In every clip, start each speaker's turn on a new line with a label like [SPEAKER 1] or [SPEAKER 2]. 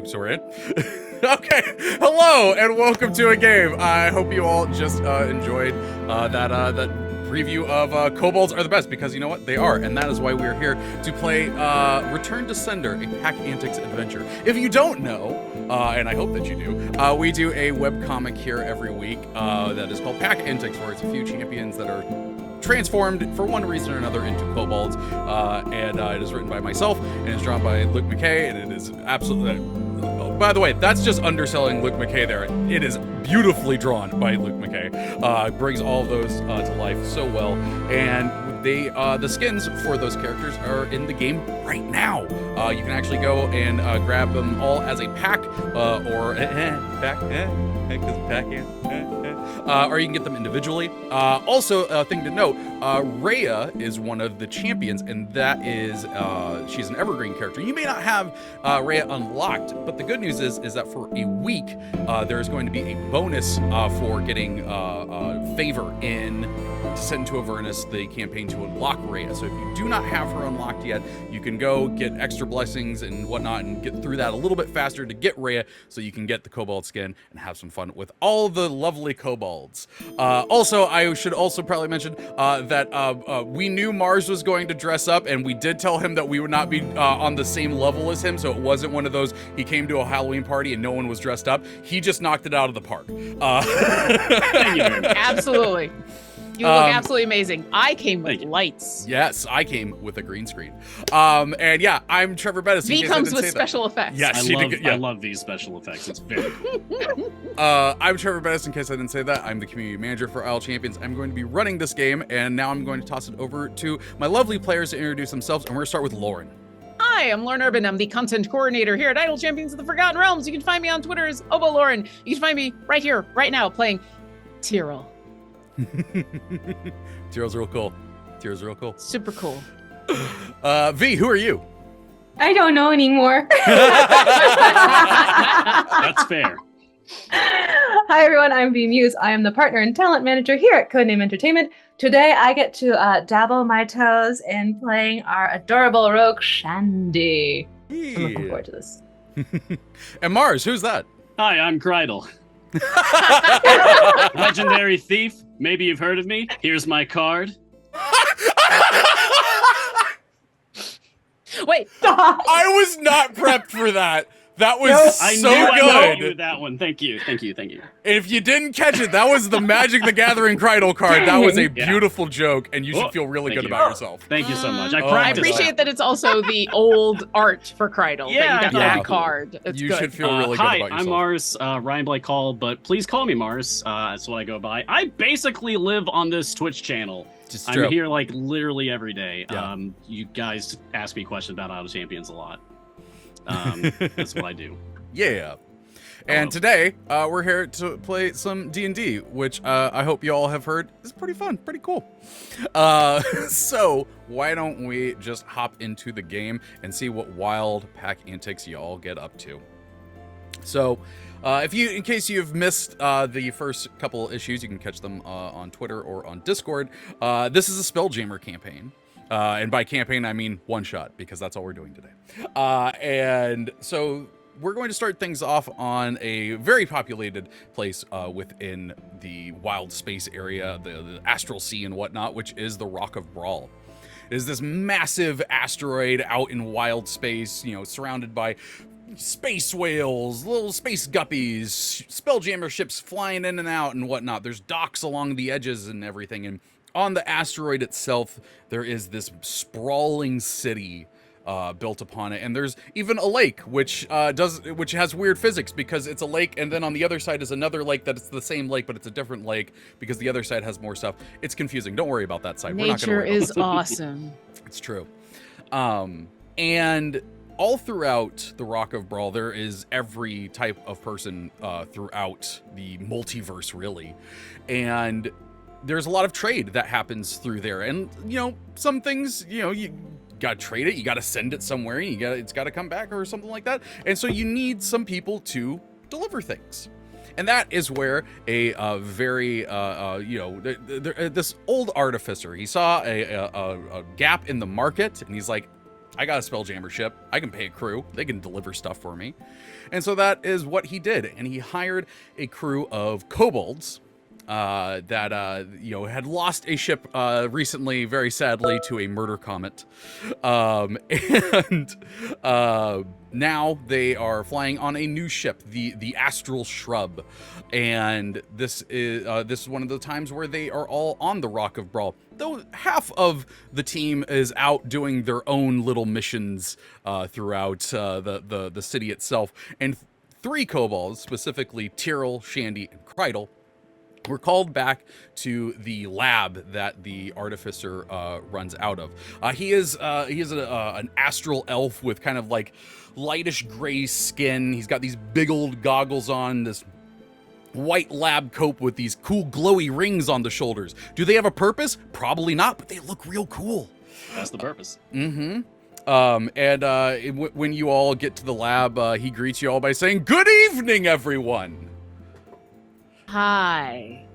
[SPEAKER 1] So we're in? Okay, hello and welcome to a game. I hope you all just enjoyed that preview of Kobolds Are the Best, because you know what? They are, and that is why we are here to play Return to Sender, a Pack Antics adventure. If you don't know, and I hope that you do, we do a webcomic here every week that is called Pack Antics, where it's a few champions that are transformed for one reason or another into kobolds, and it is written by myself and it's drawn by Luke McKay, and it is absolutely, by the way, that's just underselling Luke McKay there. It is beautifully drawn by Luke McKay. Brings all of those to life so well, and the skins for those characters are in the game right now. You can actually go and grab them all as a pack, or you can get them individually. Also, a thing to note, Rhea is one of the champions, and that is, she's an evergreen character. You may not have Rhea unlocked, but the good news is that for a week, there's going to be a bonus for getting favor in Descent into Avernus, the campaign to unlock Rhea. So if you do not have her unlocked yet, you can go get extra blessings and whatnot and get through that a little bit faster to get Rhea, so you can get the kobold skin and have some fun with all the lovely kobolds. Also, I should also probably mention that we knew Mars was going to dress up, and we did tell him that we would not be on the same level as him, so it wasn't one of those, he came to a Halloween party and no one was dressed up. He just knocked it out of the park.
[SPEAKER 2] Absolutely. You look absolutely amazing. I came with lights.
[SPEAKER 1] Yes, I came with a green screen. And yeah, I'm Treavor Bettis.
[SPEAKER 2] V comes with special effects.
[SPEAKER 1] Yes,
[SPEAKER 3] I love these special effects. It's very cool.
[SPEAKER 1] I'm Treavor Bettis, in case I didn't say that. I'm the community manager for Isle Champions. I'm going to be running this game, and now I'm going to toss it over to my lovely players to introduce themselves, and we're going to start with Lauren.
[SPEAKER 2] Hi, I'm Lauren Urban. I'm the content coordinator here at Idle Champions of the Forgotten Realms. You can find me on Twitter as OboLauren. You can find me right here, right now, playing Tyril.
[SPEAKER 1] Tyril's real cool. Tyril's real cool.
[SPEAKER 2] Super cool.
[SPEAKER 1] V, who are you?
[SPEAKER 4] I don't know anymore.
[SPEAKER 3] That's fair.
[SPEAKER 4] Hi everyone, I'm V Muse. I am the partner and talent manager here at Codename Entertainment. Today I get to dabble my toes in playing our adorable rogue Shandie. I'm looking forward to this.
[SPEAKER 1] And Mars, who's that?
[SPEAKER 3] Hi, I'm Krydle. Legendary thief. Maybe you've heard of me. Here's my card.
[SPEAKER 2] Wait.
[SPEAKER 1] I was not prepped for that. That was
[SPEAKER 3] I
[SPEAKER 1] so
[SPEAKER 3] knew
[SPEAKER 1] good.
[SPEAKER 3] I knew that one. Thank you.
[SPEAKER 1] If you didn't catch it, that was the Magic the Gathering Krydle card. That was a beautiful joke, and you should feel really good about yourself.
[SPEAKER 3] Thank you so much.
[SPEAKER 2] I appreciate that it's also the old art for Krydle.
[SPEAKER 3] Yeah,
[SPEAKER 2] that you got on the card. It's
[SPEAKER 1] you
[SPEAKER 2] good.
[SPEAKER 1] should feel really good
[SPEAKER 3] hi,
[SPEAKER 1] about yourself.
[SPEAKER 3] I'm Mars, Ryan Blake Hall, but please call me Mars. That's what I go by. I basically live on this Twitch channel. I'm here like literally every day.
[SPEAKER 1] Yeah.
[SPEAKER 3] You guys ask me questions about Idle Champions a lot. That's what I do.
[SPEAKER 1] Yeah. And today, we're here to play some D&D, which I hope you all have heard is pretty fun, pretty cool. So why don't we just hop into the game and see what wild pack antics y'all get up to. So, in case you've missed the first couple issues, you can catch them on Twitter or on Discord. This is a Spelljammer campaign. And by campaign, I mean one shot, because that's all we're doing today. And so we're going to start things off on a very populated place within the wild space area, the astral sea and whatnot, which is the Rock of Brawl. It is this massive asteroid out in wild space, surrounded by space whales, little space guppies, Spelljammer ships flying in and out and whatnot. There's docks along the edges and everything, and on the asteroid itself, there is this sprawling city built upon it, and there's even a lake which has weird physics, because it's a lake, and then on the other side is another lake that it's the same lake, but it's a different lake because the other side has more stuff. It's confusing. Don't worry about that side.
[SPEAKER 2] Nature is awesome.
[SPEAKER 1] It's true. And all throughout the Rock of Brawl, there is every type of person throughout the multiverse, really, and there's a lot of trade that happens through there. And, some things, you gotta trade it, you gotta send it somewhere, and it's gotta come back or something like that. And so you need some people to deliver things. And that is where a very, this old artificer, he saw a gap in the market, and he's like, I got a Spelljammer ship. I can pay a crew. They can deliver stuff for me. And so that is what he did. And he hired a crew of kobolds that had lost a ship recently, very sadly, to a murder comet. And now they are flying on a new ship, the Astral Shrub. And this is one of the times where they are all on the Rock of Brawl. Though half of the team is out doing their own little missions throughout the city itself. And 3 kobolds, specifically Tyril, Shandie, and Krydle, were called back to the lab that the artificer runs out of. He is an astral elf with kind of like lightish gray skin. He's got these big old goggles on, this white lab coat with these cool glowy rings on the shoulders. Do they have a purpose? Probably not, but they look real cool.
[SPEAKER 3] That's the purpose.
[SPEAKER 1] Mm-hmm. When you all get to the lab, he greets you all by saying, "Good evening, everyone."
[SPEAKER 2] Hi.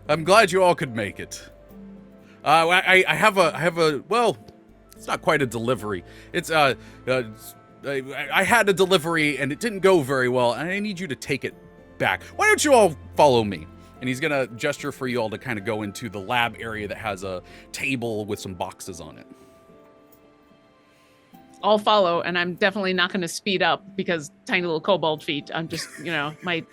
[SPEAKER 1] I'm glad you all could make it. I have a well, it's not quite a delivery. It's I had a delivery and it didn't go very well, and I need you to take it back. Why don't you all follow me? And he's gonna gesture for you all to kind of go into the lab area that has a table with some boxes on it.
[SPEAKER 2] I'll follow, and I'm definitely not going to speed up because tiny little kobold feet. I'm just, my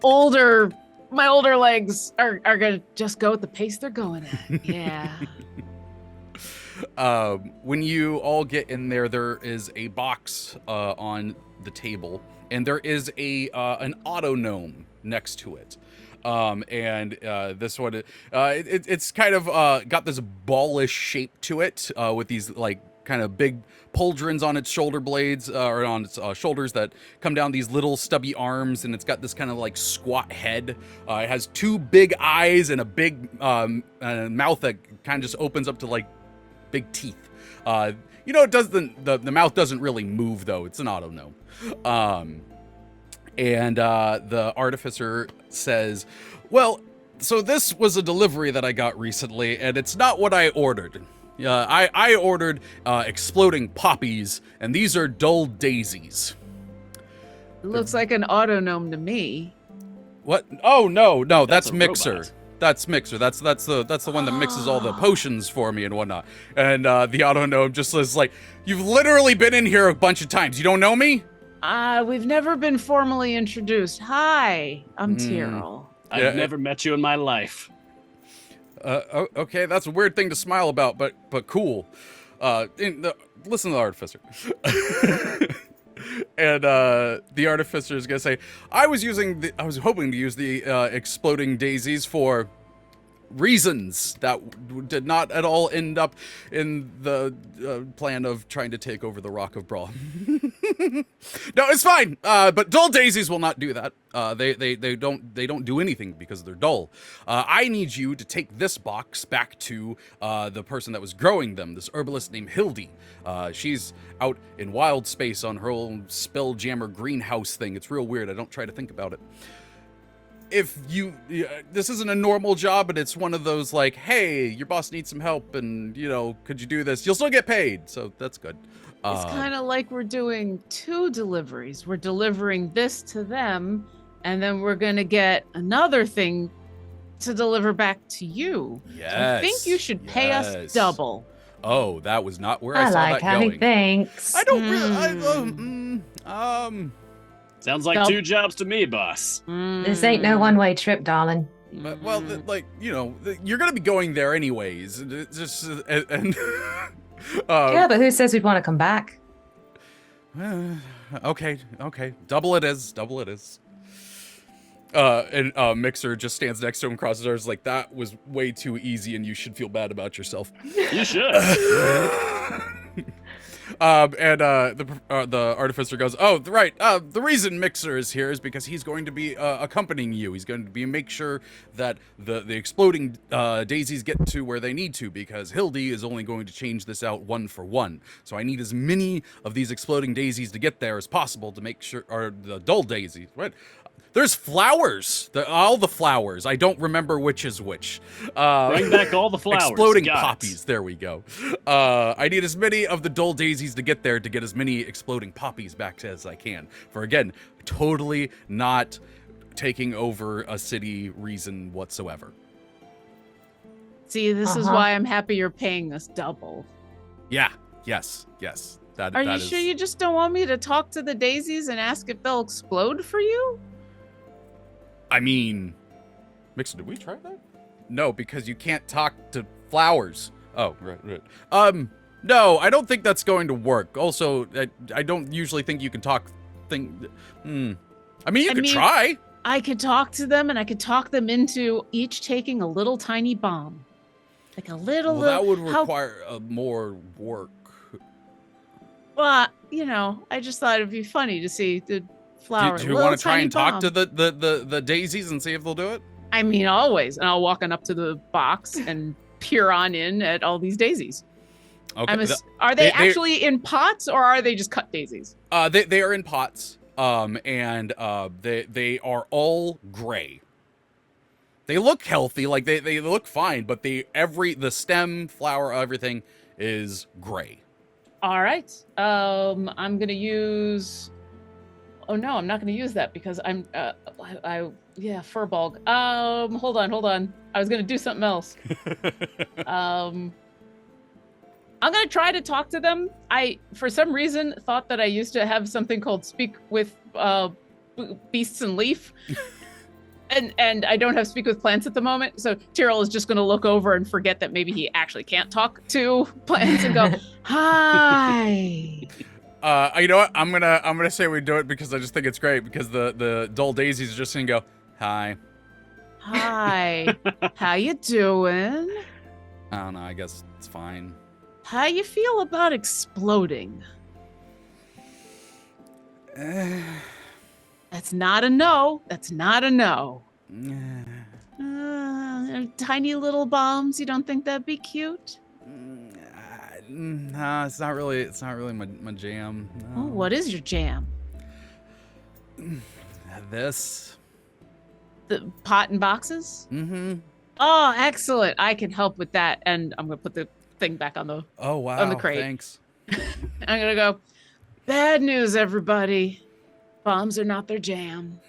[SPEAKER 2] older legs are going to just go at the pace they're going at. Yeah.
[SPEAKER 1] When you all get in there, there is a box on the table, and there is an auto gnome next to it. This one, it's kind of got this ballish shape to it, with these like kind of big pauldrons on its shoulder blades, or on its shoulders that come down these little stubby arms, and it's got this kind of like squat head. It has 2 big eyes and a big mouth that kind of just opens up to like big teeth. It doesn't, the mouth doesn't really move though. It's an auto gnome. The artificer says, "Well, so this was a delivery that I got recently, and it's not what I ordered. I ordered exploding poppies, and these are dull daisies."
[SPEAKER 2] It looks like an auto gnome to me.
[SPEAKER 1] What? Oh no, that's
[SPEAKER 3] a
[SPEAKER 1] Mixer.
[SPEAKER 3] robot.
[SPEAKER 1] That's Mixer. That's the one that mixes all the potions for me and whatnot. And the auto gnome just is like, "You've literally been in here a bunch of times. You don't know me?"
[SPEAKER 2] We've never been formally introduced. Hi, I'm Tyril.
[SPEAKER 3] I've never met you in my life.
[SPEAKER 1] Okay, that's a weird thing to smile about, but cool. Listen to the artificer. And the artificer is gonna say, I was hoping to use the exploding daisies for reasons that did not at all end up in the plan of trying to take over the Rock of Brawl. No, it's fine. But dull daisies will not do that. They don't do anything because they're dull. I need you to take this box back to the person that was growing them, this herbalist named Hildy. She's out in wild space on her own Spelljammer greenhouse thing. It's real weird. I don't try to think about it. If this isn't a normal job, but it's one of those like, hey, your boss needs some help, and could you do this? You'll still get paid, so that's good.
[SPEAKER 2] It's kind of like we're doing 2 deliveries. We're delivering this to them, and then we're gonna get another thing to deliver back to you.
[SPEAKER 1] Yes.
[SPEAKER 2] So I think you should pay us double.
[SPEAKER 1] Oh, that was not where I saw
[SPEAKER 4] like
[SPEAKER 1] that
[SPEAKER 4] how
[SPEAKER 1] going.
[SPEAKER 4] he thinks.
[SPEAKER 1] I don't really.
[SPEAKER 3] Sounds like 2 jobs to me, boss.
[SPEAKER 4] This ain't no one-way trip, darling.
[SPEAKER 1] Well, you're gonna be going there anyways. It's just
[SPEAKER 4] Yeah, but who says we'd want to come back?
[SPEAKER 1] Okay. Double it is. Mixer just stands next to him, crosses arms like, that was way too easy, and you should feel bad about yourself.
[SPEAKER 3] You should.
[SPEAKER 1] The artificer goes, "Oh, right. The reason Mixer is here is because he's going to be accompanying you. He's going to be make sure that the exploding daisies get to where they need to, because Hildy is only going to change this out 1 for 1. So I need as many of these exploding daisies to get there as possible to make sure, or the dull daisies, right? There's flowers. All the flowers. I don't remember which is which.
[SPEAKER 3] Bring back all the flowers.
[SPEAKER 1] Exploding
[SPEAKER 3] Got it.
[SPEAKER 1] poppies. There we go. I need as many of the dull daisies to get there to get as many exploding poppies back as I can. For again, totally not taking over a city reason whatsoever.
[SPEAKER 2] See, this is why I'm happy you're paying us double.
[SPEAKER 1] Yeah. Yes.
[SPEAKER 2] Are you sure you just don't want me to talk to the daisies and ask if they'll explode for you?
[SPEAKER 1] I mean, Mixer, did we try that? No, because you can't talk to flowers. Oh, right. No, I don't think that's going to work. Also, I don't usually think you can talk. I mean, you could try.
[SPEAKER 2] I could talk to them, and I could talk them into each taking a little tiny bomb, like a little.
[SPEAKER 1] Well, that would require more work.
[SPEAKER 2] Well, I just thought it'd be funny to see the flower.
[SPEAKER 1] Do you want to try and talk to the daisies and see if they'll do it?
[SPEAKER 2] I mean, always. And I'll walk on up to the box and peer on in at all these daisies.
[SPEAKER 1] Okay.
[SPEAKER 2] Are they actually in pots, or are they just cut daisies?
[SPEAKER 1] They are in pots. And they are all gray. They look healthy, like they look fine, but the stem, flower, everything is gray.
[SPEAKER 2] All right. I'm gonna use. Oh no, I'm not gonna use that because I'm. Furbolg. Hold on. I was gonna do something else. I'm gonna try to talk to them. I, for some reason, thought that I used to have something called Speak with Beasts and Leaf. And I don't have Speak with Plants at the moment, so Tyril is just going to look over and forget that maybe he actually can't talk to plants and go, "Hi."
[SPEAKER 1] You know what? I'm gonna say we do it because I just think it's great because the dull daisies are just gonna go, "Hi."
[SPEAKER 2] Hi. How you doing?
[SPEAKER 1] I don't know. I guess it's fine.
[SPEAKER 2] How you feel about exploding? That's not a no. Tiny little bombs. You don't think that'd be cute?
[SPEAKER 1] No, it's not really my jam. No.
[SPEAKER 2] Oh, what is your jam?
[SPEAKER 1] This.
[SPEAKER 2] The pot and boxes?
[SPEAKER 1] Mm-hmm.
[SPEAKER 2] Oh, excellent. I can help with that. And I'm going to put the thing back on the on the crate.
[SPEAKER 1] Thanks.
[SPEAKER 2] I'm going to go, bad news, everybody. Bombs are not their jam.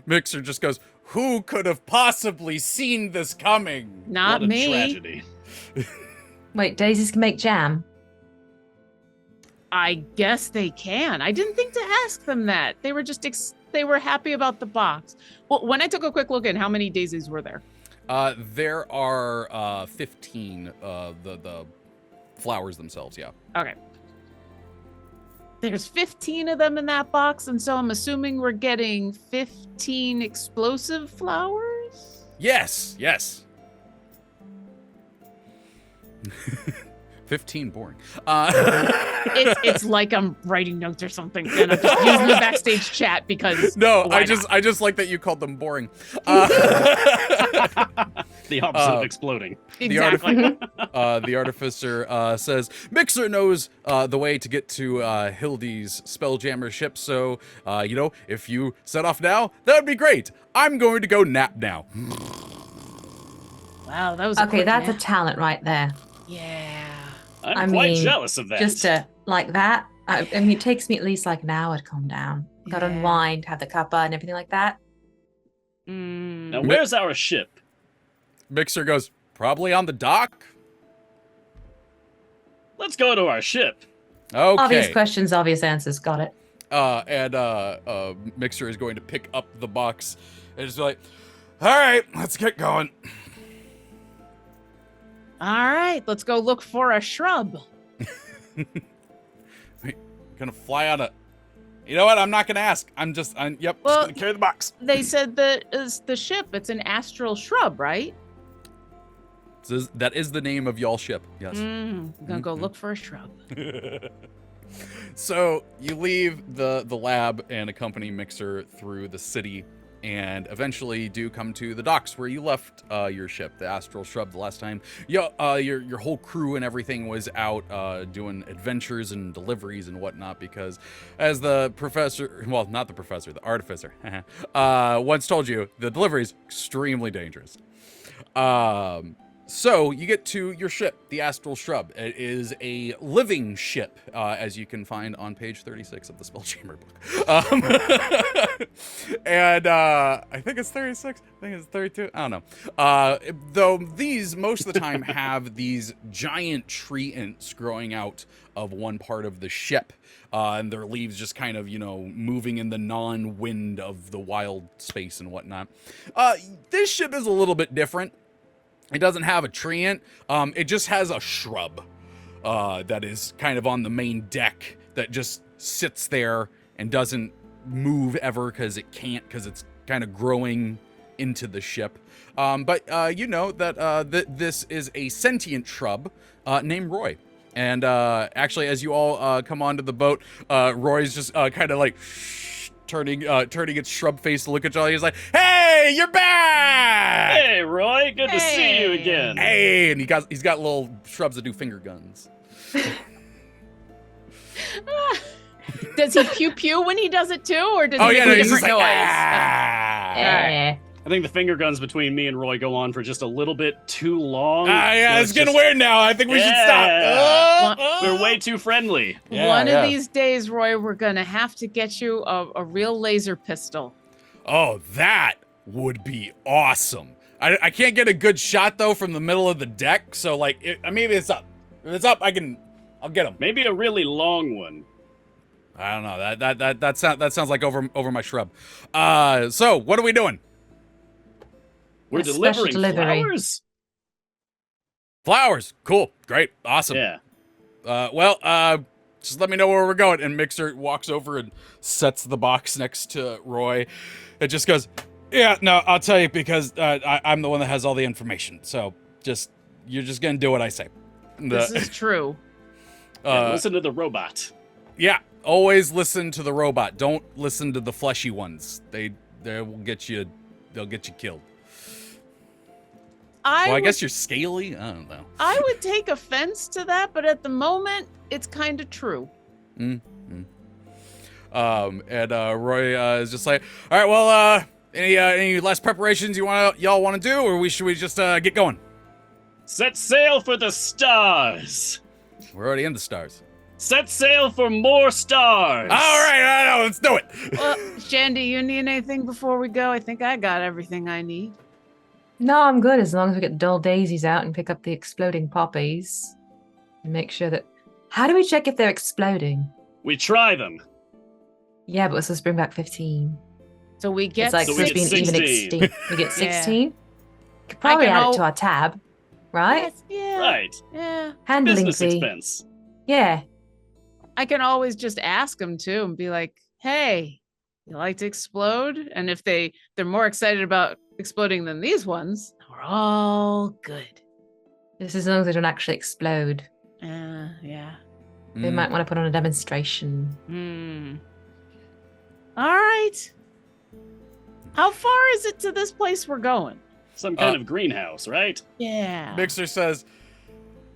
[SPEAKER 1] Mixer just goes, who could have possibly seen this coming?
[SPEAKER 2] Not
[SPEAKER 3] what a
[SPEAKER 2] me.
[SPEAKER 3] Tragedy.
[SPEAKER 4] Wait, daisies can make jam?
[SPEAKER 2] I guess they can. I didn't think to ask them that. They were just they were happy about the box. Well, when I took a quick look at how many daisies were there?
[SPEAKER 1] There are 15 the flowers themselves, yeah.
[SPEAKER 2] Okay. There's 15 of them in that box, and so I'm assuming we're getting 15 explosive flowers?
[SPEAKER 1] Yes. 15 boring.
[SPEAKER 2] It's like I'm writing notes or something, and I'm just using the backstage chat because
[SPEAKER 1] no, I just like that you called them boring.
[SPEAKER 3] The opposite of exploding.
[SPEAKER 2] Exactly.
[SPEAKER 1] The artificer says Mixer knows the way to get to Hildy's Spelljammer ship, so if you set off now, that would be great. I'm going to go nap now.
[SPEAKER 2] Wow, that was
[SPEAKER 4] Okay, that's a talent right there.
[SPEAKER 2] Yeah.
[SPEAKER 3] I'm quite jealous of that.
[SPEAKER 4] Just to like that. I mean, it takes me at least like an hour to calm down. Got to unwind, have the cuppa and everything like that.
[SPEAKER 3] Now, where's our ship?
[SPEAKER 1] Mixer goes, probably on the dock.
[SPEAKER 3] Let's go to our ship.
[SPEAKER 1] Okay.
[SPEAKER 4] Obvious questions, obvious answers. Got it.
[SPEAKER 1] And Mixer is going to pick up the box and just be like, all right, let's get going.
[SPEAKER 2] All right, let's go look for a shrub.
[SPEAKER 1] Wait, gonna fly on a... You know what? I'm not gonna ask. Just gonna carry the box.
[SPEAKER 2] They said that is the ship. It's an astral shrub, right?
[SPEAKER 1] That is the name of y'all ship. Yes.
[SPEAKER 2] I'm gonna go look for a shrub.
[SPEAKER 1] So you leave the lab and accompany Mixer through the city and eventually do come to the docks where you left your ship, the Astral Shrub, the last time. Your whole crew and everything was out doing adventures and deliveries and whatnot, because as the professor, well, not the professor, the artificer, once told you, the delivery is extremely dangerous. So you get to your ship, the Astral Shrub. It is a living ship, as you can find on page 36 of the Spellchamber book. And I think it's 36. I think it's 32. I don't know. Though these, most of the time, have these giant tree ints growing out of one part of the ship. And their leaves just kind of, moving in the non-wind of the wild space and whatnot. This ship is a little bit different. It doesn't have a treant. It just has a shrub that is kind of on the main deck that just sits there and doesn't move ever because it can't, because it's kind of growing into the ship. But you know that this is a sentient shrub named Roy. And actually, as you all come onto the boat, Roy's just kind of like turning its shrub face to look at y'all. He's like, "Hey, you're back!
[SPEAKER 3] Hey, Roy, good to see you again."
[SPEAKER 1] Hey, and he's got little shrubs that do finger guns.
[SPEAKER 2] Does he pew pew when he does it too, or does he
[SPEAKER 1] yeah,
[SPEAKER 2] make a
[SPEAKER 1] he's
[SPEAKER 2] different
[SPEAKER 1] just like,
[SPEAKER 2] noise?
[SPEAKER 4] Yeah.
[SPEAKER 3] I think the finger guns between me and Roy go on for just a little bit too long.
[SPEAKER 1] Yeah,
[SPEAKER 3] So
[SPEAKER 1] it's getting weird now. I think we should stop.
[SPEAKER 3] We're way too friendly.
[SPEAKER 2] One of these days, Roy, we're gonna have to get you a real laser pistol.
[SPEAKER 1] Oh, that would be awesome. I can't get a good shot though from the middle of the deck, so like, maybe it's up. If it's up, I'll get him.
[SPEAKER 3] Maybe a really long one.
[SPEAKER 1] I don't know. That sounds like over my shrub. So what are we doing?
[SPEAKER 3] We're
[SPEAKER 4] A special
[SPEAKER 3] delivering
[SPEAKER 4] delivery.
[SPEAKER 3] flowers.
[SPEAKER 1] Flowers. Cool. Great. Awesome.
[SPEAKER 3] Yeah.
[SPEAKER 1] Just let me know where we're going. And Mixer walks over and sets the box next to Roy. It just goes, "Yeah, no, I'll tell you because I'm the one that has all the information. So you're just gonna do what I say."
[SPEAKER 2] This is true.
[SPEAKER 3] Listen to the robot.
[SPEAKER 1] Yeah, always listen to the robot. Don't listen to the fleshy ones. They will get you. They'll get you killed. I guess you're scaly. I don't know.
[SPEAKER 2] I would take offense to that, but at the moment, it's kind of true.
[SPEAKER 1] And Roy is just like, "All right, well, any last preparations y'all want to do, or should we just get going?"
[SPEAKER 3] Set sail for the stars.
[SPEAKER 1] We're already in the stars.
[SPEAKER 3] Set sail for more stars.
[SPEAKER 1] All right, let's do it.
[SPEAKER 2] Well, Shandie, you need anything before we go? I think I got everything I need.
[SPEAKER 4] No, I'm good as long as we get dull daisies out and pick up the exploding poppies. And make sure that... How do we check if they're exploding?
[SPEAKER 3] We try them.
[SPEAKER 4] Yeah, but we're supposed to bring back 15.
[SPEAKER 2] So we get
[SPEAKER 4] It's like
[SPEAKER 3] So we
[SPEAKER 4] it's
[SPEAKER 3] get
[SPEAKER 4] been even
[SPEAKER 3] 16.
[SPEAKER 4] extinct. We get
[SPEAKER 2] Yeah.
[SPEAKER 4] 16? Could probably
[SPEAKER 2] can
[SPEAKER 4] add
[SPEAKER 2] al-
[SPEAKER 4] it to our tab, right?
[SPEAKER 2] Yes, yeah.
[SPEAKER 3] Right.
[SPEAKER 2] Yeah.
[SPEAKER 4] Handling
[SPEAKER 3] Business
[SPEAKER 4] fee.
[SPEAKER 3] expense.
[SPEAKER 4] Yeah.
[SPEAKER 2] I can always just ask them too and be like, "Hey, you like to explode?" And if they're more excited about exploding than these ones, we're all good.
[SPEAKER 4] Just as long as they don't actually explode.
[SPEAKER 2] Yeah.
[SPEAKER 4] They might want to put on a demonstration.
[SPEAKER 2] All right. How far is it to this place we're going?
[SPEAKER 3] Some kind of greenhouse, right?
[SPEAKER 2] Yeah.
[SPEAKER 1] Mixer says,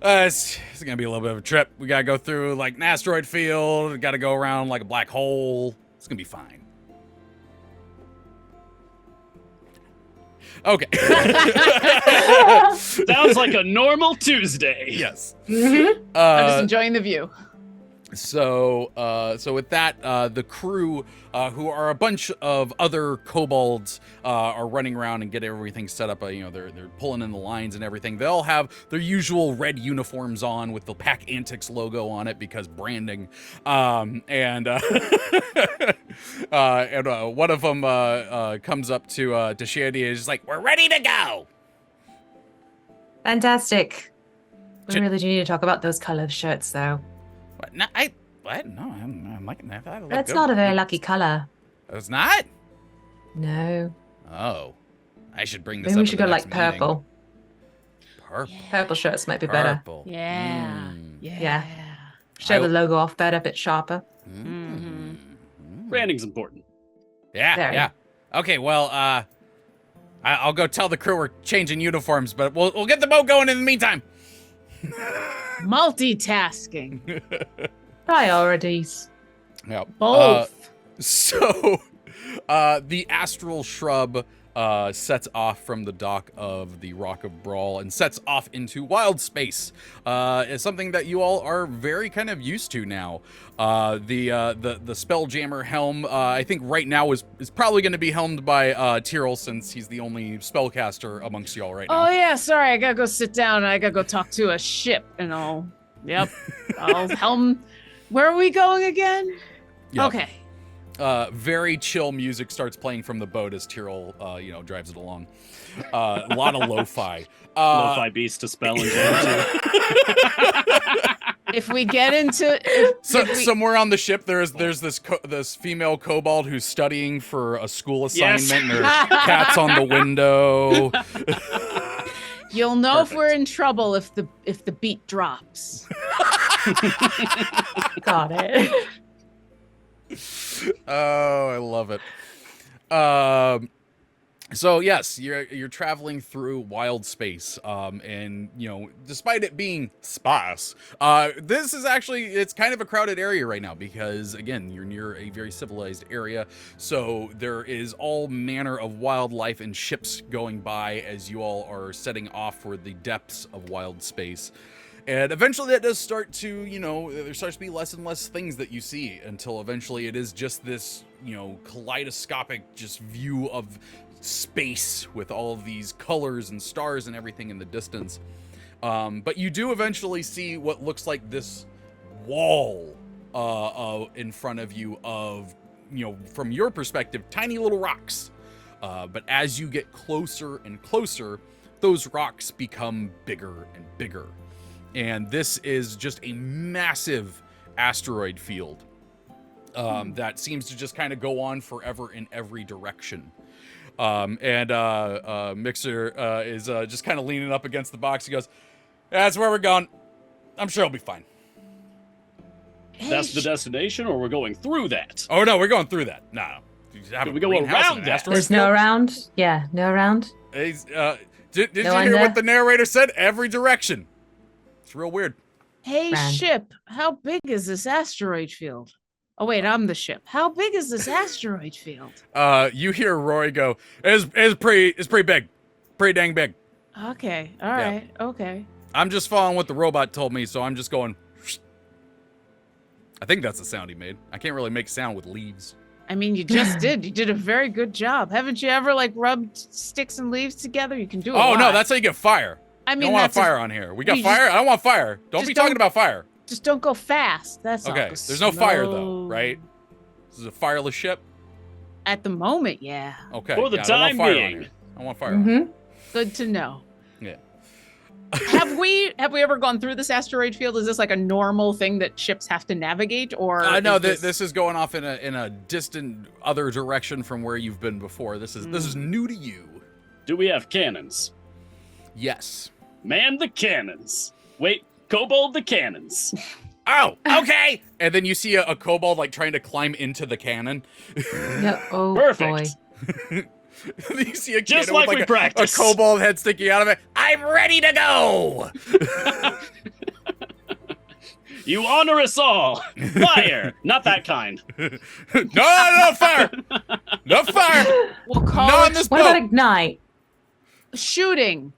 [SPEAKER 1] it's gonna be a little bit of a trip. We gotta go through like an asteroid field. We gotta go around like a black hole. It's gonna be fine. Okay.
[SPEAKER 3] Sounds like a normal Tuesday.
[SPEAKER 1] Yes.
[SPEAKER 4] Mm-hmm.
[SPEAKER 2] I'm just enjoying the view.
[SPEAKER 1] So with that, the crew, who are a bunch of other kobolds, are running around and get everything set up. They're pulling in the lines and everything. They all have their usual red uniforms on with the Pack Antics logo on it because branding. And one of them comes up to Shandie and is just like, "We're ready to go."
[SPEAKER 4] Fantastic. We really do need to talk about those colored shirts, though.
[SPEAKER 1] What? No, what? No, I'm liking that.
[SPEAKER 4] That's not a very lucky color.
[SPEAKER 1] It's not?
[SPEAKER 4] No.
[SPEAKER 1] Oh. I should bring this
[SPEAKER 4] Maybe
[SPEAKER 1] up
[SPEAKER 4] we
[SPEAKER 1] at
[SPEAKER 4] should
[SPEAKER 1] the
[SPEAKER 4] go
[SPEAKER 1] next
[SPEAKER 4] like purple.
[SPEAKER 1] meeting. Purple.
[SPEAKER 4] Purple shirts might be better.
[SPEAKER 1] Purple.
[SPEAKER 2] Yeah.
[SPEAKER 1] Mm.
[SPEAKER 2] Yeah.
[SPEAKER 4] Show the logo off better, a bit sharper.
[SPEAKER 1] Mm.
[SPEAKER 3] Branding's important.
[SPEAKER 1] Yeah,
[SPEAKER 4] Very.
[SPEAKER 1] yeah. Okay, well, I'll go tell the crew we're changing uniforms, but we'll get the boat going in the meantime.
[SPEAKER 2] Multitasking.
[SPEAKER 4] Priorities.
[SPEAKER 1] Yeah.
[SPEAKER 2] Both.
[SPEAKER 1] So, the astral shrub sets off from the dock of the Rock of Brawl and sets off into wild space. It's something that you all are very kind of used to now. The Spelljammer helm, I think right now is probably going to be helmed by Tyril, since he's the only spellcaster amongst y'all right now.
[SPEAKER 2] Oh yeah, sorry, I gotta go sit down. I gotta go talk to a ship and all. Yep. I'll helm. Where are we going again?
[SPEAKER 1] Yep.
[SPEAKER 2] Okay.
[SPEAKER 1] Very chill music starts playing from the boat as Tyril, drives it along. A lot of lo-fi.
[SPEAKER 3] Lo-fi beats to spell and jam too.
[SPEAKER 2] If we get into
[SPEAKER 1] somewhere on the ship, there's this female kobold who's studying for a school assignment.
[SPEAKER 3] Yes.
[SPEAKER 1] And her cat's on the window.
[SPEAKER 2] you'll know if we're in trouble if the beat drops.
[SPEAKER 4] Got it.
[SPEAKER 1] Oh, I love it. So yes, you're traveling through wild space, and despite it being sparse, this is actually, it's kind of a crowded area right now because again, you're near a very civilized area, so there is all manner of wildlife and ships going by as you all are setting off for the depths of wild space. And eventually that does start to, there starts to be less and less things that you see until eventually it is just this, kaleidoscopic just view of space with all of these colors and stars and everything in the distance. But you do eventually see what looks like this wall in front of you of, from your perspective, tiny little rocks. But as you get closer and closer, those rocks become bigger and bigger. And this is just a massive asteroid field that seems to just kind of go on forever in every direction. Mixer is just kind of leaning up against the box. He goes, "That's where we're going. I'm sure it'll be fine."
[SPEAKER 3] That's the destination, or we're going through that?
[SPEAKER 1] Oh, no, we're going through that. No.
[SPEAKER 3] Can we go around that?
[SPEAKER 4] There's no around? Yeah, no around?
[SPEAKER 1] Did you
[SPEAKER 4] No
[SPEAKER 1] hear
[SPEAKER 4] under?
[SPEAKER 1] what the narrator said? Every direction. It's real weird.
[SPEAKER 2] Hey,
[SPEAKER 4] Ran.
[SPEAKER 2] ship, how big is this asteroid field? Oh, wait, I'm the ship. How big is this asteroid field?
[SPEAKER 1] You hear Roy go, it's pretty big. Pretty dang big.
[SPEAKER 2] Okay, all right, okay.
[SPEAKER 1] I'm just following what the robot told me, so I'm just going. I think that's the sound he made. I can't really make sound with leaves.
[SPEAKER 2] I mean, you just did. You did a very good job. Haven't you ever, rubbed sticks and leaves together? You can do it.
[SPEAKER 1] Oh, no, that's how you get fire.
[SPEAKER 2] I mean,
[SPEAKER 1] don't want
[SPEAKER 2] that's
[SPEAKER 1] fire on here. We got
[SPEAKER 2] you
[SPEAKER 1] fire? I don't want fire. Don't
[SPEAKER 2] just
[SPEAKER 1] be talking
[SPEAKER 2] don't-
[SPEAKER 1] about fire.
[SPEAKER 2] just don't go fast. That's all.
[SPEAKER 1] Okay,
[SPEAKER 2] Go
[SPEAKER 1] there's no fire, though,
[SPEAKER 2] slow.
[SPEAKER 1] right? This is a fireless ship?
[SPEAKER 2] At the moment, yeah.
[SPEAKER 1] Okay.
[SPEAKER 3] For the
[SPEAKER 1] I don't want
[SPEAKER 3] time
[SPEAKER 1] fire on
[SPEAKER 3] being.
[SPEAKER 1] here. I want fire on here.
[SPEAKER 4] Mm-hmm.
[SPEAKER 2] Good to know.
[SPEAKER 1] Yeah.
[SPEAKER 2] have we ever gone through this asteroid field? Is this like a normal thing that ships have to navigate, or
[SPEAKER 1] No,
[SPEAKER 2] is
[SPEAKER 1] this is going off in a distant other direction from where you've been before. This is new to you.
[SPEAKER 3] Do we have cannons?
[SPEAKER 1] Yes.
[SPEAKER 3] Man the cannons. Wait, kobold the cannons.
[SPEAKER 1] Oh, okay. And then you see a kobold trying to climb into the cannon.
[SPEAKER 4] No, oh
[SPEAKER 3] Perfect.
[SPEAKER 4] boy.
[SPEAKER 1] You see a
[SPEAKER 3] Just
[SPEAKER 1] cannon
[SPEAKER 3] like
[SPEAKER 1] with
[SPEAKER 3] we
[SPEAKER 1] a
[SPEAKER 3] practiced.
[SPEAKER 1] kobold head sticking out of it. I'm ready to go.
[SPEAKER 3] You honor us all. Fire. Not that kind.
[SPEAKER 1] No fire. No fire.
[SPEAKER 2] We'll call
[SPEAKER 1] Not on
[SPEAKER 2] it
[SPEAKER 1] this
[SPEAKER 4] What about
[SPEAKER 1] boat.
[SPEAKER 4] ignite?
[SPEAKER 2] shooting.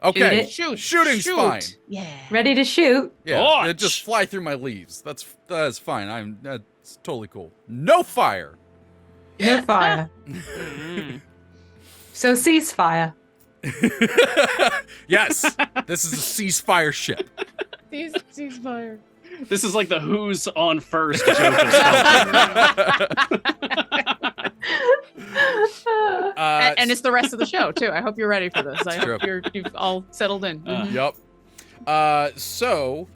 [SPEAKER 1] Okay.
[SPEAKER 4] Shoot
[SPEAKER 1] Shooting's
[SPEAKER 2] Shoot.
[SPEAKER 1] fine.
[SPEAKER 2] Yeah.
[SPEAKER 4] Ready to shoot?
[SPEAKER 1] Yeah,
[SPEAKER 3] Launch.
[SPEAKER 1] it just fly through my leaves. That's fine. That's totally cool. No fire.
[SPEAKER 4] No fire. So ceasefire.
[SPEAKER 1] Yes, this is a ceasefire ship.
[SPEAKER 2] Ceasefire.
[SPEAKER 3] This is like the who's on first joke of stuff.
[SPEAKER 2] And it's the rest of the show too. I hope you're ready for this. I
[SPEAKER 1] True.
[SPEAKER 2] hope you've all settled in. Mhm.
[SPEAKER 1] Yep. So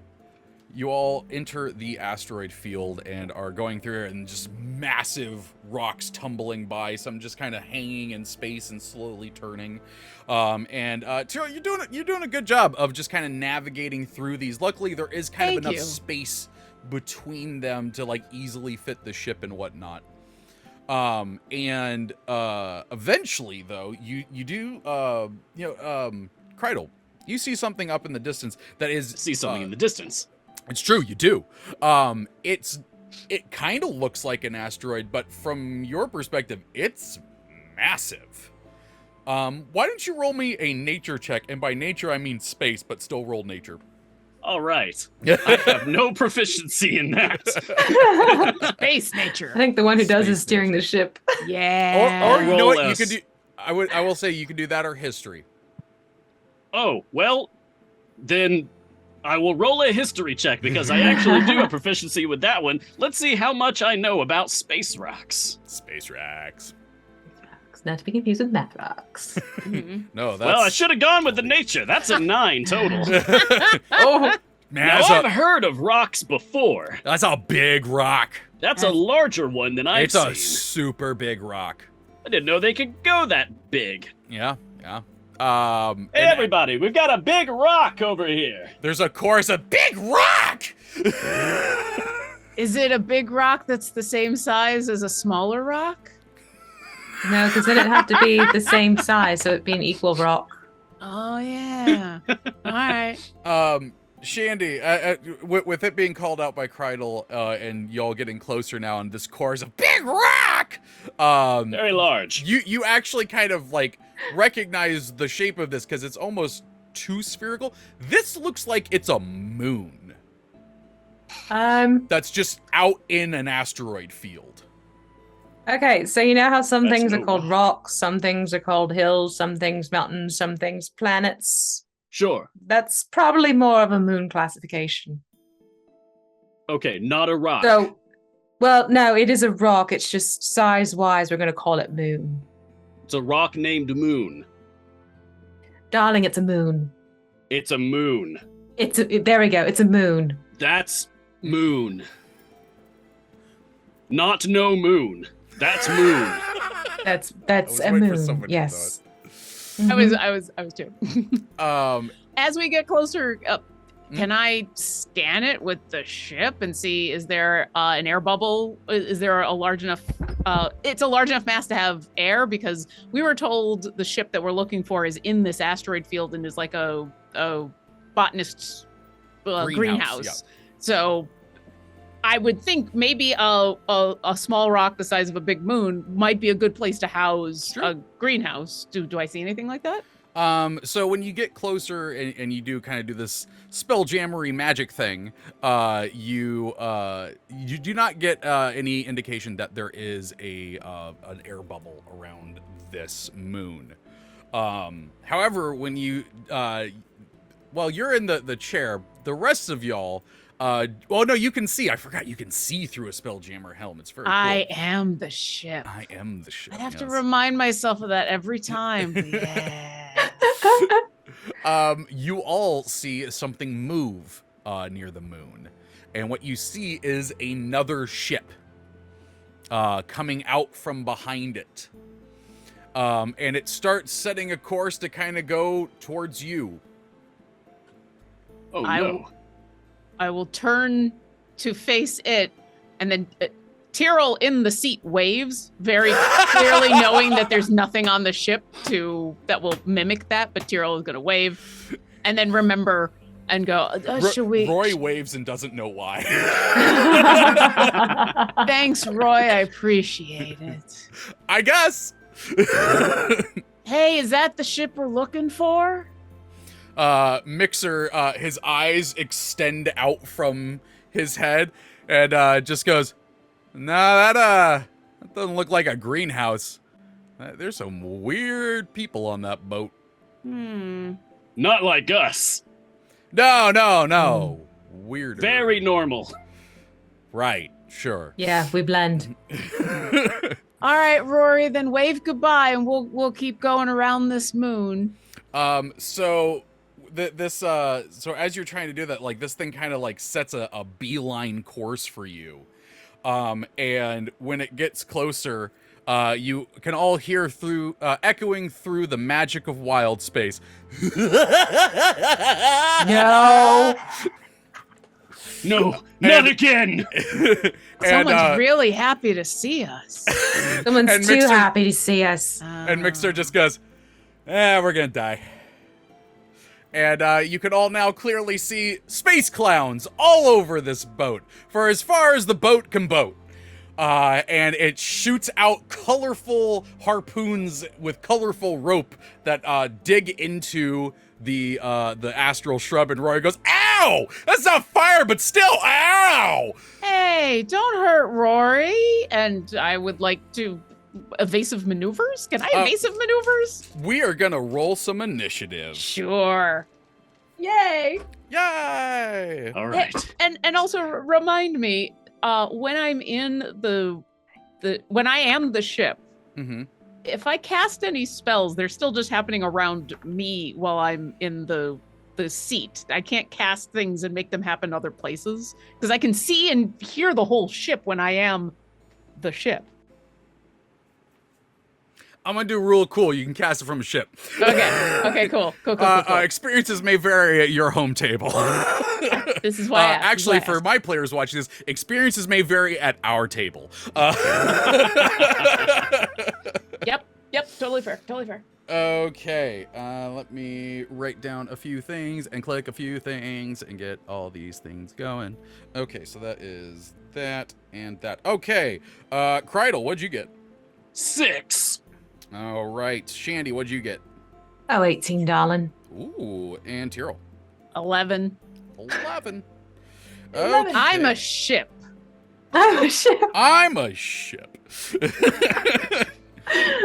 [SPEAKER 1] you all enter the asteroid field and are going through it, and just massive rocks tumbling by, some just kind of hanging in space and slowly turning. Tyril, you're doing a good job of just kind of navigating through these. Luckily, there is kind of
[SPEAKER 2] Thank
[SPEAKER 1] enough
[SPEAKER 2] you.
[SPEAKER 1] space between them to easily fit the ship and whatnot. And eventually, though, you do Krydle, you see something up in the distance that is
[SPEAKER 3] See something in the distance.
[SPEAKER 1] It's true, you do. It kind of looks like an asteroid, but from your perspective, it's massive. Why don't you roll me a nature check? And by nature, I mean space, but still roll nature.
[SPEAKER 3] All right. I have no proficiency in that.
[SPEAKER 2] Space nature.
[SPEAKER 4] I think the one who does
[SPEAKER 1] Space
[SPEAKER 4] is steering
[SPEAKER 1] nature.
[SPEAKER 4] the ship.
[SPEAKER 2] Yeah.
[SPEAKER 1] Or you know
[SPEAKER 3] Roll
[SPEAKER 1] what? You
[SPEAKER 3] S.
[SPEAKER 1] could do. I will say you could do that or history.
[SPEAKER 3] Oh, well, then I will roll a history check because I actually do have proficiency with that one. Let's see how much I know about space rocks.
[SPEAKER 1] Space racks.
[SPEAKER 4] Not to be confused with math rocks.
[SPEAKER 2] Mhm.
[SPEAKER 1] No, that's.
[SPEAKER 3] Well, I should have gone with the nature. That's a 9 total.
[SPEAKER 4] Oh,
[SPEAKER 1] Man,
[SPEAKER 3] Now,
[SPEAKER 1] that's,
[SPEAKER 3] I've heard of rocks before.
[SPEAKER 1] that's a big rock.
[SPEAKER 3] That's a larger one than I've
[SPEAKER 1] It's a
[SPEAKER 3] seen.
[SPEAKER 1] super big rock.
[SPEAKER 3] I didn't know they could go that big.
[SPEAKER 1] Yeah.
[SPEAKER 3] Hey,
[SPEAKER 1] and
[SPEAKER 3] everybody, we've got a big rock over here.
[SPEAKER 1] there's of course a big rock.
[SPEAKER 2] Is it a big rock that's the same size as a smaller rock?
[SPEAKER 4] no, because then it'd have to be the same size, so it'd be an equal rock.
[SPEAKER 2] Oh yeah. All right.
[SPEAKER 1] Shandie, with it being called out by Krydle, and y'all getting closer now, and this core is a big rock.
[SPEAKER 3] Very large.
[SPEAKER 1] You actually kind of like recognize the shape of this because it's almost too spherical. This looks like it's a moon that's just out in an asteroid field.
[SPEAKER 4] Okay, so you know how some
[SPEAKER 3] That's
[SPEAKER 4] things are
[SPEAKER 3] no
[SPEAKER 4] called
[SPEAKER 3] rock.
[SPEAKER 4] rocks, some things are called hills, some things mountains, some things planets.
[SPEAKER 3] Sure.
[SPEAKER 4] That's probably more of a moon classification.
[SPEAKER 3] Okay, not a rock.
[SPEAKER 4] So, well, no, it is a rock. It's just size-wise, we're going to call it moon.
[SPEAKER 3] It's a rock named Moon.
[SPEAKER 4] Darling, it's a moon.
[SPEAKER 3] It's a moon.
[SPEAKER 4] There we go. It's a moon.
[SPEAKER 3] That's moon. Not no moon. That's moon.
[SPEAKER 4] That's
[SPEAKER 1] was
[SPEAKER 4] a
[SPEAKER 1] waiting for
[SPEAKER 4] moon.
[SPEAKER 1] somebody to
[SPEAKER 4] Yes.
[SPEAKER 2] I was too.
[SPEAKER 1] Um,
[SPEAKER 2] As we get closer up,
[SPEAKER 1] Hmm?
[SPEAKER 2] can I scan it with the ship and see, is there an air bubble? Is there a large enough, it's a large enough mass to have air? Because we were told the ship that we're looking for is in this asteroid field and is like a botanist's greenhouse. So I would think maybe a small rock the size of a big moon might be a good place to house
[SPEAKER 1] Sure.
[SPEAKER 2] a greenhouse. Do I see anything like that?
[SPEAKER 1] So when you get closer and you do kind of do this spelljammery magic thing, you do not get any indication that there is an air bubble around this moon. However, when you while you're in the chair, the rest of y'all, well, no, you can see. I forgot you can see through a spelljammer helm. It's very cool.
[SPEAKER 2] I am the ship.
[SPEAKER 1] I am the ship.
[SPEAKER 2] I have to
[SPEAKER 1] yes.
[SPEAKER 2] remind myself of that every time. Yeah.
[SPEAKER 1] You all see something move near the moon, and what you see is another ship coming out from behind it, and it starts setting a course to kind of go towards you.
[SPEAKER 3] Oh,
[SPEAKER 2] I
[SPEAKER 3] no.
[SPEAKER 2] I will turn to face it, and then Tyril in the seat waves, very clearly knowing that there's nothing on the ship that will mimic that, but Tyril is going to wave, and then remember and go, should we?
[SPEAKER 1] Roy waves and doesn't know why.
[SPEAKER 2] Thanks, Roy. I appreciate it.
[SPEAKER 1] I guess.
[SPEAKER 2] Hey, is that the ship we're looking for?
[SPEAKER 1] Mixer, his eyes extend out from his head and just goes, "Nah, that doesn't look like a greenhouse. There's some weird people on that boat."
[SPEAKER 3] Not like us.
[SPEAKER 1] No. Weirder.
[SPEAKER 3] Very normal.
[SPEAKER 1] Right, sure.
[SPEAKER 4] Yeah, we blend.
[SPEAKER 2] All right, Rory, then wave goodbye, and we'll keep going around this moon.
[SPEAKER 1] So so as you're trying to do that, like this thing kind of like sets a beeline course for you. And when it gets closer, you can all hear through echoing through the magic of wild space.
[SPEAKER 4] No.
[SPEAKER 3] No, not again!
[SPEAKER 2] Someone's really happy to see us.
[SPEAKER 4] Someone's
[SPEAKER 1] And
[SPEAKER 4] too
[SPEAKER 1] Mixer-
[SPEAKER 4] happy to see us.
[SPEAKER 1] And Mixer just goes, we're gonna die. And you can all now clearly see space clowns all over this boat, for as far as the boat can boat. And it shoots out colorful harpoons with colorful rope that dig into the astral shrub, and Rory goes, "Ow! That's not fire, but still, ow!"
[SPEAKER 2] Hey, don't hurt Rory. And I would like to evasive maneuvers. Can I evasive maneuvers?
[SPEAKER 1] We are gonna roll some initiative.
[SPEAKER 2] Sure.
[SPEAKER 4] Yay!
[SPEAKER 1] Yay!
[SPEAKER 3] All right.
[SPEAKER 2] And also remind me, when I'm in when I am the ship,
[SPEAKER 1] Mm-hmm.
[SPEAKER 2] if I cast any spells, they're still just happening around me while I'm in the seat. I can't cast things and make them happen other places because I can see and hear the whole ship when I am the ship.
[SPEAKER 1] I'm gonna do a rule cool. You can cast it from a ship.
[SPEAKER 2] Okay, cool.
[SPEAKER 1] Experiences may vary at your home table.
[SPEAKER 2] This is why I asked.
[SPEAKER 1] Actually, for my players watching this, experiences may vary at our table.
[SPEAKER 2] Yep, totally fair.
[SPEAKER 1] Okay, let me write down a few things and click a few things and get all these things going. Okay, so that is that and that. Okay, Krydle, what'd you get?
[SPEAKER 3] 6.
[SPEAKER 1] All right, Shandie, what'd you get?
[SPEAKER 4] Oh, 18, darling.
[SPEAKER 1] Ooh, and Tyril.
[SPEAKER 2] 11.
[SPEAKER 1] 11.
[SPEAKER 4] 11.
[SPEAKER 1] Okay.
[SPEAKER 2] I'm a ship.
[SPEAKER 4] I'm a ship.
[SPEAKER 1] I'm a ship.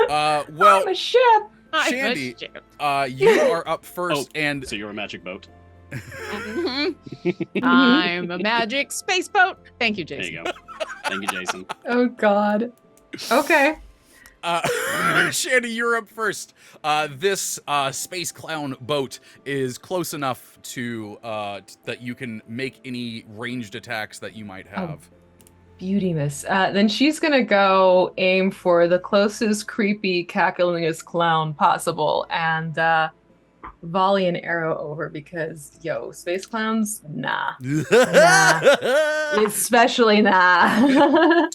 [SPEAKER 4] I'm a ship.
[SPEAKER 2] I'm
[SPEAKER 1] Shandie,
[SPEAKER 2] a ship.
[SPEAKER 1] You are up first, and
[SPEAKER 3] So you're a magic boat.
[SPEAKER 2] Mhm. I'm a magic space boat. Thank you,
[SPEAKER 3] There
[SPEAKER 2] Jason.
[SPEAKER 3] you go. Thank you, Jason.
[SPEAKER 4] Oh, God. Okay.
[SPEAKER 1] Shandie, you're up first. This space clown boat is close enough to that you can make any ranged attacks that you might have.
[SPEAKER 4] Beauty-miss. Then she's gonna go aim for the closest creepy cacklingest clown possible and volley an arrow over because, space clowns? Nah. Especially nah.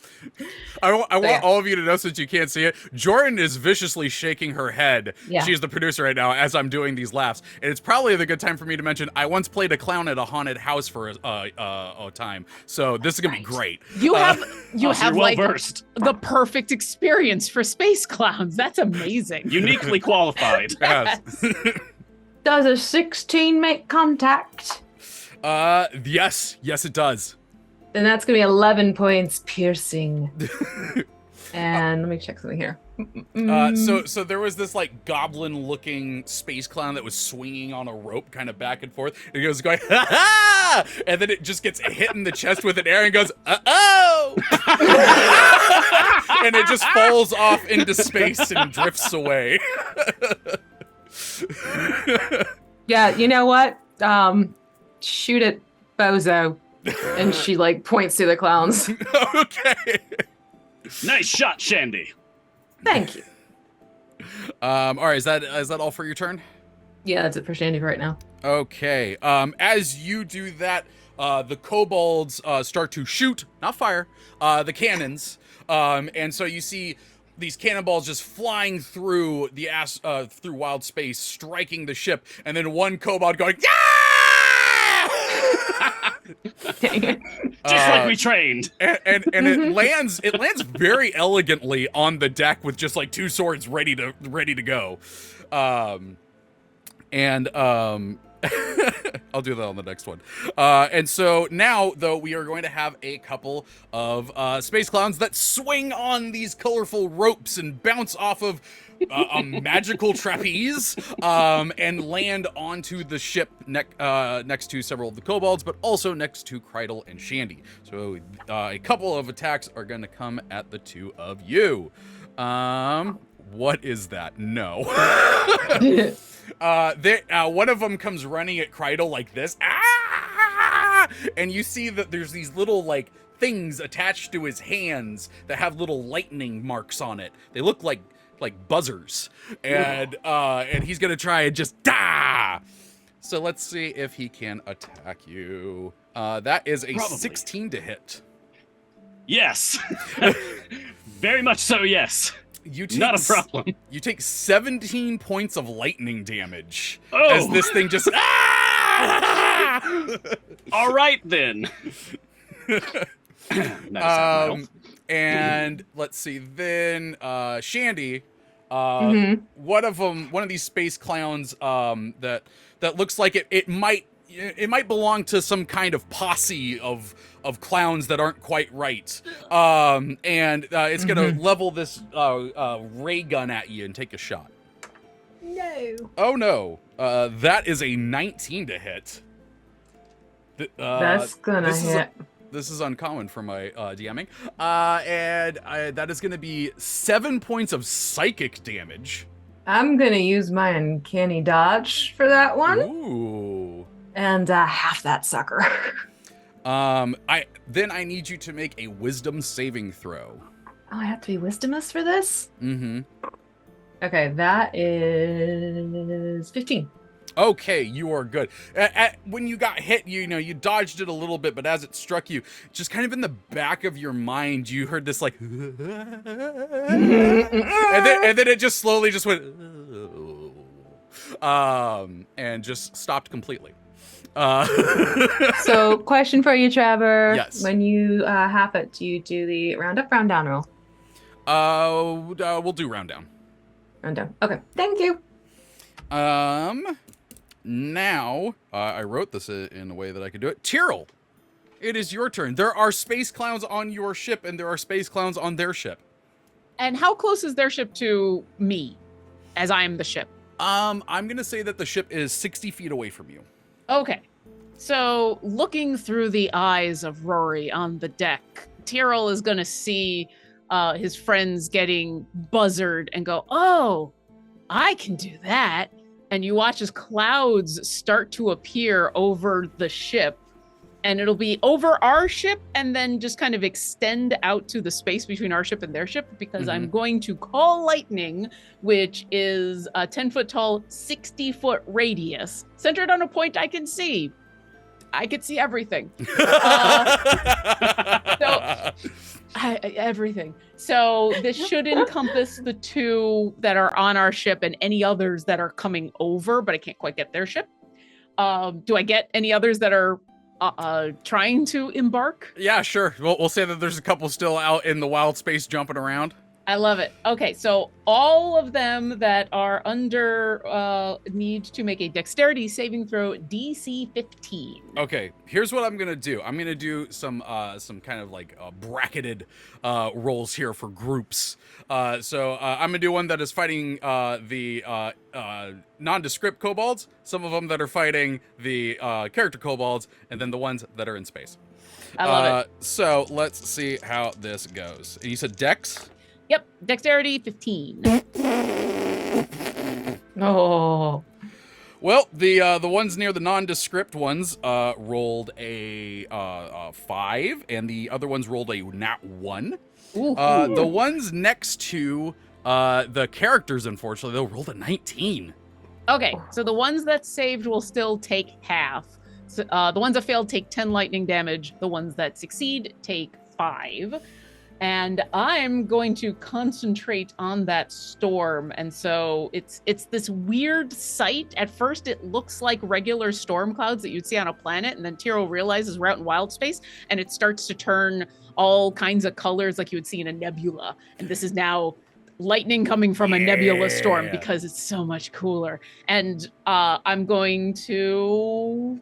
[SPEAKER 1] I want
[SPEAKER 4] Yeah.
[SPEAKER 1] all of you to know, since you can't see it, Jordan is viciously shaking her head.
[SPEAKER 4] Yeah.
[SPEAKER 1] She's the producer right now as I'm doing these laughs. And it's probably the good time for me to mention I once played a clown at a haunted house for a time. So this is going to be great.
[SPEAKER 2] You have
[SPEAKER 3] So you're well
[SPEAKER 2] like
[SPEAKER 3] versed.
[SPEAKER 2] the perfect experience for space clowns. That's amazing.
[SPEAKER 3] Uniquely qualified.
[SPEAKER 1] Yes.
[SPEAKER 4] Does a 16 make contact?
[SPEAKER 1] Yes, it does.
[SPEAKER 4] Then that's gonna be 11 points piercing. And let me check something here.
[SPEAKER 1] So there was this like goblin-looking space clown that was swinging on a rope, kind of back and forth. And he goes going, ha ha! And then it just gets hit in the chest with an arrow and goes, oh! And it just falls off into space and drifts away.
[SPEAKER 4] Yeah, you know what? Shoot it, bozo. And she points to the clowns.
[SPEAKER 1] Okay.
[SPEAKER 3] Nice shot, Shandie.
[SPEAKER 4] Thank you.
[SPEAKER 1] All right, is that all for your turn?
[SPEAKER 4] Yeah, that's it for Shandie right now.
[SPEAKER 1] Okay. As you do that, the kobolds start to shoot, not fire, the cannons. And so you see these cannonballs just flying through through wild space, striking the ship, and then one kobold going, yeah!
[SPEAKER 4] Dang it.
[SPEAKER 3] Just like we trained.
[SPEAKER 1] And it lands very elegantly on the deck with just like two swords ready to go. I'll do that on the next one. And so now, though, we are going to have a couple of space clowns that swing on these colorful ropes and bounce off of a magical trapeze and land onto the ship next to several of the kobolds, but also next to Krydle and Shandie. So a couple of attacks are going to come at the two of you. What is that? No. One of them comes running at Krydle like this, and you see that there's these little things attached to his hands that have little lightning marks on it. They look like buzzers, and he's gonna try and just So let's see if he can attack you. That is a
[SPEAKER 3] Probably.
[SPEAKER 1] 16 to hit.
[SPEAKER 3] Yes. Very much so, yes.
[SPEAKER 1] You take
[SPEAKER 3] Not a problem.
[SPEAKER 1] You take 17 points of lightning damage
[SPEAKER 3] Oh.
[SPEAKER 1] as this thing just.
[SPEAKER 3] All right, then. Nice.
[SPEAKER 1] And let's see. Then Shandie,
[SPEAKER 4] Mhm.
[SPEAKER 1] one of these space clowns that looks like it might belong to some kind of posse of clowns that aren't quite right. And it's gonna level this ray gun at you and take a shot.
[SPEAKER 4] No.
[SPEAKER 1] Oh no. That is a 19 to hit.
[SPEAKER 4] That's gonna hit.
[SPEAKER 1] This is uncommon for my DMing. And that is going to be 7 points of psychic damage.
[SPEAKER 4] I'm gonna use my uncanny dodge for that one,
[SPEAKER 1] Ooh.
[SPEAKER 4] and half that sucker.
[SPEAKER 1] I need you to make a wisdom saving throw.
[SPEAKER 4] Oh, I have to be wisdomous for this?
[SPEAKER 1] Mm-hmm.
[SPEAKER 4] Okay, that is 15.
[SPEAKER 1] Okay, you are good. When you got hit, you dodged it a little bit, but as it struck you, just kind of in the back of your mind, you heard this like, and then it just slowly just went, and just stopped completely.
[SPEAKER 4] So, question for you, Treavor.
[SPEAKER 1] Yes.
[SPEAKER 4] When you half it, do you do the round up, round down roll?
[SPEAKER 1] We'll do round down.
[SPEAKER 4] Round down. Okay, thank you.
[SPEAKER 1] Now, I wrote this in a way that I could do it. Tyril, it is your turn. There are space clowns on your ship, and there are space clowns on their ship.
[SPEAKER 2] And how close is their ship to me, as I am the ship?
[SPEAKER 1] I'm gonna say that the ship is 60 feet away from you.
[SPEAKER 2] Okay. So, looking through the eyes of Rory on the deck, Tyril is going to see his friends getting buzzard and go, oh, I can do that. And you watch as clouds start to appear over the ship. And it'll be over our ship and then just kind of extend out to the space between our ship and their ship, because I'm going to call lightning, which is a 10-foot tall, 60-foot radius, centered on a point I can see. I could see everything. Everything. So this should encompass the two that are on our ship and any others that are coming over, but I can't quite get their ship. Do I get any others that are trying to embark?
[SPEAKER 1] Yeah, sure. We'll say that there's a couple still out in the wild space jumping around.
[SPEAKER 2] I love it. Okay, so all of them that are under need to make a dexterity saving throw, DC 15.
[SPEAKER 1] Okay, here's what I'm gonna do. I'm gonna do some kind of like bracketed rolls here for groups. So I'm gonna do one that is fighting the nondescript kobolds, some of them that are fighting the character kobolds, and then the ones that are in space.
[SPEAKER 2] I love it.
[SPEAKER 1] So let's see how this goes. You said Dex?
[SPEAKER 2] Yep, dexterity 15.
[SPEAKER 4] Oh.
[SPEAKER 1] Well, the ones near the nondescript ones rolled a 5, and the other ones rolled a nat 1. The ones next to the characters, unfortunately, they rolled a 19.
[SPEAKER 2] Okay, so the ones that saved will still take half. So, the ones that failed take 10 lightning damage. The ones that succeed take 5. And I'm going to concentrate on that storm. And so it's this weird sight. At first, it looks like regular storm clouds that you'd see on a planet. And then Tyril realizes we're out in wild space, and it starts to turn all kinds of colors like you would see in a nebula. And this is now lightning coming from a nebula storm because it's so much cooler. And I'm going to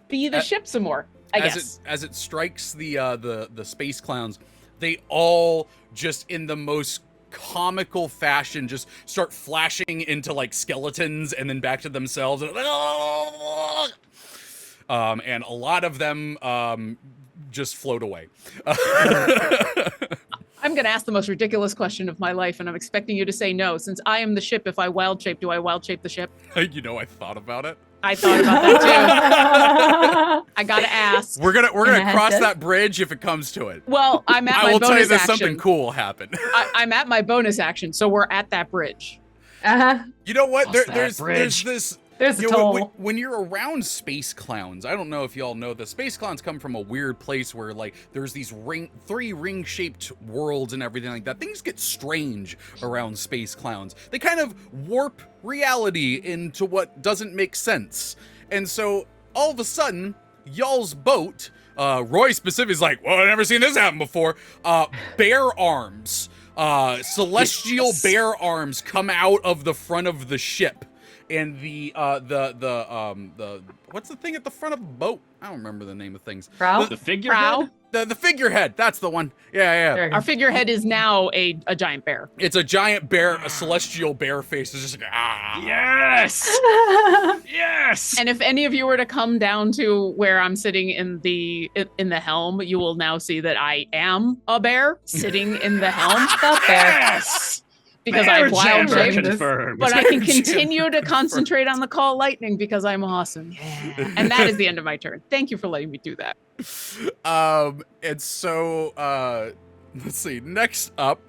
[SPEAKER 2] be the ship some more, I guess.
[SPEAKER 1] As it strikes the space clowns, they all just in the most comical fashion just start flashing into like skeletons and then back to themselves. And a lot of them just float away.
[SPEAKER 2] I'm going to ask the most ridiculous question of my life, and I'm expecting you to say no. Since I am the ship, if I wild shape, do I wild shape the ship?
[SPEAKER 1] You know, I thought about it.
[SPEAKER 2] I thought about that too. I gotta ask.
[SPEAKER 1] We're gonna cross that bridge if it comes to it.
[SPEAKER 2] Well, I'm at my
[SPEAKER 1] I will
[SPEAKER 2] bonus
[SPEAKER 1] tell you that
[SPEAKER 2] action.
[SPEAKER 1] something cool will happen.
[SPEAKER 2] I'm at my bonus action, so we're at that bridge.
[SPEAKER 4] Uh-huh.
[SPEAKER 1] You know what?
[SPEAKER 3] Cross that
[SPEAKER 1] There's
[SPEAKER 3] bridge.
[SPEAKER 1] this
[SPEAKER 4] There's a
[SPEAKER 1] You know,
[SPEAKER 4] toll.
[SPEAKER 1] when you're around space clowns, I don't know if y'all know this. Space clowns come from a weird place where, like, there's these three ring-shaped worlds and everything like that. Things get strange around space clowns. They kind of warp reality into what doesn't make sense. And so, all of a sudden, y'all's boat, Roy specifically is like, well, I've never seen this happen before. Bear arms, celestial bear arms come out of the front of the ship. And the what's the thing at the front of a boat? I don't remember the name of things.
[SPEAKER 4] Prow?
[SPEAKER 3] The figurehead?
[SPEAKER 1] The figurehead. That's the one. Yeah.
[SPEAKER 2] Our figurehead is now a giant bear.
[SPEAKER 1] It's a giant bear, a celestial bear face. It's just like, ah.
[SPEAKER 3] Yes! Yes!
[SPEAKER 2] And if any of you were to come down to where I'm sitting in the helm, you will now see that I am a bear sitting in the helm.
[SPEAKER 4] Stop there.
[SPEAKER 3] Yes!
[SPEAKER 2] Because
[SPEAKER 3] Bear
[SPEAKER 2] I've wild
[SPEAKER 3] jammer
[SPEAKER 2] shaped,
[SPEAKER 3] confirmed.
[SPEAKER 2] but I can
[SPEAKER 1] Bear jammer
[SPEAKER 2] continue to
[SPEAKER 1] confirmed.
[SPEAKER 2] concentrate on the call lightning because I'm awesome. Yeah. And that is the end of my turn. Thank you for letting me do that.
[SPEAKER 1] And so, let's see. Next up,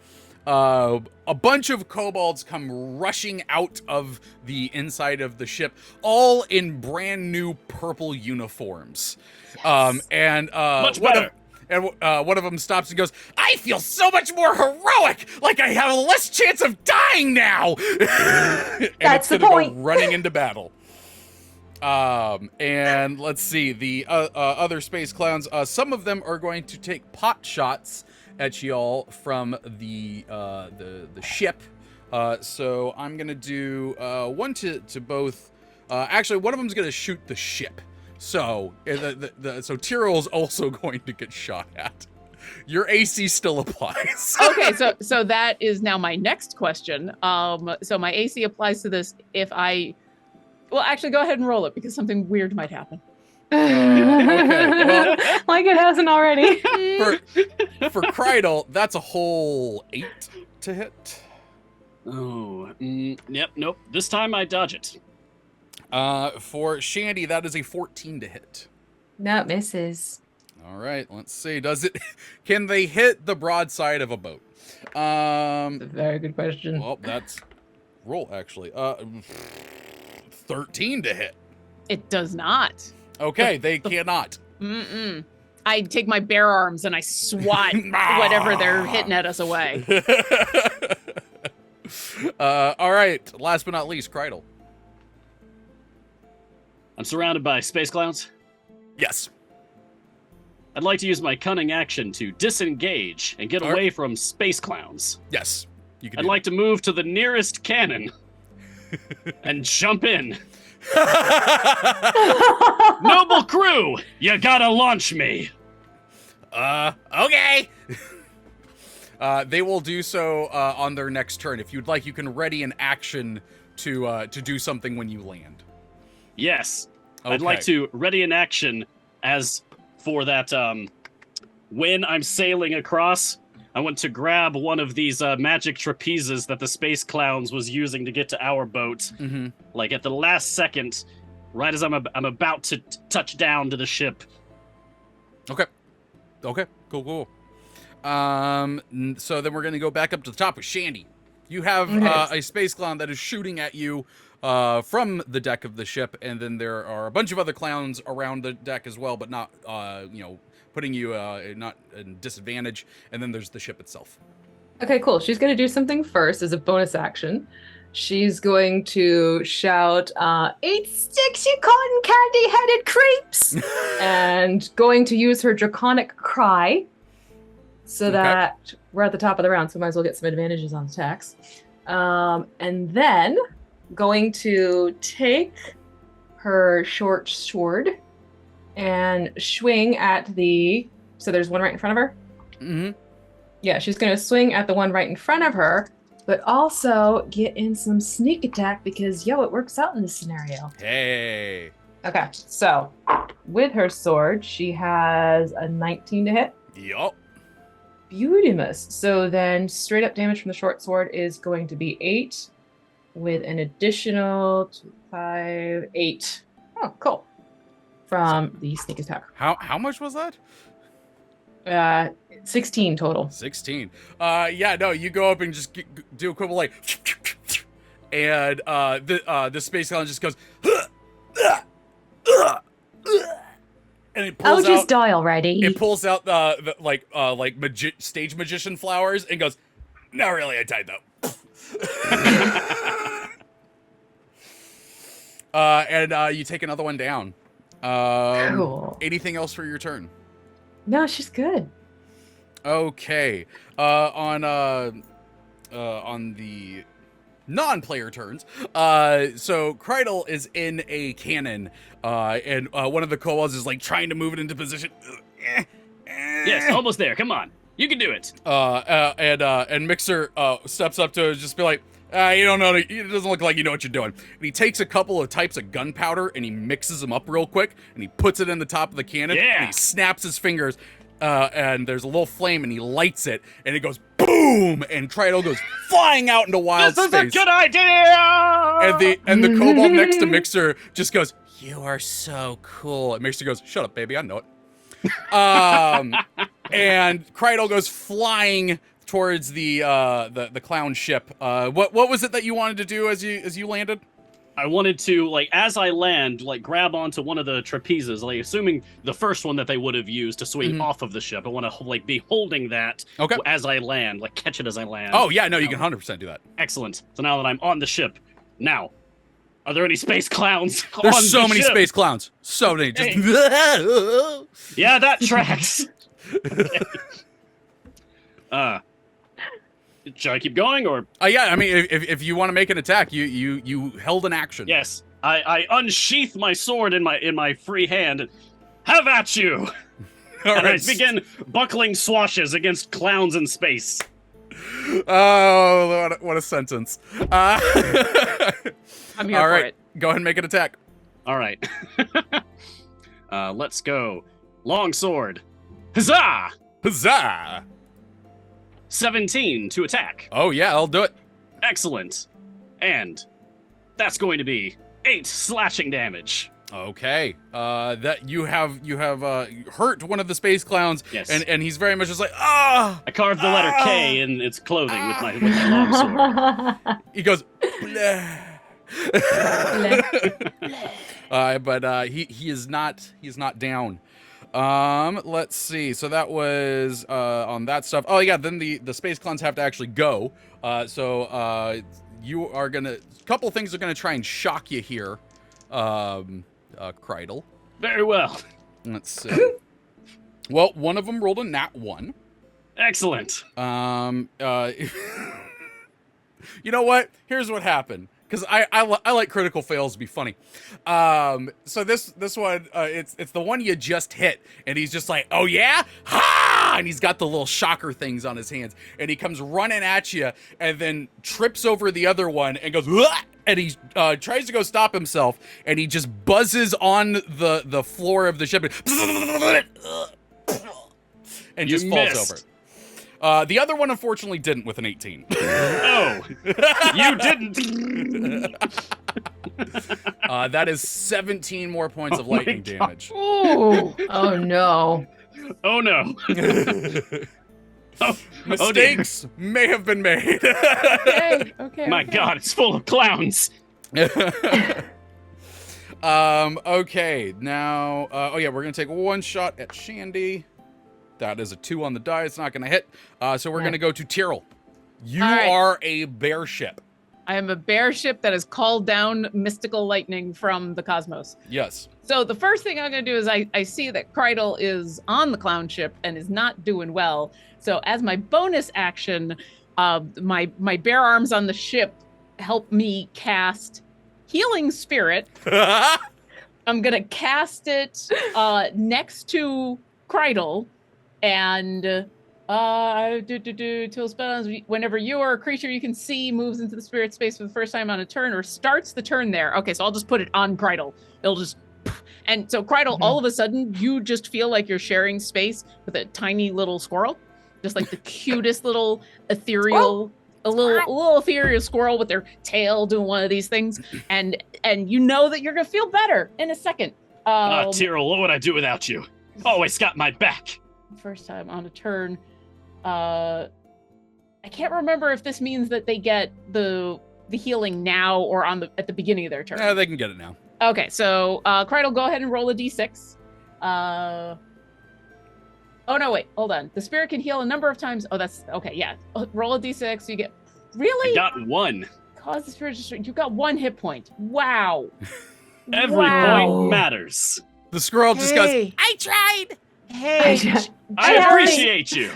[SPEAKER 1] a bunch of kobolds come rushing out of the inside of the ship, all in brand new purple uniforms. And
[SPEAKER 3] Much better.
[SPEAKER 1] One of them stops and goes, I feel so much more heroic, like I have less chance of dying now. And
[SPEAKER 4] That's the
[SPEAKER 1] it's gonna
[SPEAKER 4] point.
[SPEAKER 1] go running into battle. And let's see, the other space clowns, some of them are going to take pot shots at y'all from the ship. So I'm gonna do one to both. Actually, one of them's gonna shoot the ship. So, so Tyril's also going to get shot at. Your AC still applies.
[SPEAKER 2] Okay, so that is now my next question. So my AC applies to this if I... Well, actually, go ahead and roll it because something weird might happen.
[SPEAKER 1] Okay, well,
[SPEAKER 4] like it hasn't already.
[SPEAKER 1] for Krydle, that's a whole 8 to hit.
[SPEAKER 3] Oh, yep, nope. This time I dodge it.
[SPEAKER 1] For Shandie, that is a 14 to hit.
[SPEAKER 4] No, misses.
[SPEAKER 1] All right, let's see. Can they hit the broadside of a boat?
[SPEAKER 4] That's a very good question.
[SPEAKER 1] Well, that's roll actually. 13 to hit.
[SPEAKER 2] It does not.
[SPEAKER 1] Okay, they cannot.
[SPEAKER 2] Mm-mm. I take my bear arms and I swat whatever they're hitting at us away.
[SPEAKER 1] All right, last but not least, Krydle.
[SPEAKER 3] I'm surrounded by space clowns.
[SPEAKER 1] Yes.
[SPEAKER 3] I'd like to use my cunning action to disengage and get
[SPEAKER 1] All right.
[SPEAKER 3] away from space clowns.
[SPEAKER 1] Yes. You can
[SPEAKER 3] I'd
[SPEAKER 1] do
[SPEAKER 3] like to move to the nearest cannon and jump in. Noble crew, you gotta launch me.
[SPEAKER 1] Okay. They will do so on their next turn. If you'd like, you can ready an action to do something when you land.
[SPEAKER 3] Yes.
[SPEAKER 1] Okay.
[SPEAKER 3] I'd like to ready an action as for that when I'm sailing across, I want to grab one of these magic trapezes that the space clowns was using to get to our boat.
[SPEAKER 1] Mm-hmm.
[SPEAKER 3] Like at the last second, right as I'm about to touch down to the ship.
[SPEAKER 1] Okay. Cool. So then we're going to go back up to the top with Shandie. You have
[SPEAKER 4] Nice.
[SPEAKER 1] a space clown that is shooting at you from the deck of the ship, and then there are a bunch of other clowns around the deck as well, but not, putting you not in disadvantage. And then there's the ship itself.
[SPEAKER 4] Okay, cool. She's going to do something first as a bonus action. She's going to shout, "Eat sticks, you cotton candy-headed creeps!" and going to use her draconic cry so
[SPEAKER 1] Okay.
[SPEAKER 4] that we're at the top of the round, so might as well get some advantages on attacks. And then going to take her short sword and swing at the... So there's one right in front of her?
[SPEAKER 1] Mm-hmm.
[SPEAKER 4] Yeah, she's going to swing at the one right in front of her, but also get in some sneak attack because, it works out in this scenario.
[SPEAKER 1] Hey.
[SPEAKER 4] Okay, so with her sword, she has a 19 to hit.
[SPEAKER 1] Yup.
[SPEAKER 4] Beautimous. So then straight up damage from the short sword is going to be 8 with an additional 2, 5, 8. Oh, cool. From the sneak attack.
[SPEAKER 1] How much was that?
[SPEAKER 4] 16 total.
[SPEAKER 1] 16. You go up and just do a quick like, and the space clown just goes, "Huh!" And it
[SPEAKER 4] I'll
[SPEAKER 1] pulls
[SPEAKER 4] just
[SPEAKER 1] out.
[SPEAKER 4] die already.
[SPEAKER 1] It pulls out stage magician flowers and goes, "Not really. I died though." And you take another one down.
[SPEAKER 4] Cool.
[SPEAKER 1] Anything else for your turn?
[SPEAKER 4] No, she's good.
[SPEAKER 1] Okay. On the non-player turns, so Krydle is in a cannon, and one of the kobolds is like trying to move it into position.
[SPEAKER 3] Yes, almost there. Come on. You can do it.
[SPEAKER 1] And Mixer steps up to just be like, you don't know, it doesn't look like you know what you're doing. And he takes a couple of types of gunpowder and he mixes them up real quick and he puts it in the top of the cannon.
[SPEAKER 3] Yeah.
[SPEAKER 1] And he snaps his fingers, and there's a little flame and he lights it and it goes boom, and Krydle goes flying out into wild
[SPEAKER 3] This is
[SPEAKER 1] space.
[SPEAKER 3] a good idea.
[SPEAKER 1] And the kobold next to Mixer just goes, "You are so cool." And Mixer goes, "Shut up, baby, I know it." And Krydle goes flying towards the clown ship. What was it that you wanted to do as you landed?
[SPEAKER 3] I wanted to, like, as I land, like, grab onto one of the trapezes, like, assuming the first one that they would have used to swing off of the ship. I want to, like, be holding that as I land, like, catch it as I land.
[SPEAKER 1] Oh, yeah, no, you can 100% do that.
[SPEAKER 3] Excellent. So now that I'm on the ship, now, are there any space clowns on
[SPEAKER 1] There's so
[SPEAKER 3] the
[SPEAKER 1] many
[SPEAKER 3] ship?
[SPEAKER 1] space clowns. So many. Just
[SPEAKER 3] Yeah, that tracks. Should I keep going, or?
[SPEAKER 1] Yeah, I mean, if you want to make an attack, you held an action.
[SPEAKER 3] Yes, I unsheath my sword in my free hand, and have at you.
[SPEAKER 1] All
[SPEAKER 3] And
[SPEAKER 1] right.
[SPEAKER 3] I begin buckling swashes against clowns in space.
[SPEAKER 1] Oh, what a sentence.
[SPEAKER 2] I'm here
[SPEAKER 1] All
[SPEAKER 2] for
[SPEAKER 1] right,
[SPEAKER 2] it.
[SPEAKER 1] go ahead and make an attack.
[SPEAKER 3] All right. Let's go. Long sword. Huzzah!
[SPEAKER 1] Huzzah!
[SPEAKER 3] 17 to attack.
[SPEAKER 1] Oh yeah, I'll do it.
[SPEAKER 3] Excellent. And that's going to be 8 slashing damage.
[SPEAKER 1] Okay. That you have hurt one of the space clowns.
[SPEAKER 3] Yes.
[SPEAKER 1] And he's very much just like, ah.
[SPEAKER 3] I carved the letter K in its clothing with my long sword.
[SPEAKER 1] He goes, bleh. But he is not down. Let's see. So that was on that stuff. Oh yeah, then the space clowns have to actually go. You are gonna, a couple things are gonna try and shock you here, Krydle.
[SPEAKER 3] Very well.
[SPEAKER 1] Let's see. Well, one of them rolled a nat 1.
[SPEAKER 3] Excellent.
[SPEAKER 1] You know what? Here's what happened. Because I like critical fails to be funny. So this one, it's the one you just hit, and he's just like, oh yeah, ha! And he's got the little shocker things on his hands, and he comes running at you, and then trips over the other one and goes, "Wah!" And he tries to go stop himself, and he just buzzes on the floor of the ship, and just falls over. The other one, unfortunately, didn't with an 18.
[SPEAKER 3] Oh, you didn't.
[SPEAKER 1] That is 17 more points of lightning damage.
[SPEAKER 4] Ooh. Oh no.
[SPEAKER 3] Oh no.
[SPEAKER 1] Mistakes may have been made.
[SPEAKER 2] Okay.
[SPEAKER 3] My God, it's full of clowns.
[SPEAKER 1] Okay, now, oh yeah, we're gonna take one shot at Shandie. That is a 2 on the die. It's not gonna hit. So we're gonna go to Tyril. You are a bear ship.
[SPEAKER 2] I am a bear ship that has called down mystical lightning from the cosmos.
[SPEAKER 1] Yes.
[SPEAKER 2] So the first thing I'm going to do is I see that Krydle is on the clown ship and is not doing well. So as my bonus action, my bare arms on the ship help me cast Healing Spirit. I'm going to cast it next to Krydle, and till spells, whenever you or a creature you can see moves into the spirit space for the first time on a turn or starts the turn there. Okay, so I'll just put it on Krydle. It'll just, and so Krydle, all of a sudden, you just feel like you're sharing space with a tiny little squirrel, just like the cutest little ethereal, a little ethereal squirrel with their tail doing one of these things, and you know that you're gonna feel better in a second.
[SPEAKER 3] Tyril, what would I do without you? Always got my back.
[SPEAKER 2] First time on a turn. I can't remember if this means that they get the healing now or at the beginning of their turn.
[SPEAKER 1] Yeah, they can get it now.
[SPEAKER 2] Okay, so Krydle, go ahead and roll a d6. Oh no, wait, hold on. The spirit can heal a number of times. Oh, that's okay. Yeah, roll a d6. You get really.
[SPEAKER 3] I got 1.
[SPEAKER 2] Cause the spirit. You got 1 hit point. Wow.
[SPEAKER 3] Every
[SPEAKER 2] Wow.
[SPEAKER 3] point matters.
[SPEAKER 1] The squirrel just goes,
[SPEAKER 2] Hey.
[SPEAKER 1] I tried.
[SPEAKER 2] Hey,
[SPEAKER 3] I appreciate you.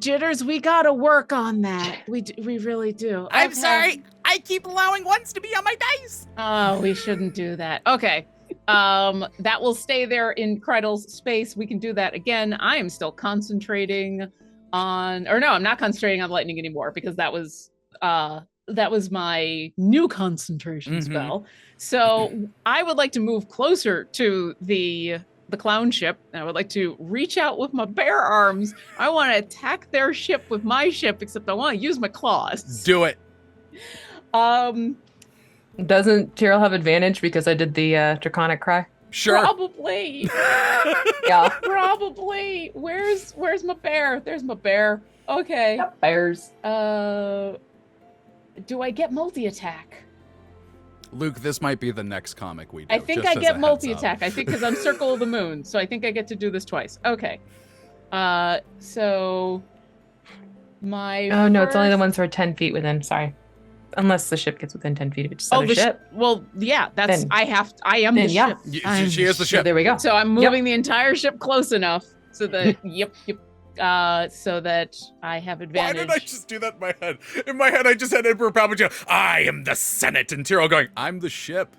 [SPEAKER 2] Jitters, we gotta work on that. We really do.
[SPEAKER 1] I'm
[SPEAKER 2] Okay.
[SPEAKER 1] sorry. I keep allowing ones to be on my dice.
[SPEAKER 2] Oh, we shouldn't do that. Okay. That will stay there in Krydle's space. We can do that again. I am still concentrating on, or no, I'm not concentrating on lightning anymore because that was my new concentration spell. So I would like to move closer to the clown ship, and I would like to reach out with my bare arms. I want to attack their ship with my ship, except I want to use my claws.
[SPEAKER 1] Do it.
[SPEAKER 4] Doesn't Tyril have advantage because I did the draconic cry?
[SPEAKER 1] Sure.
[SPEAKER 2] Probably.
[SPEAKER 4] Yeah.
[SPEAKER 2] Probably. Where's my bear? There's my bear. Okay.
[SPEAKER 4] Yep, bears.
[SPEAKER 2] Do I get multi-attack?
[SPEAKER 1] Luke, this might be the next comic we do.
[SPEAKER 2] I think
[SPEAKER 1] just
[SPEAKER 2] I
[SPEAKER 1] as a
[SPEAKER 2] get
[SPEAKER 1] heads
[SPEAKER 2] multi-attack.
[SPEAKER 1] up.
[SPEAKER 2] I think because I'm Circle of the Moon, so I think I get to do this twice. Okay. So my
[SPEAKER 4] Oh no, it's only the
[SPEAKER 2] first-
[SPEAKER 4] ones who are 10 feet within. Sorry, unless the ship gets within 10 feet of each
[SPEAKER 2] Oh,
[SPEAKER 4] other
[SPEAKER 2] the
[SPEAKER 4] ship.
[SPEAKER 2] well, yeah, that's
[SPEAKER 4] Then-
[SPEAKER 2] I am
[SPEAKER 4] then
[SPEAKER 2] the
[SPEAKER 4] yeah.
[SPEAKER 2] ship.
[SPEAKER 1] She is the ship.
[SPEAKER 4] There we go.
[SPEAKER 2] So I'm moving the entire ship close enough so that so that I have
[SPEAKER 1] Why
[SPEAKER 2] advantage.
[SPEAKER 1] did I just do that in my head? In my head, I just had Emperor Palpatine. I am the Senate, and Tyrell going, I'm the ship.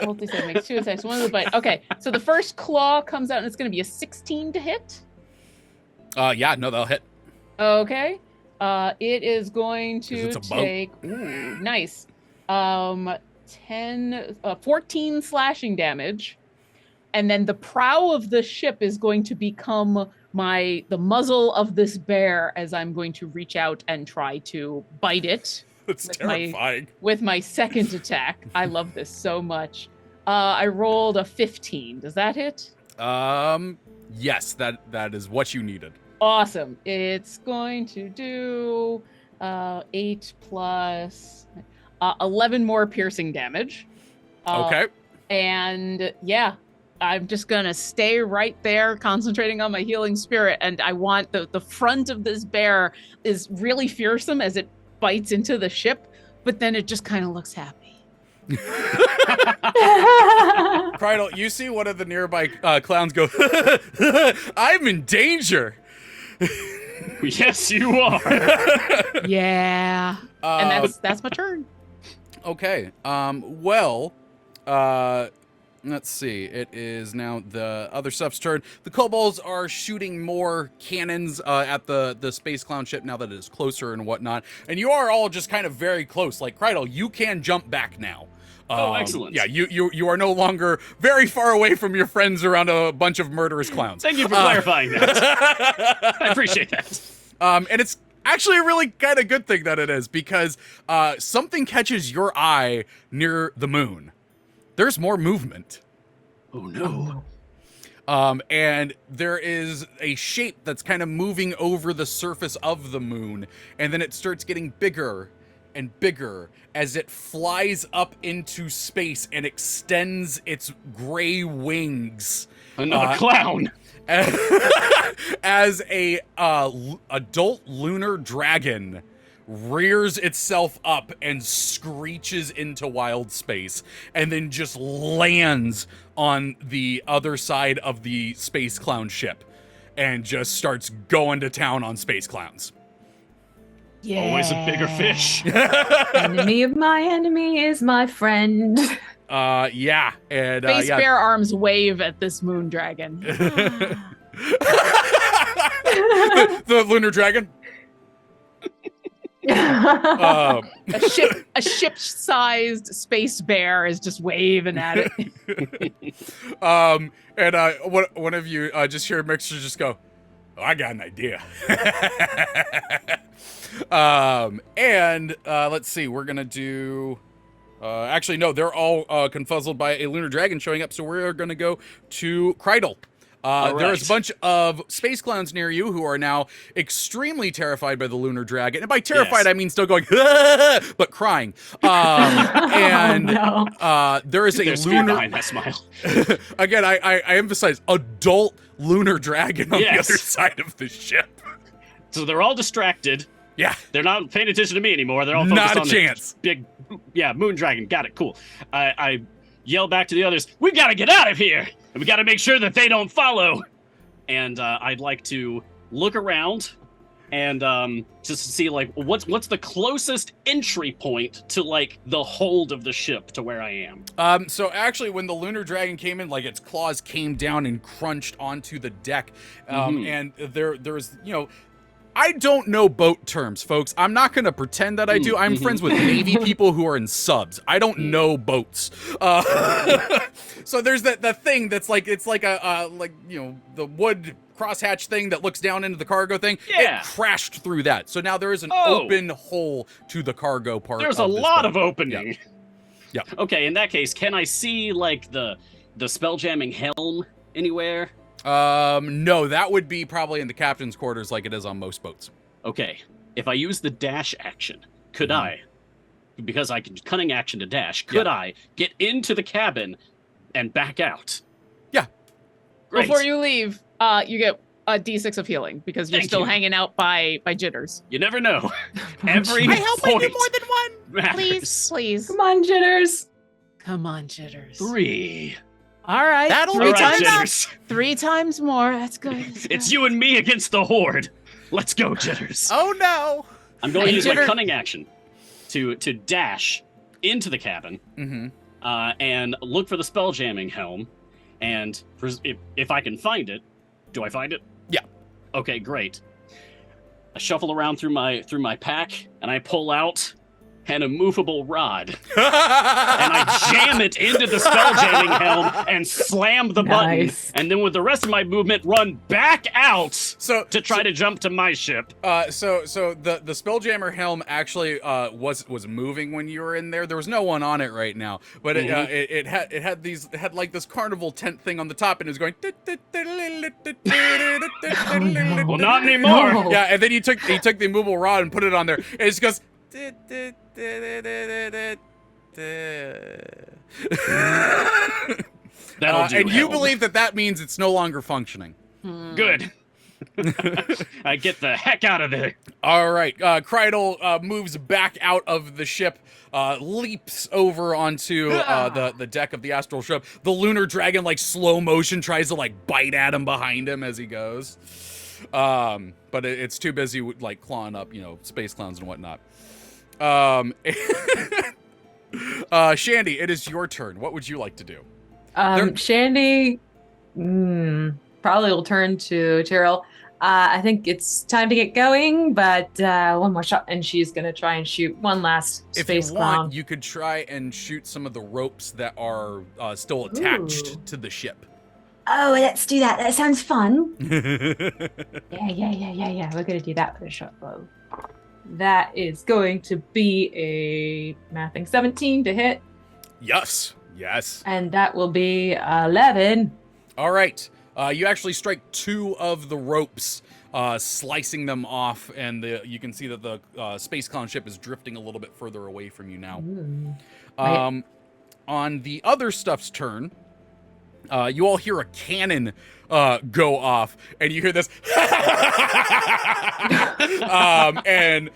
[SPEAKER 2] Multi-save makes 2 attacks. One of the bite. Okay, so the first claw comes out, and it's going to be a 16 to hit.
[SPEAKER 1] Yeah, no, they'll hit.
[SPEAKER 2] Okay. It is going
[SPEAKER 1] 'Cause
[SPEAKER 2] to
[SPEAKER 1] it's a boat.
[SPEAKER 2] take nice. 14 slashing damage. And then the prow of the ship is going to become the muzzle of this bear as I'm going to reach out and try to bite it
[SPEAKER 1] That's
[SPEAKER 2] With
[SPEAKER 1] terrifying.
[SPEAKER 2] with my second attack. I love this so much. I rolled a 15. Does that hit?
[SPEAKER 1] Yes, that is what you needed.
[SPEAKER 2] Awesome. It's going to do 8 plus 11 more piercing damage.
[SPEAKER 1] Okay.
[SPEAKER 2] And yeah, I'm just going to stay right there, concentrating on my healing spirit. And I want the front of this bear is really fearsome as it bites into the ship, but then it just kind of looks happy.
[SPEAKER 1] Krydle, you see one of the nearby clowns go, I'm in danger.
[SPEAKER 3] Yes, you are.
[SPEAKER 2] Yeah. And that's my turn.
[SPEAKER 1] Okay. Let's see. It is now the other stuff's turn. The kobolds are shooting more cannons at the space clown ship now that it is closer and whatnot. And you are all just kind of very close. Like, Krydle, you can jump back now.
[SPEAKER 3] Oh, excellent.
[SPEAKER 1] Yeah, you are no longer very far away from your friends around a bunch of murderous clowns.
[SPEAKER 3] Thank you for clarifying that. I appreciate that.
[SPEAKER 1] And it's actually a really kind of good thing that it is, because something catches your eye near the moon. There's more movement.
[SPEAKER 3] Oh no.
[SPEAKER 1] And there is a shape that's kind of moving over the surface of the moon, and then it starts getting bigger and bigger as it flies up into space and extends its gray wings.
[SPEAKER 3] Another clown.
[SPEAKER 1] As a adult lunar dragon rears itself up and screeches into wild space, and then just lands on the other side of the space clown ship and just starts going to town on space clowns.
[SPEAKER 2] Yeah.
[SPEAKER 3] Always a bigger fish.
[SPEAKER 4] Enemy of my enemy is my friend.
[SPEAKER 1] Yeah, and
[SPEAKER 2] Space
[SPEAKER 1] yeah.
[SPEAKER 2] bear arms wave at this moon dragon.
[SPEAKER 1] the lunar dragon.
[SPEAKER 2] A ship-sized space bear is just waving at it.
[SPEAKER 1] And one of you just hear Mixer just go, oh, I got an idea. And let's see, we're gonna do. Actually, no, they're all confuzzled by a lunar dragon showing up, so we're gonna go to Krydle. There's a bunch of space clowns near you who are now extremely terrified by the lunar dragon. And by terrified, I mean still going, but crying. And there is a lunar
[SPEAKER 3] behind that smile.
[SPEAKER 1] Again, I emphasize adult lunar dragon on the other side of the ship.
[SPEAKER 3] So they're all distracted.
[SPEAKER 1] Yeah.
[SPEAKER 3] They're not paying attention to me anymore. They're all focused
[SPEAKER 1] Not a
[SPEAKER 3] on
[SPEAKER 1] chance.
[SPEAKER 3] the big, moon dragon. Got it. Cool. I yell back to the others, we got to get out of here. And we got to make sure that they don't follow. And I'd like to look around and just to see, like, what's the closest entry point to, like, the hold of the ship to where I am.
[SPEAKER 1] So actually, when the lunar dragon came in, like, its claws came down and crunched onto the deck. And there's, I don't know boat terms, folks. I'm not going to pretend that I do. I'm friends with Navy people who are in subs. I don't know boats. So there's that thing that's like, it's like the wood crosshatch thing that looks down into the cargo thing.
[SPEAKER 3] Yeah.
[SPEAKER 1] It crashed through that. So now there is an open hole to the cargo part.
[SPEAKER 3] There's a lot of opening.
[SPEAKER 1] Yeah.
[SPEAKER 3] Okay, in that case, can I see, like, the spelljamming helm anywhere?
[SPEAKER 1] No, that would be probably in the captain's quarters like it is on most boats.
[SPEAKER 3] Okay, if I use the dash action, could I, because I can cunning action to dash, could I get into the cabin and back out?
[SPEAKER 1] Yeah.
[SPEAKER 3] Great.
[SPEAKER 2] Before you leave, you get a D6 of healing because you're still hanging out by jitters.
[SPEAKER 3] You never know. Every
[SPEAKER 2] I hope I do
[SPEAKER 3] point
[SPEAKER 2] more than one.
[SPEAKER 3] matters.
[SPEAKER 2] Please.
[SPEAKER 4] Come on, jitters.
[SPEAKER 2] Come on, jitters.
[SPEAKER 3] 3.
[SPEAKER 2] All right.
[SPEAKER 1] That'll
[SPEAKER 2] three
[SPEAKER 1] be
[SPEAKER 2] times
[SPEAKER 3] jitters.
[SPEAKER 2] 3 times more. That's good. That's
[SPEAKER 3] It's
[SPEAKER 2] good.
[SPEAKER 3] you and me against the horde. Let's go, jitters.
[SPEAKER 1] Oh no!
[SPEAKER 3] I'm going to use my
[SPEAKER 2] Jitter-
[SPEAKER 3] cunning action to dash into the cabin and look for the spelljamming helm. And if I can find it, do I find it?
[SPEAKER 1] Yeah.
[SPEAKER 3] Okay, great. I shuffle around through my pack and I pull out an immovable rod and I jam it into the spelljamming helm and slam the button. And then with the rest of my movement, run back out to try to jump to my ship.
[SPEAKER 1] So the spelljammer helm actually was moving when you were in there. There was no one on it right now, but it had like this carnival tent thing on the top, and it was going.
[SPEAKER 3] Well, not anymore.
[SPEAKER 4] No.
[SPEAKER 1] Yeah, and then he took the immovable rod and put it on there, and it just goes.
[SPEAKER 3] That'll do.
[SPEAKER 1] And you
[SPEAKER 3] helm.
[SPEAKER 1] believe that means it's no longer functioning.
[SPEAKER 3] Good. I get the heck out of there.
[SPEAKER 1] All right, Krydle moves back out of the ship, leaps over onto the deck of the astral ship. The lunar dragon, like slow motion, tries to like bite at him behind him as he goes, but it's too busy like clawing up, space clowns and whatnot. Shandie, it is your turn. What would you like to do?
[SPEAKER 4] Shandie probably will turn to Tyril. I think it's time to get going, but one more shot, and she's gonna try and shoot one last space
[SPEAKER 1] If you want,
[SPEAKER 4] clown.
[SPEAKER 1] you could try and shoot some of the ropes that are still attached to the ship.
[SPEAKER 4] Oh, let's do that. That sounds fun. Yeah. We're gonna do that for the short bow. That is going to be a mathing 17 to hit,
[SPEAKER 1] Yes.
[SPEAKER 4] and that will be 11.
[SPEAKER 1] All right. You actually strike 2 of the ropes, slicing them off, and you can see that the space clown ship is drifting a little bit further away from you now. On the other stuff's turn, you all hear a cannon go off, and you hear this, and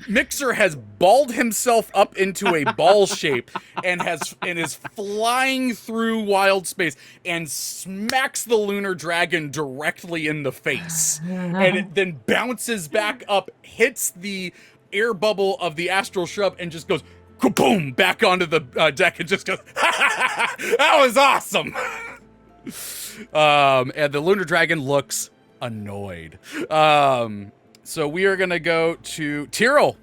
[SPEAKER 1] Mixer has balled himself up into a ball shape and is flying through wild space and smacks the lunar dragon directly in the face, and it then bounces back up, hits the air bubble of the astral shrub, and just goes kaboom back onto the deck and just goes, that was awesome. And the lunar dragon looks annoyed. So we are gonna go to Tyril.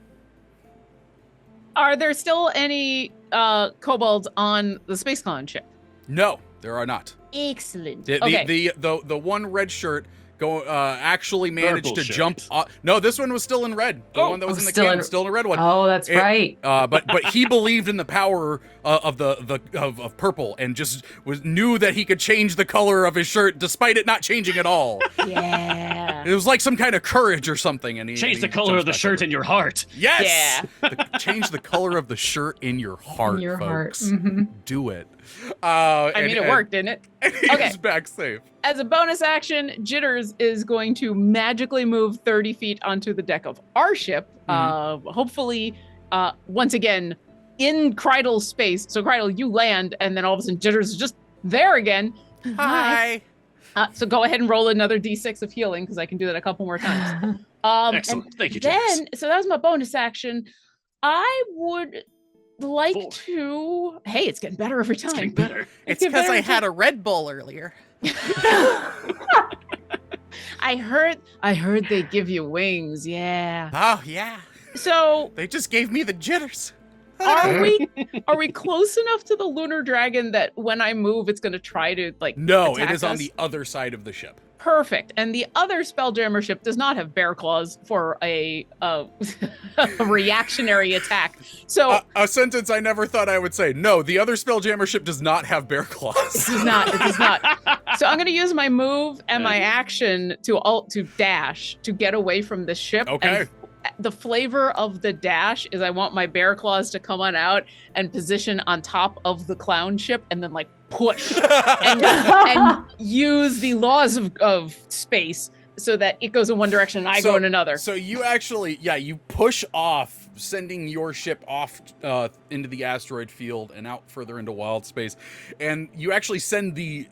[SPEAKER 2] Are there still any kobolds on the space clown ship?
[SPEAKER 1] No, there are not.
[SPEAKER 2] Excellent.
[SPEAKER 1] The
[SPEAKER 2] Okay.
[SPEAKER 1] the one red shirt actually managed
[SPEAKER 3] Purple
[SPEAKER 1] to
[SPEAKER 3] shirt.
[SPEAKER 1] jump. No, this one was still in red. The one that was in the can was still in a red one.
[SPEAKER 4] Oh, that's right.
[SPEAKER 1] But he believed in the power of purple and just knew that he could change the color of his shirt despite it not changing at all.
[SPEAKER 2] Yeah.
[SPEAKER 1] It was like some kind of courage or something. And
[SPEAKER 3] Change the color of the shirt in your heart.
[SPEAKER 1] Yes. Change the color of the shirt in your heart,
[SPEAKER 4] In your heart.
[SPEAKER 1] folks.
[SPEAKER 4] Mhm.
[SPEAKER 1] Do it.
[SPEAKER 2] I mean, it worked, didn't it?
[SPEAKER 1] And he
[SPEAKER 2] Okay.
[SPEAKER 1] was back safe.
[SPEAKER 2] As a bonus action, Jitters is going to magically move 30 feet onto the deck of our ship. Hopefully, once again, in Krydle space. So Krydle, you land, and then all of a sudden Jitters is just there again.
[SPEAKER 1] Hi.
[SPEAKER 2] So go ahead and roll another d6 of healing, because I can do that a couple more times.
[SPEAKER 3] Excellent.
[SPEAKER 2] And
[SPEAKER 3] Thank you, James.
[SPEAKER 2] then, so that was my bonus action. I would like
[SPEAKER 3] 4.
[SPEAKER 2] to... Hey, it's getting better every
[SPEAKER 3] It's
[SPEAKER 2] time.
[SPEAKER 3] getting better.
[SPEAKER 1] It's
[SPEAKER 2] getting
[SPEAKER 1] because
[SPEAKER 2] better
[SPEAKER 1] I
[SPEAKER 2] every time.
[SPEAKER 1] had a Red Bull earlier.
[SPEAKER 2] I heard they give you wings. Yeah.
[SPEAKER 1] Oh, yeah.
[SPEAKER 2] So
[SPEAKER 1] They just gave me the jitters.
[SPEAKER 2] are we close enough to the lunar dragon that when I move, it's going to try to
[SPEAKER 1] No, it
[SPEAKER 2] attack
[SPEAKER 1] is on
[SPEAKER 2] us?
[SPEAKER 1] the other side of the ship.
[SPEAKER 2] Perfect. And the other Spelljammer ship does not have bear claws for a a reactionary attack. So
[SPEAKER 1] A sentence I never thought I would say. No, the other Spelljammer ship does not have bear claws.
[SPEAKER 2] it does not. It does not. So I'm going to use my move and my action to dash to get away from the ship.
[SPEAKER 1] Okay.
[SPEAKER 2] And the flavor of the dash is I want my bear claws to come on out and position on top of the clown ship and then push and use the laws of space so that it goes in one direction and I go in another.
[SPEAKER 1] So you actually, you push off, sending your ship off into the asteroid field and out further into wild space, and you actually send the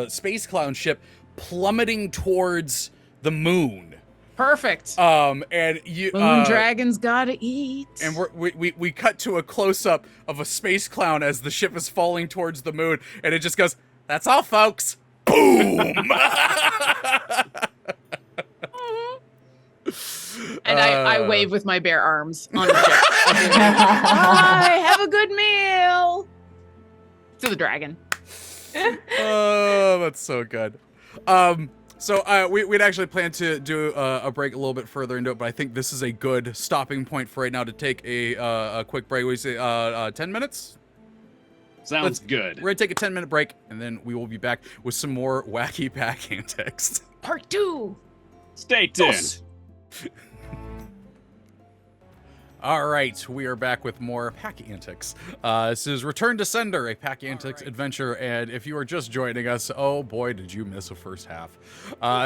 [SPEAKER 1] space clown ship plummeting towards the moon.
[SPEAKER 2] Perfect.
[SPEAKER 1] And you
[SPEAKER 2] Moon dragons gotta eat.
[SPEAKER 1] and we cut to a close up of a space clown as the ship is falling towards the moon, and it just goes, "That's all, folks." Boom.
[SPEAKER 2] And I wave with my bare arms on the ship. Bye, have a good meal. To the dragon.
[SPEAKER 1] Oh, that's so good. So we'd actually planned to do a break a little bit further into it, but I think this is a good stopping point for right now to take a quick break. We say 10 minutes?
[SPEAKER 3] Sounds good.
[SPEAKER 1] We're going to take a 10-minute break, and then we will be back with some more wacky pack antics.
[SPEAKER 2] Part 2.
[SPEAKER 3] Stay tuned.
[SPEAKER 1] All right, we are back with more Pack Antics. This is Return to Sender, a Pack Antics adventure, and if you are just joining us, oh boy, did you miss a first half.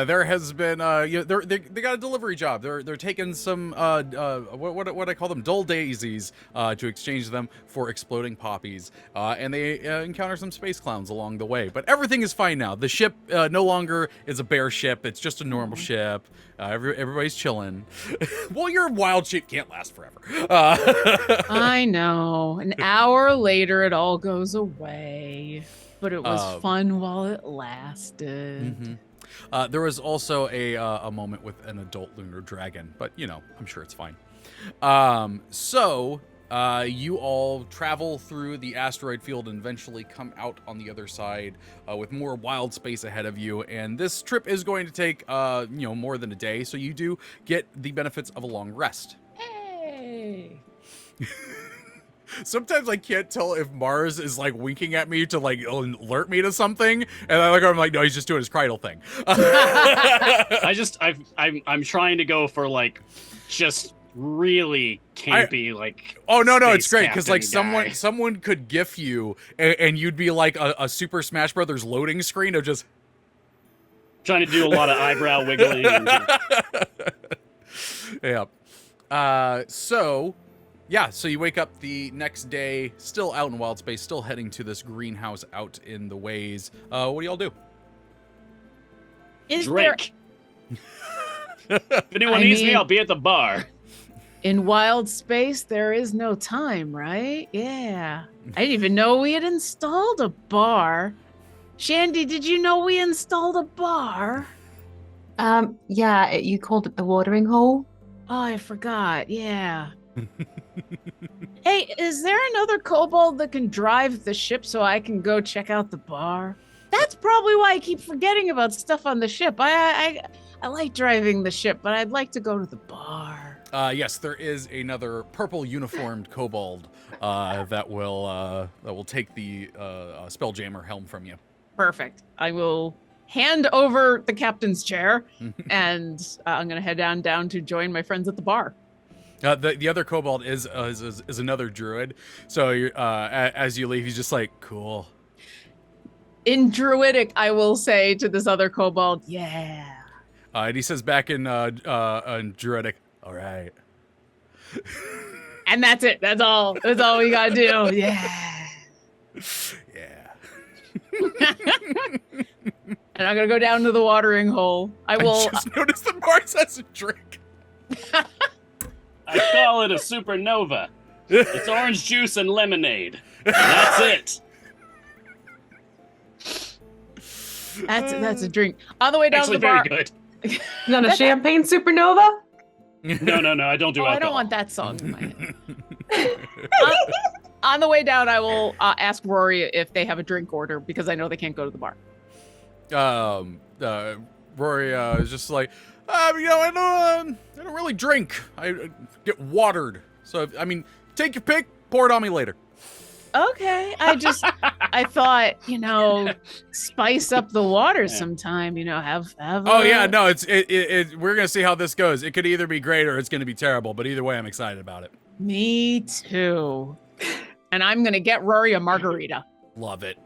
[SPEAKER 1] There has been, they got a delivery job. They're taking some, what I call them, dull daisies, to exchange them for exploding poppies, and they encounter some space clowns along the way. But everything is fine now. The ship no longer is a bear ship. It's just a normal ship. Everybody's chilling. Well, your wild ship can't last forever.
[SPEAKER 2] I know. An hour later, it all goes away. But it was fun while it lasted.
[SPEAKER 1] Mm-hmm. There was also a moment with an adult lunar dragon, but, I'm sure it's fine. So you all travel through the asteroid field and eventually come out on the other side with more wild space ahead of you. And this trip is going to take, more than a day, so you do get the benefits of a long rest.
[SPEAKER 2] Hey.
[SPEAKER 1] Sometimes I can't tell if Mars is winking at me to alert me to something, and I'm like, no, he's just doing his Krydle thing.
[SPEAKER 3] I'm trying to go for just really campy
[SPEAKER 1] Oh no,
[SPEAKER 3] space
[SPEAKER 1] it's great because
[SPEAKER 3] captain
[SPEAKER 1] someone could gif you and you'd be like a Super Smash Brothers loading screen of just
[SPEAKER 3] trying to do a lot of eyebrow wiggling.
[SPEAKER 1] Yeah. So you wake up the next day, still out in wild space, still heading to this greenhouse out in the ways. What do y'all do?
[SPEAKER 3] Drink. If anyone needs me, I'll be at the bar.
[SPEAKER 2] In wild space, there is no time, right? Yeah. I didn't even know we had installed a bar. Shandie, did you know we installed a bar?
[SPEAKER 4] Yeah, you called it the watering hole.
[SPEAKER 2] Oh, I forgot. Yeah. Hey, is there another kobold that can drive the ship so I can go check out the bar? That's probably why I keep forgetting about stuff on the ship. I I like driving the ship, but I'd like to go to the bar.
[SPEAKER 1] Yes, there is another purple uniformed kobold that will take the Spelljammer helm from you.
[SPEAKER 2] Perfect. I will hand over the captain's chair, and I'm gonna head down to join my friends at the bar.
[SPEAKER 1] The other kobold is another druid. So as you leave, he's just like, cool.
[SPEAKER 2] In Druidic, I will say to this other kobold, yeah.
[SPEAKER 1] And he says back in Druidic, all right.
[SPEAKER 2] And that's it. That's all. That's all we gotta do. Yeah.
[SPEAKER 1] Yeah.
[SPEAKER 2] And I'm gonna go down to the watering hole. I will.
[SPEAKER 1] I just noticed the bar says a drink.
[SPEAKER 3] I call it a supernova. It's orange juice and lemonade. That's it.
[SPEAKER 2] That's a drink. On the way down
[SPEAKER 3] Actually,
[SPEAKER 2] to the bar.
[SPEAKER 3] very good.
[SPEAKER 4] Not a champagne supernova?
[SPEAKER 3] No, I don't do
[SPEAKER 2] I
[SPEAKER 3] alcohol.
[SPEAKER 2] don't want that song in my head. On the way down, I will ask Rory if they have a drink order because I know they can't go to the bar.
[SPEAKER 1] Rory is just like, I don't really drink. I get watered. So I mean, take your pick. Pour it on me later.
[SPEAKER 2] Okay, I thought, spice up the water sometime. Have.
[SPEAKER 1] Oh yeah, no, we're gonna see how this goes. It could either be great or it's gonna be terrible. But either way, I'm excited about it.
[SPEAKER 2] Me too. And I'm gonna get Rory a margarita.
[SPEAKER 1] Love it.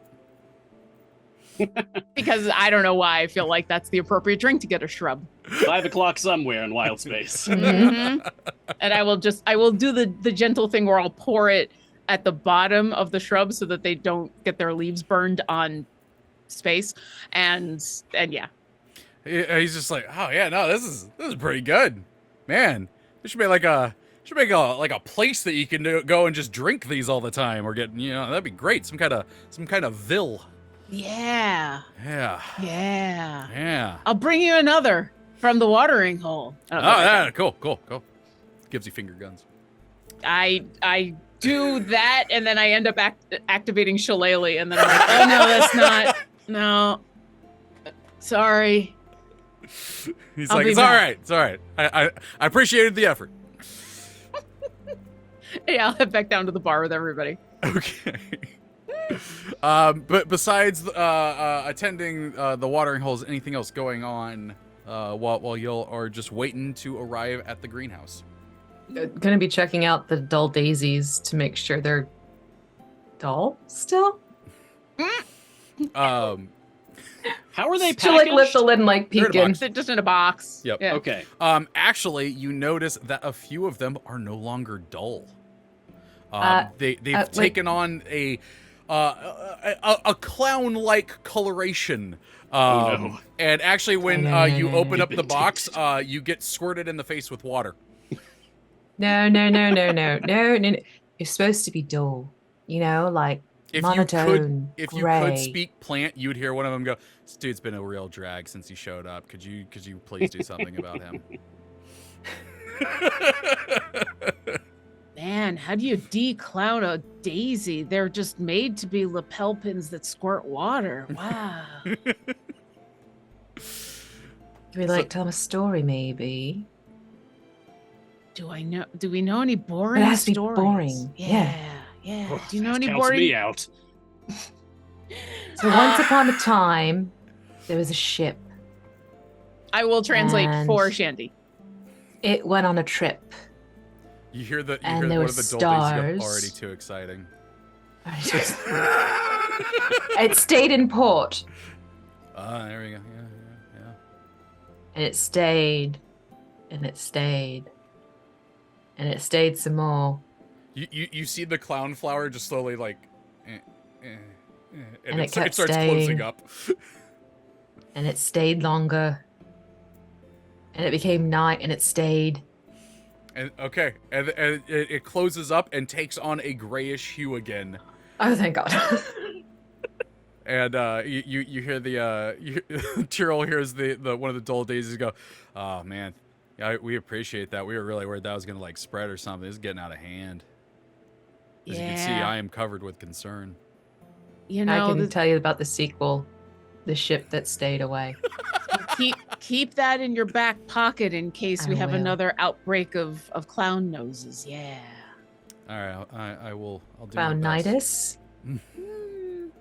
[SPEAKER 2] Because I don't know why I feel like that's the appropriate drink to get a shrub.
[SPEAKER 3] 5 o'clock somewhere in wild space.
[SPEAKER 2] Mm-hmm. And I will do the gentle thing where I'll pour it at the bottom of the shrub so that they don't get their leaves burned on space. And yeah.
[SPEAKER 1] He's just like, oh yeah, no, this is pretty good, man. This should be like a place that you can go and just drink these all the time, or get that'd be great. Some kind of vill.
[SPEAKER 2] Yeah.
[SPEAKER 1] Yeah.
[SPEAKER 2] Yeah.
[SPEAKER 1] Yeah.
[SPEAKER 2] I'll bring you another from the watering hole.
[SPEAKER 1] Oh yeah, cool. Gives you finger guns.
[SPEAKER 2] I do that, and then I end up activating Shillelagh, and then I'm like, oh no, that's not. No. Sorry.
[SPEAKER 1] He's
[SPEAKER 2] I'll
[SPEAKER 1] like,
[SPEAKER 2] be
[SPEAKER 1] it's all
[SPEAKER 2] back."
[SPEAKER 1] right. It's all right. I appreciated the effort.
[SPEAKER 2] Yeah, I'll head back down to the bar with everybody.
[SPEAKER 1] Okay. But besides attending the watering holes, anything else going on while y'all are just waiting to arrive at the greenhouse?
[SPEAKER 4] Gonna be checking out the dull daisies to make sure they're dull still.
[SPEAKER 3] How are they
[SPEAKER 4] She'll like
[SPEAKER 3] packaged?
[SPEAKER 4] lift the lid and like
[SPEAKER 1] They're
[SPEAKER 4] peek
[SPEAKER 1] in a
[SPEAKER 4] in.
[SPEAKER 1] box.
[SPEAKER 2] They're just in a box.
[SPEAKER 1] Yep.
[SPEAKER 2] Yeah.
[SPEAKER 3] Okay.
[SPEAKER 1] Actually, you notice that a few of them are no longer dull. They've taken on a clown-like coloration.
[SPEAKER 3] Oh, no.
[SPEAKER 1] And actually, when
[SPEAKER 4] No.
[SPEAKER 1] you open up the box, you get squirted in the face with water.
[SPEAKER 4] No. It's supposed to be dull. Like
[SPEAKER 1] If
[SPEAKER 4] monotone.
[SPEAKER 1] you
[SPEAKER 4] gray.
[SPEAKER 1] could speak plant, you'd hear one of them go, "This dude's been a real drag since he showed up. Could you please do something about him?"
[SPEAKER 2] Man, how do you declown a daisy? They're just made to be lapel pins that squirt water. Wow.
[SPEAKER 4] Do we like tell them a story, maybe?
[SPEAKER 2] Do we know any boring
[SPEAKER 4] It has to be
[SPEAKER 2] stories?
[SPEAKER 4] boring. Yeah.
[SPEAKER 2] Yeah.
[SPEAKER 3] Oh,
[SPEAKER 2] Do you know
[SPEAKER 3] that
[SPEAKER 2] any
[SPEAKER 3] counts
[SPEAKER 2] boring?
[SPEAKER 3] me out.
[SPEAKER 4] So once upon a time, there was a ship.
[SPEAKER 2] I will translate
[SPEAKER 4] And-
[SPEAKER 2] for Shandie.
[SPEAKER 4] It went on a trip.
[SPEAKER 1] You hear the
[SPEAKER 4] And
[SPEAKER 1] one
[SPEAKER 4] there
[SPEAKER 1] of
[SPEAKER 4] were
[SPEAKER 1] the dull daisies go,
[SPEAKER 4] stars.
[SPEAKER 1] already too exciting.
[SPEAKER 4] It stayed in port.
[SPEAKER 1] There we go. Yeah.
[SPEAKER 4] And it stayed. And it stayed. And it stayed some more.
[SPEAKER 1] You see the clown flower just slowly like,
[SPEAKER 4] And it
[SPEAKER 1] it
[SPEAKER 4] kept
[SPEAKER 1] starts
[SPEAKER 4] staying.
[SPEAKER 1] closing up.
[SPEAKER 4] And it stayed longer. And it became night and it stayed.
[SPEAKER 1] And okay, and it closes up and takes on a grayish hue again.
[SPEAKER 4] Oh, thank God.
[SPEAKER 1] And you hear Tyril hears the one of the dull daisies go, "Oh man, yeah, we appreciate that. We were really worried that was gonna like spread or something. This is getting out of hand. As you can see, I am covered with concern."
[SPEAKER 2] You
[SPEAKER 4] I
[SPEAKER 2] know,
[SPEAKER 4] can tell you about the sequel, The Ship That Stayed Away.
[SPEAKER 2] keep that in your back pocket in case we
[SPEAKER 4] I
[SPEAKER 2] have
[SPEAKER 4] will.
[SPEAKER 2] another outbreak of clown noses. Yeah.
[SPEAKER 1] All right, I will. I'll do my best.
[SPEAKER 4] Clownitis.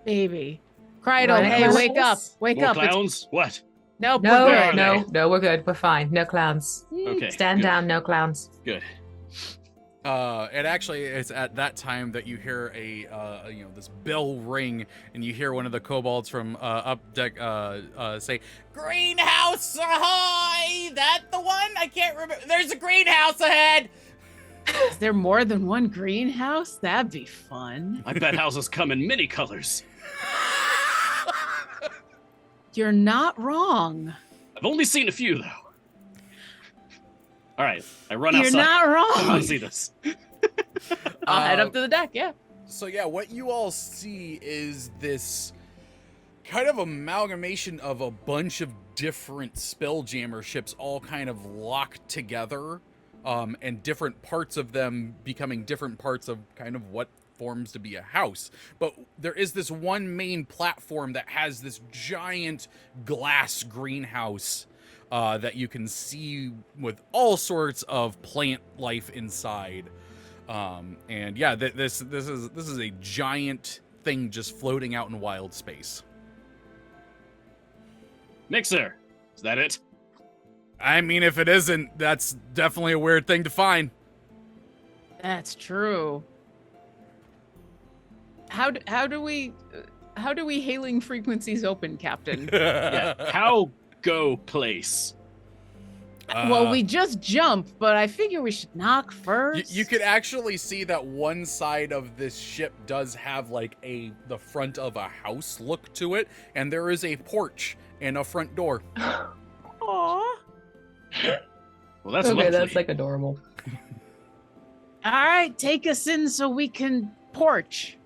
[SPEAKER 2] Baby. Krydle,
[SPEAKER 4] Right,
[SPEAKER 2] hey,
[SPEAKER 4] clowns?
[SPEAKER 2] wake up. Wake
[SPEAKER 3] More
[SPEAKER 2] up. It's-
[SPEAKER 3] clowns? What?
[SPEAKER 2] Nope,
[SPEAKER 4] No,
[SPEAKER 2] we're
[SPEAKER 3] Where are
[SPEAKER 2] good.
[SPEAKER 4] no, we're good. We're fine. No clowns.
[SPEAKER 3] Okay.
[SPEAKER 4] Stand
[SPEAKER 3] good.
[SPEAKER 4] down, no clowns.
[SPEAKER 3] Good.
[SPEAKER 1] And actually, it's at that time that you hear this bell ring, and you hear one of the kobolds from up deck say, "Greenhouse ahoy! That the one? I can't remember. There's a greenhouse ahead."
[SPEAKER 2] Is there more than one greenhouse? That'd be fun.
[SPEAKER 3] I bet houses come in many colors.
[SPEAKER 2] You're not wrong.
[SPEAKER 3] I've only seen a few, though. All right, I run
[SPEAKER 2] You're
[SPEAKER 3] outside.
[SPEAKER 2] not
[SPEAKER 3] I
[SPEAKER 2] wrong.
[SPEAKER 3] want to see this.
[SPEAKER 2] I'll head up to the deck, yeah.
[SPEAKER 1] So yeah, what you all see is this kind of amalgamation of a bunch of different Spelljammer ships all kind of locked together, and different parts of them becoming different parts of kind of what forms to be a house. But there is this one main platform that has this giant glass greenhouse that you can see with all sorts of plant life inside. And yeah, this is a giant thing just floating out in wild space.
[SPEAKER 3] Mixer, is that it?
[SPEAKER 1] I mean, if it isn't, that's definitely a weird thing to find.
[SPEAKER 2] That's true. How do we hailing frequencies open, Captain?
[SPEAKER 3] Yeah. How go place?
[SPEAKER 2] Well, we just jumped, but I figure we should knock first.
[SPEAKER 1] You could actually see that one side of this ship does have like the front of a house look to it, and there is a porch and a front door.
[SPEAKER 2] Aww.
[SPEAKER 3] Well, that's
[SPEAKER 4] Okay,
[SPEAKER 3] lovely.
[SPEAKER 4] that's like adorable.
[SPEAKER 2] All right, take us in so we can porch.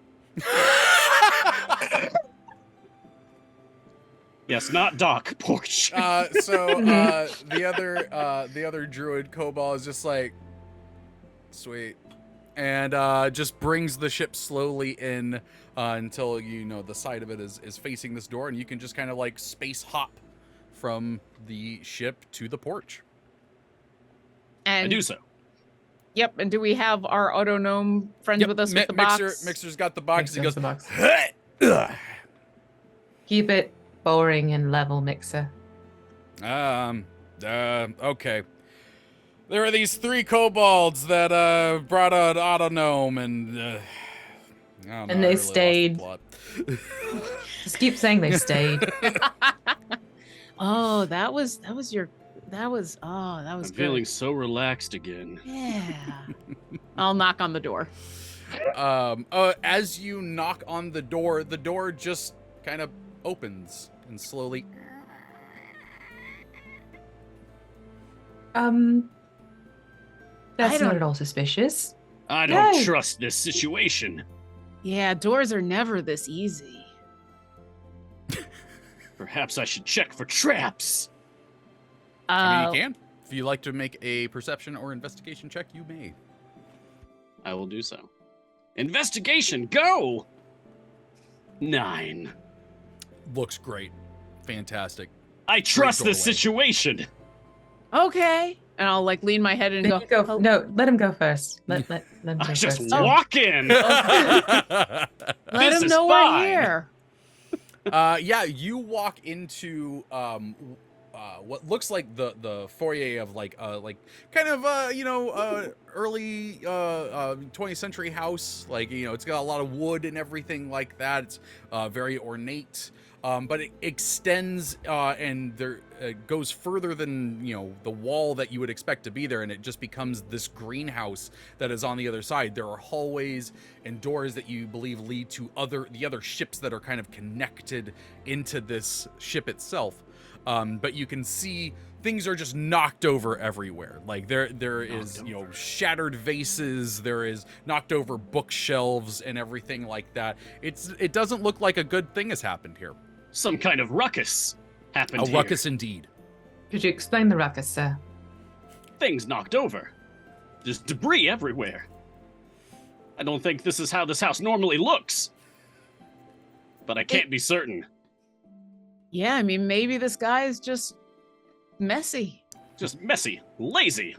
[SPEAKER 3] Yes, not dock, porch.
[SPEAKER 1] The other druid kobold is just like, sweet, and just brings the ship slowly in until the side of it is facing this door, and you can just kind of like space hop from the ship to the porch.
[SPEAKER 3] I
[SPEAKER 2] And
[SPEAKER 3] do so.
[SPEAKER 2] Yep, and do we have our auto gnome friend
[SPEAKER 1] Yep,
[SPEAKER 2] with us with the box?
[SPEAKER 1] Mixer's got the box. He goes,
[SPEAKER 4] The box.
[SPEAKER 1] "Ugh."
[SPEAKER 4] Keep it boring and level, Mixer.
[SPEAKER 1] Okay. There are these 3 kobolds that brought an auto gnome, and I don't know,
[SPEAKER 4] And
[SPEAKER 1] I
[SPEAKER 4] they
[SPEAKER 1] really lost the
[SPEAKER 4] stayed.
[SPEAKER 1] plot.
[SPEAKER 4] Just keep saying they stayed.
[SPEAKER 2] Oh, that was good.
[SPEAKER 3] I'm feeling so relaxed again.
[SPEAKER 2] Yeah. I'll knock on the door.
[SPEAKER 1] As you knock on the door just kind of opens and slowly.
[SPEAKER 2] I
[SPEAKER 4] That's
[SPEAKER 2] don't-
[SPEAKER 4] not at all suspicious.
[SPEAKER 3] I don't
[SPEAKER 4] Yay.
[SPEAKER 3] trust this situation.
[SPEAKER 2] Yeah, doors are never this easy.
[SPEAKER 3] Perhaps I should check for traps.
[SPEAKER 1] I mean, you can. If you like to make a perception or investigation check, you may.
[SPEAKER 3] I will do so. Investigation, go! 9.
[SPEAKER 1] Looks great. Fantastic.
[SPEAKER 3] I trust this
[SPEAKER 1] doorway.
[SPEAKER 3] situation.
[SPEAKER 2] Okay. And I'll like lean my head and
[SPEAKER 4] Then
[SPEAKER 2] go.
[SPEAKER 4] you go.
[SPEAKER 2] "Oh,
[SPEAKER 4] No, let him go first. Let him go
[SPEAKER 3] I just
[SPEAKER 4] first.
[SPEAKER 3] walk in.
[SPEAKER 2] Let
[SPEAKER 3] This
[SPEAKER 2] him
[SPEAKER 3] is
[SPEAKER 2] know
[SPEAKER 3] fine.
[SPEAKER 2] we're here.
[SPEAKER 1] Yeah, you walk into what looks like the foyer of like kind of early 20th century house. Like, it's got a lot of wood and everything like that. It's very ornate. But it extends and there goes further than the wall that you would expect to be there, and it just becomes this greenhouse that is on the other side. There are hallways and doors that you believe lead to the other ships that are kind of connected into this ship itself. But you can see things are just knocked over everywhere. Like there is shattered vases, there is knocked over bookshelves and everything like that. It doesn't look like a good thing has happened here.
[SPEAKER 3] Some kind of ruckus happened
[SPEAKER 1] A
[SPEAKER 3] here.
[SPEAKER 1] ruckus indeed.
[SPEAKER 4] Could you explain the ruckus, sir?
[SPEAKER 3] Things knocked over. There's debris everywhere. I don't think this is how this house normally looks. But I can't be certain.
[SPEAKER 2] Yeah, I mean, maybe this guy is just messy.
[SPEAKER 3] Just messy, lazy.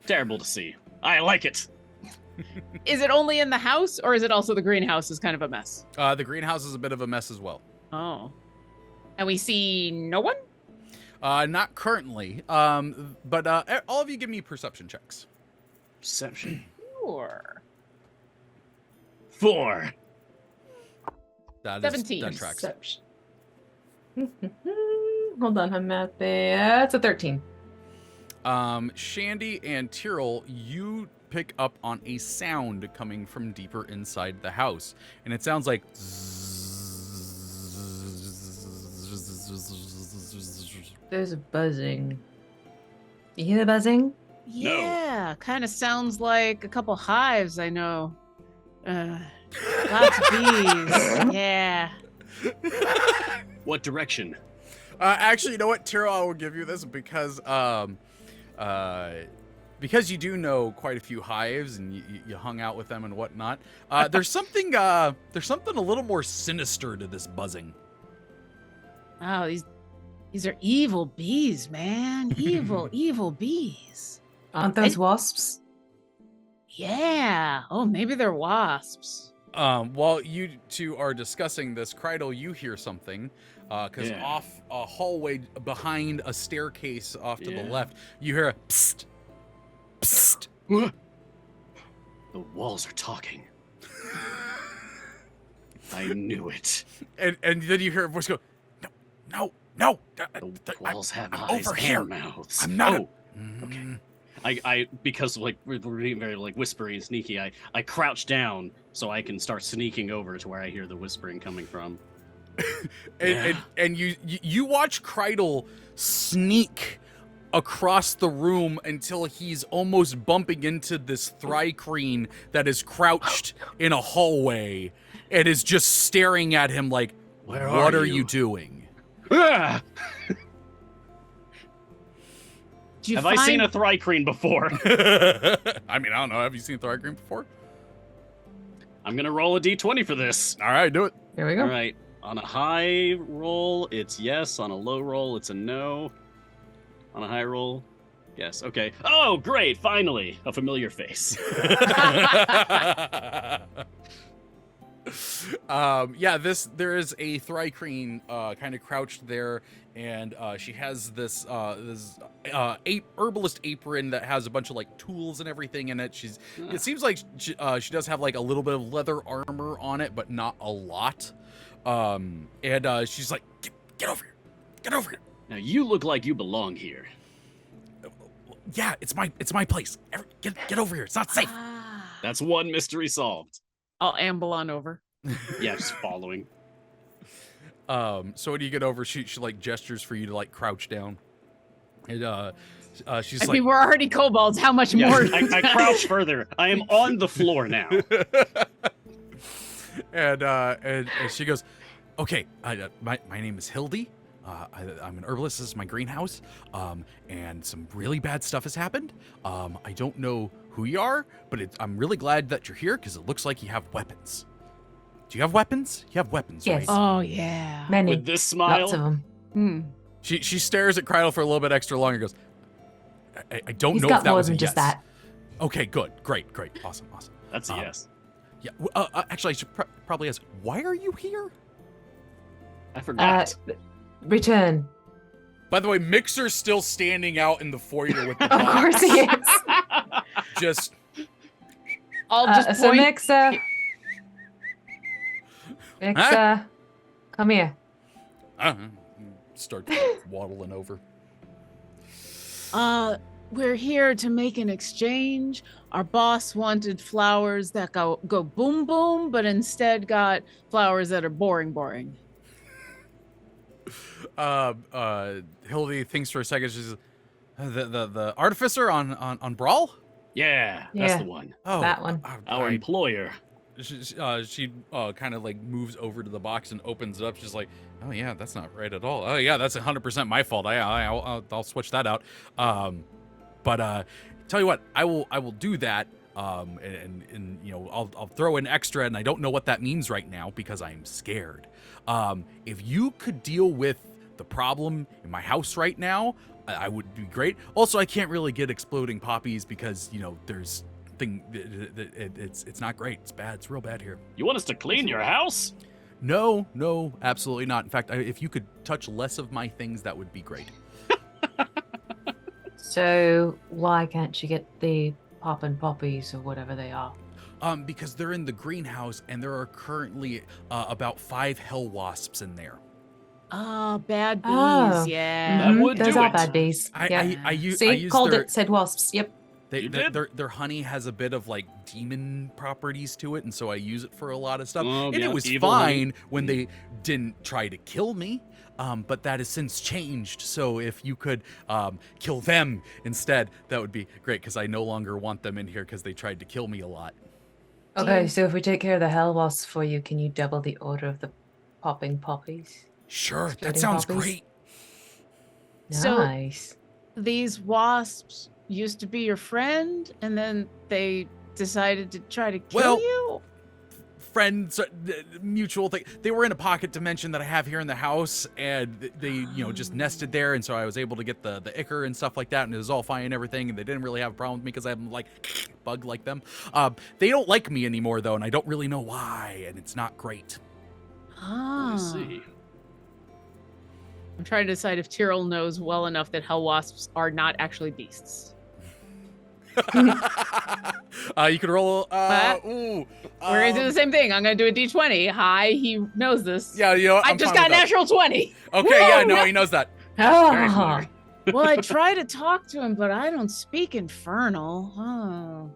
[SPEAKER 3] Terrible to see. I like it.
[SPEAKER 2] Is it only in the house, or is it also the greenhouse is kind of a mess?
[SPEAKER 1] The greenhouse is a bit of a mess as well.
[SPEAKER 2] Oh. And we see no one?
[SPEAKER 1] Not currently. But all of you give me perception checks.
[SPEAKER 3] Perception.
[SPEAKER 2] Sure.
[SPEAKER 3] 4.
[SPEAKER 1] That
[SPEAKER 2] 17.
[SPEAKER 1] That tracks.
[SPEAKER 4] Perception. Hold on, I'm at there. It's a 13.
[SPEAKER 1] Shandie and Tyril, you pick up on a sound coming from deeper inside the house, and it sounds like
[SPEAKER 4] There's a buzzing. You hear the buzzing?
[SPEAKER 2] Yeah, kind of sounds like a couple hives I know. Lots of bees. Yeah.
[SPEAKER 3] What direction?
[SPEAKER 1] actually, you know what, Tyril, I will give you this because you do know quite a few hives and you hung out with them and whatnot. There's something a little more sinister to this buzzing.
[SPEAKER 2] Oh, these are evil bees, man. Evil bees.
[SPEAKER 4] Aren't those wasps?
[SPEAKER 2] Yeah. Oh, maybe they're wasps.
[SPEAKER 1] While you two are discussing this, Krydle, you hear something, because off a hallway behind a staircase off to the left, you hear a psst, psst.
[SPEAKER 3] The walls are talking. I knew it.
[SPEAKER 1] And then you hear a voice go, no.
[SPEAKER 3] The walls have
[SPEAKER 1] I'm
[SPEAKER 3] eyes
[SPEAKER 1] over
[SPEAKER 3] and
[SPEAKER 1] here.
[SPEAKER 3] mouths.
[SPEAKER 1] I'm not.
[SPEAKER 3] Oh, okay. I because like we're being very like whispery and sneaky. I crouch down so I can start sneaking over to where I hear the whispering coming from.
[SPEAKER 1] And you watch Krydle sneak across the room until he's almost bumping into this Thrycreen that is crouched in a hallway and is just staring at him like,
[SPEAKER 3] Where
[SPEAKER 1] what
[SPEAKER 3] are
[SPEAKER 1] are
[SPEAKER 3] you?"
[SPEAKER 1] you doing?
[SPEAKER 3] Ah!
[SPEAKER 2] Did you
[SPEAKER 3] Have
[SPEAKER 2] find...
[SPEAKER 3] I seen a Thrycreen before?
[SPEAKER 1] I mean, I don't know. Have you seen Thrycreen before?
[SPEAKER 3] I'm gonna roll a d20 for this.
[SPEAKER 1] All right, do it.
[SPEAKER 4] Here we go.
[SPEAKER 3] All right. On a high roll, it's yes. On a low roll, it's a no. On a high roll, yes. Okay. Oh, great! Finally, a familiar face.
[SPEAKER 1] There is a Thrycreen kind of crouched there, and she has this herbalist apron that has a bunch of like tools and everything in it. It seems like she does have like a little bit of leather armor on it, but not a lot. She's like, get over here.
[SPEAKER 3] Now you look like you belong here.
[SPEAKER 1] Yeah, it's my place. Get over here. It's not safe.
[SPEAKER 2] Ah.
[SPEAKER 3] That's one mystery solved.
[SPEAKER 2] I'll amble on over.
[SPEAKER 3] Yeah, just following.
[SPEAKER 1] So when you get over, she like gestures for you to like crouch down. And she's
[SPEAKER 2] I
[SPEAKER 1] like,
[SPEAKER 2] mean, we're already kobolds. How much
[SPEAKER 3] Yeah,
[SPEAKER 2] more?
[SPEAKER 3] I crouch further. I am on the floor now.
[SPEAKER 1] and she goes, okay, my name is Hildy. I'm an herbalist. This is my greenhouse. And some really bad stuff has happened. I don't know who you are, but I'm really glad that you're here because it looks like you have weapons. Do you have weapons? You have weapons,
[SPEAKER 4] Yes.
[SPEAKER 1] right?
[SPEAKER 2] Oh, yeah.
[SPEAKER 4] Many.
[SPEAKER 3] With this smile,
[SPEAKER 4] Lots of them.
[SPEAKER 2] Hmm.
[SPEAKER 1] She stares at Krydle for a little bit extra long and goes, I don't
[SPEAKER 4] He's
[SPEAKER 1] know
[SPEAKER 4] got
[SPEAKER 1] if that
[SPEAKER 4] more
[SPEAKER 1] was a
[SPEAKER 4] than just
[SPEAKER 1] yes.
[SPEAKER 4] that.
[SPEAKER 1] Okay, good. Great. Awesome.
[SPEAKER 3] that's a yes.
[SPEAKER 1] Yeah. Actually, I should probably ask, why are you here?
[SPEAKER 3] I forgot.
[SPEAKER 4] Return.
[SPEAKER 1] By the way, Mixer's still standing out in the foyer with the
[SPEAKER 4] Of
[SPEAKER 1] box.
[SPEAKER 4] course he is.
[SPEAKER 1] Just
[SPEAKER 2] I'll just
[SPEAKER 4] So
[SPEAKER 2] point.
[SPEAKER 4] Mixer, come here.
[SPEAKER 1] start waddling over.
[SPEAKER 2] We're here to make an exchange. Our boss wanted flowers that go boom boom, but instead got flowers that are boring.
[SPEAKER 1] Hildy thinks for a second. She's the artificer on Brawl.
[SPEAKER 3] Yeah, that's the one.
[SPEAKER 1] Oh,
[SPEAKER 4] That one.
[SPEAKER 3] Our employer.
[SPEAKER 1] She kind of like moves over to the box and opens it up. She's like, oh yeah, that's not right at all. Oh yeah, that's 100% my fault. I'll switch that out. But tell you what, I will do that. And you know, I'll throw in extra, and I don't know what that means right now because I'm scared. If you could deal with the problem in my house right now, I would be great. Also, I can't really get exploding poppies because, there's it's not great. It's bad. It's real bad here.
[SPEAKER 3] You want us to clean your house?
[SPEAKER 1] No, absolutely not. In fact, if you could touch less of my things, that would be great.
[SPEAKER 4] So why can't you get the poppin' poppies or whatever they are?
[SPEAKER 1] Because they're in the greenhouse, and there are currently about 5 hell wasps in there.
[SPEAKER 2] Oh, bad bees.
[SPEAKER 4] Oh.
[SPEAKER 2] Yeah.
[SPEAKER 3] That would
[SPEAKER 4] Those
[SPEAKER 3] do
[SPEAKER 4] are
[SPEAKER 3] it.
[SPEAKER 4] bad bees. Yeah.
[SPEAKER 1] I
[SPEAKER 4] See,
[SPEAKER 1] use
[SPEAKER 4] called
[SPEAKER 1] their,
[SPEAKER 4] it, said wasps. Yep.
[SPEAKER 3] You did?
[SPEAKER 1] Their honey has a bit of like demon properties to it, and so I use it for a lot of stuff.
[SPEAKER 3] Oh,
[SPEAKER 1] And
[SPEAKER 3] yeah,
[SPEAKER 1] it was
[SPEAKER 3] evil
[SPEAKER 1] fine
[SPEAKER 3] honey.
[SPEAKER 1] when they didn't try to kill me, but that has since changed. So if you could kill them instead, that would be great, because I no longer want them in here because they tried to kill me a lot.
[SPEAKER 4] Okay,
[SPEAKER 2] you-
[SPEAKER 4] so if we take care of the hell wasps for you, can you double the order of the popping poppies?
[SPEAKER 1] Sure, that
[SPEAKER 4] Exploding
[SPEAKER 1] sounds
[SPEAKER 4] poppies?
[SPEAKER 1] great.
[SPEAKER 2] So-
[SPEAKER 4] Nice.
[SPEAKER 2] These wasps used to be your friend, and then they decided to try to kill
[SPEAKER 1] Well-
[SPEAKER 2] you?
[SPEAKER 1] Friends, mutual thing. They were in a pocket dimension that I have here in the house, and they, just nested there, and so I was able to get the ichor and stuff like that, and it was all fine and everything, and they didn't really have a problem with me because I'm like bug like them. They don't like me anymore though, and I don't really know why, and it's not great.
[SPEAKER 2] Ah.
[SPEAKER 3] I see.
[SPEAKER 2] I'm trying to decide if Tyril knows well enough that hell wasps are not actually beasts.
[SPEAKER 1] You could roll.
[SPEAKER 2] What?
[SPEAKER 1] Ooh.
[SPEAKER 2] We're gonna do the same thing. I'm gonna do a D20. Hi, he knows this.
[SPEAKER 1] Yeah,
[SPEAKER 2] I just got a natural 20.
[SPEAKER 1] Okay, yeah,
[SPEAKER 2] Woo!
[SPEAKER 1] no, he knows that.
[SPEAKER 4] Oh,
[SPEAKER 2] Well, I try to talk to him, but I don't speak Infernal. Oh.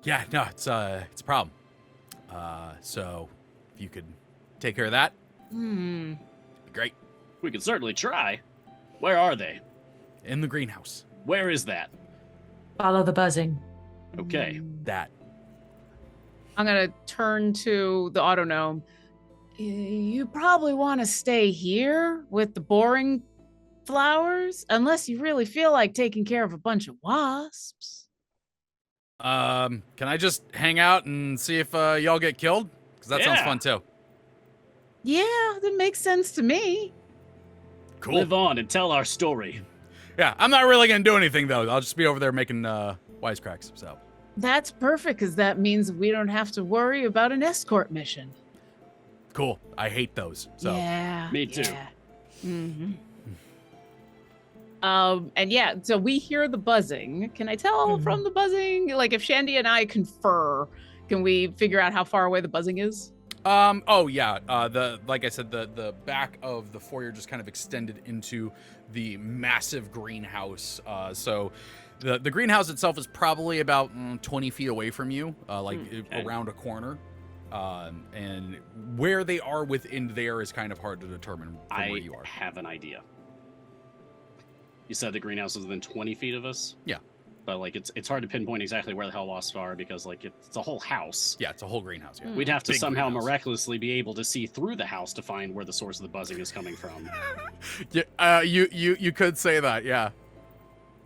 [SPEAKER 1] Yeah, no, it's a problem. So if you could take care of that,
[SPEAKER 2] Hmm.
[SPEAKER 1] be great.
[SPEAKER 3] We could certainly try. Where are they?
[SPEAKER 1] In the greenhouse.
[SPEAKER 3] Where is that?
[SPEAKER 4] follow the buzzing.
[SPEAKER 3] Okay.
[SPEAKER 1] That.
[SPEAKER 2] I'm gonna turn to the autonome. You probably want to stay here with the boring flowers, unless you really feel like taking care of a bunch of wasps.
[SPEAKER 1] Can I just hang out and see if y'all get killed? Because that sounds
[SPEAKER 3] Yeah.
[SPEAKER 1] fun too.
[SPEAKER 2] Yeah, that makes sense to me.
[SPEAKER 1] Cool.
[SPEAKER 3] Live on and tell our story.
[SPEAKER 1] Yeah, I'm not really gonna do anything though. I'll just be over there making wisecracks. So
[SPEAKER 2] That's perfect, because that means we don't have to worry about an escort mission.
[SPEAKER 1] cool. I hate those. So
[SPEAKER 2] Yeah.
[SPEAKER 3] Me too.
[SPEAKER 2] Yeah. Mm-hmm. And yeah, so we hear the buzzing. Can I tell
[SPEAKER 4] Mhm.
[SPEAKER 2] from the buzzing? Like, if Shandie and I confer, can we figure out how far away the buzzing is?
[SPEAKER 1] oh yeah, like I said, the back of the foyer just kind of extended into the massive greenhouse. So the greenhouse itself is probably about 20 feet away from you,
[SPEAKER 3] Okay.
[SPEAKER 1] around a corner. And where they are within there is kind of hard to determine from where
[SPEAKER 3] I
[SPEAKER 1] you are.
[SPEAKER 3] have an idea. You said the greenhouse is within 20 feet of us?
[SPEAKER 1] Yeah.
[SPEAKER 3] But like it's hard to pinpoint exactly where the hell wasps are because like it's a whole house.
[SPEAKER 1] Yeah, it's a whole greenhouse. Yeah.
[SPEAKER 3] We'd have to
[SPEAKER 1] Big
[SPEAKER 3] somehow
[SPEAKER 1] greenhouse.
[SPEAKER 3] miraculously be able to see through the house to find where the source of the buzzing is coming from.
[SPEAKER 1] Yeah, you could say that. Yeah.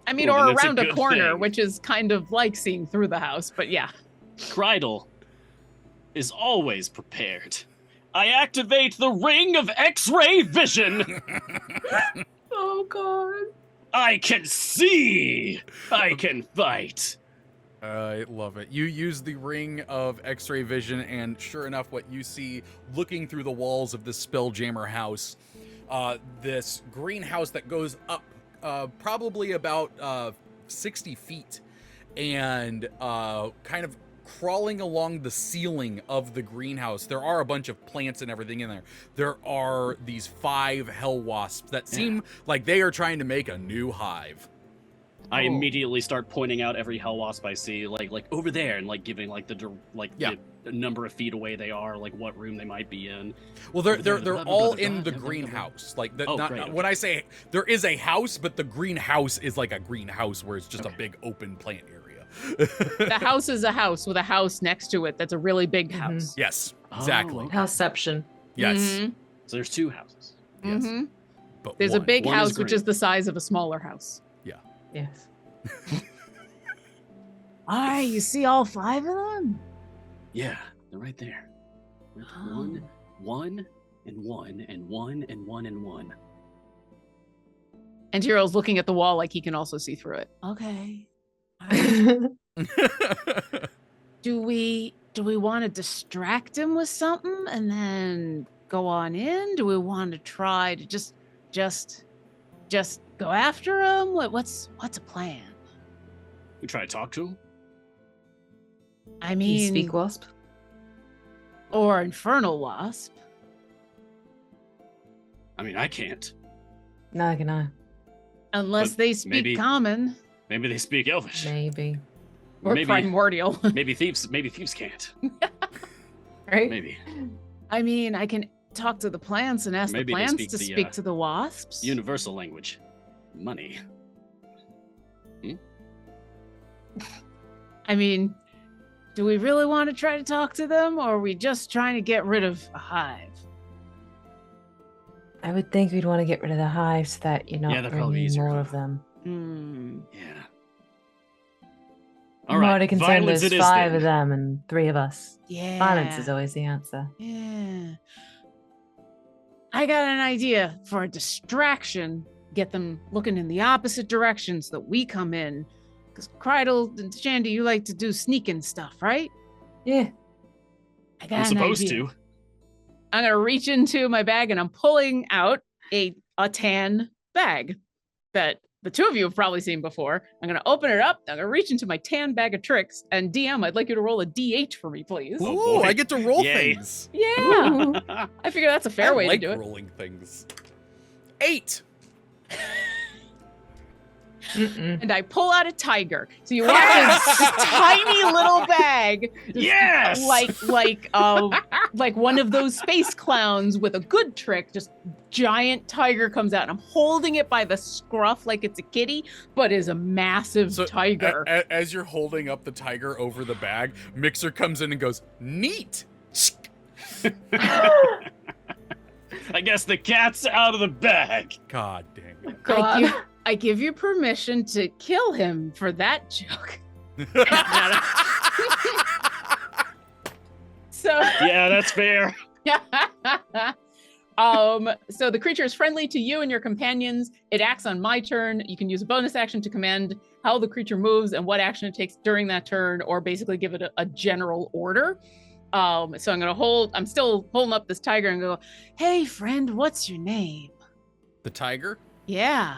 [SPEAKER 2] I mean,
[SPEAKER 3] Ooh, then
[SPEAKER 2] or
[SPEAKER 3] that's a
[SPEAKER 2] around a
[SPEAKER 3] good
[SPEAKER 2] corner,
[SPEAKER 3] thing.
[SPEAKER 2] which is kind of like seeing through the house, but yeah.
[SPEAKER 3] Krydle is always prepared. I activate the ring of X-ray vision.
[SPEAKER 4] Oh god.
[SPEAKER 3] I can see. I can fight.
[SPEAKER 1] I love it. You use the ring of X-ray vision, and sure enough, what you see looking through the walls of this Spelljammer house, this greenhouse that goes up probably about 60 feet, and kind of crawling along the ceiling of the greenhouse. There are a bunch of plants and everything in there. There are these 5 hell wasps that seem like they are trying to make a new hive.
[SPEAKER 3] I
[SPEAKER 2] Oh.
[SPEAKER 3] immediately start pointing out every hell wasp I see, like over there, and like giving like
[SPEAKER 1] Yeah.
[SPEAKER 3] the number of feet away they are, like what room they might be in.
[SPEAKER 1] Well, they're
[SPEAKER 3] Blah,
[SPEAKER 1] they're
[SPEAKER 3] blah, blah,
[SPEAKER 1] all
[SPEAKER 3] blah, blah,
[SPEAKER 1] in the
[SPEAKER 3] blah, blah, blah.
[SPEAKER 1] greenhouse. Like
[SPEAKER 3] Oh, great, okay.
[SPEAKER 1] when I say there is a house, but the greenhouse is like a greenhouse where it's just a
[SPEAKER 3] Okay.
[SPEAKER 1] big open plant area.
[SPEAKER 2] The house is a house with a house next to it that's a really big
[SPEAKER 4] Mhm.
[SPEAKER 2] house.
[SPEAKER 1] Yes,
[SPEAKER 3] Oh,
[SPEAKER 1] exactly.
[SPEAKER 3] okay.
[SPEAKER 4] Houseception.
[SPEAKER 1] Yes,
[SPEAKER 2] Mhm.
[SPEAKER 3] So there's 2 houses.
[SPEAKER 1] yes.
[SPEAKER 2] Mhm.
[SPEAKER 1] But
[SPEAKER 2] There's a
[SPEAKER 1] one.
[SPEAKER 2] big
[SPEAKER 3] One is
[SPEAKER 2] house, which
[SPEAKER 3] green.
[SPEAKER 2] is the size of a smaller house.
[SPEAKER 4] Yes.
[SPEAKER 2] All right, you see all 5 of them?
[SPEAKER 3] Yeah, they're right there.
[SPEAKER 2] Oh.
[SPEAKER 3] One, and one, and one, and one, and one.
[SPEAKER 2] And Tyril's looking at the wall like he can also see through it. Okay. Do we want to distract him with something and then go on in? Do we want to try to just go after him? What's a plan?
[SPEAKER 3] We try to talk to him.
[SPEAKER 2] I
[SPEAKER 4] Can
[SPEAKER 2] mean,
[SPEAKER 4] you speak wasp?
[SPEAKER 2] or infernal wasp.
[SPEAKER 3] I mean, I can't.
[SPEAKER 4] No, can I?
[SPEAKER 2] Unless
[SPEAKER 3] But
[SPEAKER 2] they speak
[SPEAKER 3] maybe-
[SPEAKER 2] common
[SPEAKER 3] Maybe they speak Elvish.
[SPEAKER 4] Maybe.
[SPEAKER 2] or
[SPEAKER 3] maybe-
[SPEAKER 2] primordial.
[SPEAKER 3] Maybe thieves can't.
[SPEAKER 4] Right?
[SPEAKER 3] Maybe.
[SPEAKER 2] I mean, I can talk to the plants and ask
[SPEAKER 3] Maybe
[SPEAKER 2] the
[SPEAKER 3] they
[SPEAKER 2] plants
[SPEAKER 3] speak
[SPEAKER 2] to
[SPEAKER 3] the,
[SPEAKER 2] speak to the wasps.
[SPEAKER 3] Universal language. Money.
[SPEAKER 2] I mean, do we really want to try to talk to them, or are we just trying to get rid of a hive?
[SPEAKER 4] I would think we'd want to get rid of the hive so that you're not
[SPEAKER 3] Yeah, that'd probably be
[SPEAKER 4] bringing
[SPEAKER 3] easier,
[SPEAKER 4] more
[SPEAKER 3] huh?
[SPEAKER 4] of them.
[SPEAKER 2] Hmm.
[SPEAKER 3] Yeah.
[SPEAKER 4] I'm already concerned
[SPEAKER 3] violence
[SPEAKER 4] there's
[SPEAKER 3] it is
[SPEAKER 4] 5
[SPEAKER 3] then.
[SPEAKER 4] of them and 3 of us.
[SPEAKER 2] Yeah.
[SPEAKER 4] Violence is always the answer.
[SPEAKER 2] Yeah. I got an idea for a distraction. Get them looking in the opposite direction so that we come in. Because Krydle and Shandie, you like to do sneaking stuff, right?
[SPEAKER 4] Yeah.
[SPEAKER 2] I got
[SPEAKER 3] I'm
[SPEAKER 2] an
[SPEAKER 3] supposed
[SPEAKER 2] idea.
[SPEAKER 3] to.
[SPEAKER 2] I'm gonna reach into my bag and I'm pulling out a tan bag that the two of you have probably seen before. I'm gonna open it up. I'm gonna reach into my tan bag of tricks. And DM, I'd like you to roll a D8 for me, please.
[SPEAKER 3] Oh,
[SPEAKER 1] Ooh,
[SPEAKER 3] boy.
[SPEAKER 1] I get to roll
[SPEAKER 3] Yay.
[SPEAKER 1] things.
[SPEAKER 2] Yeah,
[SPEAKER 4] Ooh.
[SPEAKER 2] I figure that's a fair
[SPEAKER 1] I
[SPEAKER 2] way
[SPEAKER 1] like
[SPEAKER 2] to do it.
[SPEAKER 1] rolling things. 8.
[SPEAKER 4] Mm-mm.
[SPEAKER 2] And I pull out a tiger. So you watch this tiny little bag, just
[SPEAKER 3] Yes!
[SPEAKER 2] like one of those space clowns with a good trick. Just giant tiger comes out, and I'm holding it by the scruff like it's a kitty, but is a massive
[SPEAKER 1] So
[SPEAKER 2] tiger.
[SPEAKER 1] As you're holding up the tiger over the bag, Mixer comes in and goes, "Neat."
[SPEAKER 3] I guess the cat's out of the bag.
[SPEAKER 1] God dang it.
[SPEAKER 4] God.
[SPEAKER 2] I give you permission to kill him for that joke. So
[SPEAKER 3] Yeah, that's fair.
[SPEAKER 2] so the creature is friendly to you and your companions. It acts on my turn. You can use a bonus action to command how the creature moves and what action it takes during that turn, or basically give it a general order. So I'm still holding up this tiger and go, "Hey friend, what's your name?"
[SPEAKER 1] The tiger?
[SPEAKER 2] Yeah.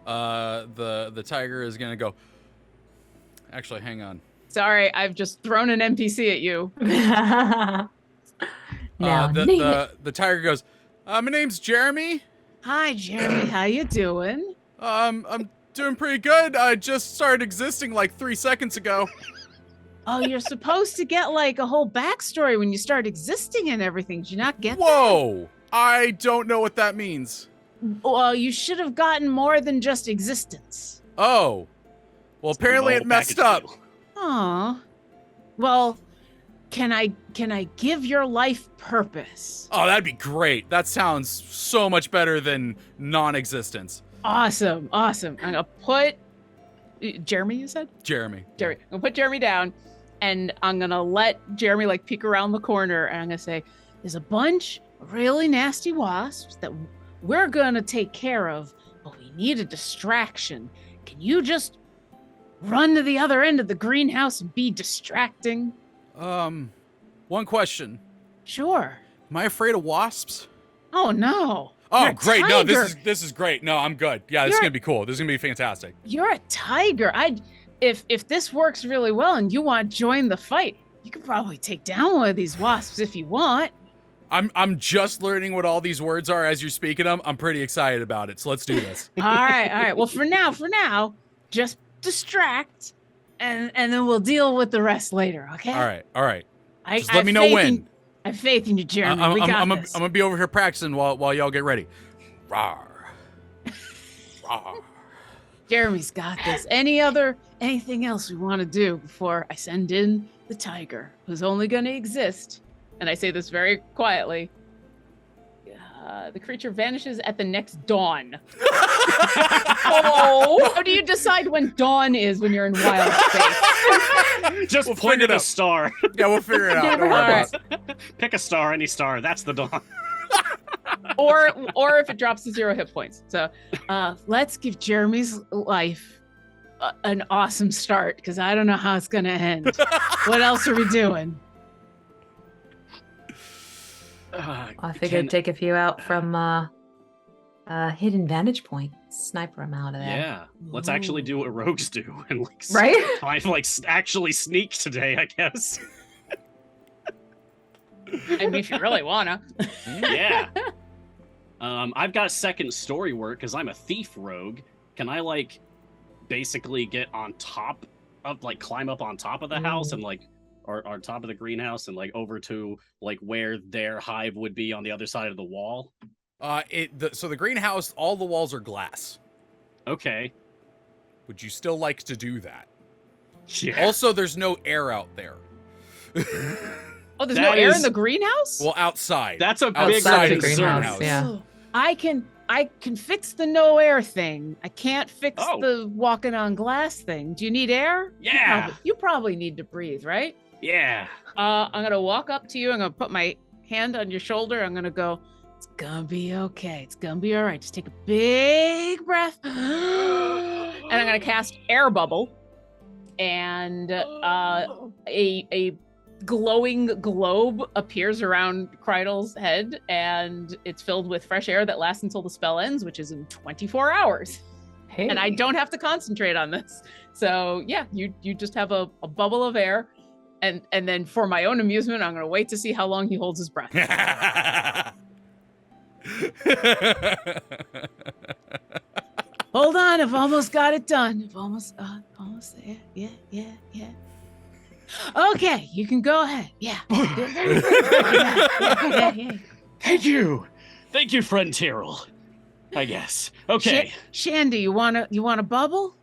[SPEAKER 1] The tiger is gonna go. Actually, hang on.
[SPEAKER 2] Sorry, I've just thrown an NPC at you.
[SPEAKER 4] Now, name it.
[SPEAKER 1] The tiger goes, my name's Jeremy.
[SPEAKER 2] Hi, Jeremy. How you doing?
[SPEAKER 1] I'm doing pretty good. I just started existing like 3 seconds ago.
[SPEAKER 2] Oh, you're supposed to get like a whole backstory when you start existing and everything. Did you not get that?
[SPEAKER 1] Whoa! I don't know what that means.
[SPEAKER 2] Well, you should have gotten more than just existence.
[SPEAKER 1] Oh. Well, apparently
[SPEAKER 3] The
[SPEAKER 1] it
[SPEAKER 3] whole
[SPEAKER 1] messed
[SPEAKER 3] package
[SPEAKER 1] up.
[SPEAKER 3] deal.
[SPEAKER 2] Aw. Well, can I give your life purpose?
[SPEAKER 1] Oh, that'd be great. That sounds so much better than non-existence.
[SPEAKER 2] Awesome. I'm gonna put Jeremy, you said?
[SPEAKER 1] Jeremy.
[SPEAKER 2] Jeremy. I'm gonna put Jeremy down, and I'm gonna let Jeremy like peek around the corner, and I'm gonna say, "There's a bunch of really nasty wasps that we're gonna take care of, but we need a distraction. Can you just run to the other end of the greenhouse and be distracting?"
[SPEAKER 1] One question.
[SPEAKER 2] Sure.
[SPEAKER 1] Am I afraid of wasps?
[SPEAKER 2] Oh no.
[SPEAKER 1] Oh,
[SPEAKER 2] You're a
[SPEAKER 1] great. No,
[SPEAKER 2] tiger.
[SPEAKER 1] this is great. No, I'm good. Yeah, this is
[SPEAKER 2] You're-
[SPEAKER 1] going to be cool. This is going to be fantastic.
[SPEAKER 2] You're a tiger. If this works really well and you want to join the fight, you could probably take down one of these wasps if you want.
[SPEAKER 1] I'm just learning what all these words are as you're speaking them. I'm pretty excited about it. So let's do this.
[SPEAKER 2] All right. Well, for now, just distract, and then we'll deal with the rest later. Okay.
[SPEAKER 1] All right.
[SPEAKER 2] I
[SPEAKER 1] Just let me know when.
[SPEAKER 2] I have faith in you, Jeremy.
[SPEAKER 1] I'm
[SPEAKER 2] We got
[SPEAKER 1] I'm
[SPEAKER 2] this.
[SPEAKER 1] gonna be over here practicing while y'all get ready. Rawr. Rawr.
[SPEAKER 2] Jeremy's got this. Anything else we want to do before I send in the tiger, who's only going to exist? And I say this very quietly. The creature vanishes at the next dawn. Oh, how do you decide when dawn is when you're in wild space?
[SPEAKER 3] Just
[SPEAKER 1] We'll
[SPEAKER 3] point
[SPEAKER 1] figure
[SPEAKER 3] at
[SPEAKER 1] it
[SPEAKER 3] a
[SPEAKER 1] out.
[SPEAKER 3] star.
[SPEAKER 1] Yeah, we'll figure it out. Don't worry
[SPEAKER 2] All
[SPEAKER 1] about
[SPEAKER 2] right.
[SPEAKER 1] it.
[SPEAKER 3] Pick a star, any star. That's the dawn.
[SPEAKER 2] or if it drops to 0 hit points. So let's give Jeremy's life an awesome start, because I don't know how it's gonna end. What else are we doing?
[SPEAKER 4] I figured take a few out from hidden vantage point. Sniper them out of there.
[SPEAKER 3] Yeah, let's actually do what rogues do and like
[SPEAKER 4] Right?
[SPEAKER 3] actually sneak today, I guess.
[SPEAKER 2] I mean, if you really wanna.
[SPEAKER 3] Yeah. I've got second story work because I'm a thief rogue. Can I like basically get on top of climb up on top of the house and or on top of the greenhouse and over to where their hive would be on the other side of the wall?
[SPEAKER 1] So the greenhouse, all the walls are glass.
[SPEAKER 3] Okay.
[SPEAKER 1] Would you still like to do that?
[SPEAKER 3] Yeah.
[SPEAKER 1] Also, there's no air out there.
[SPEAKER 2] Oh, there's no air in the greenhouse?
[SPEAKER 1] Well, outside.
[SPEAKER 3] That's a big
[SPEAKER 1] outside of the
[SPEAKER 3] concern.
[SPEAKER 1] greenhouse.
[SPEAKER 4] Yeah.
[SPEAKER 2] I can fix the no air thing. I can't fix
[SPEAKER 3] Oh.
[SPEAKER 2] the walking on glass thing. Do you need air?
[SPEAKER 3] Yeah.
[SPEAKER 2] You probably need to breathe, right?
[SPEAKER 3] Yeah.
[SPEAKER 2] I'm gonna walk up to you. I'm gonna put my hand on your shoulder. I'm gonna go, it's gonna be okay. It's gonna be all right. Just take a big breath. And I'm gonna cast air bubble. And a glowing globe appears around Krydle's head, and it's filled with fresh air that lasts until the spell ends, which is in 24 hours.
[SPEAKER 4] Hey.
[SPEAKER 2] And I don't have to concentrate on this. So yeah, you just have a bubble of air. And then for my own amusement, I'm gonna wait to see how long he holds his breath. Hold on, I've almost got it done. I've almost there. Yeah. Okay, you can go ahead. Yeah. Yeah.
[SPEAKER 3] Thank you, friend Tyril. I guess. Okay.
[SPEAKER 2] Shandie, you want a bubble?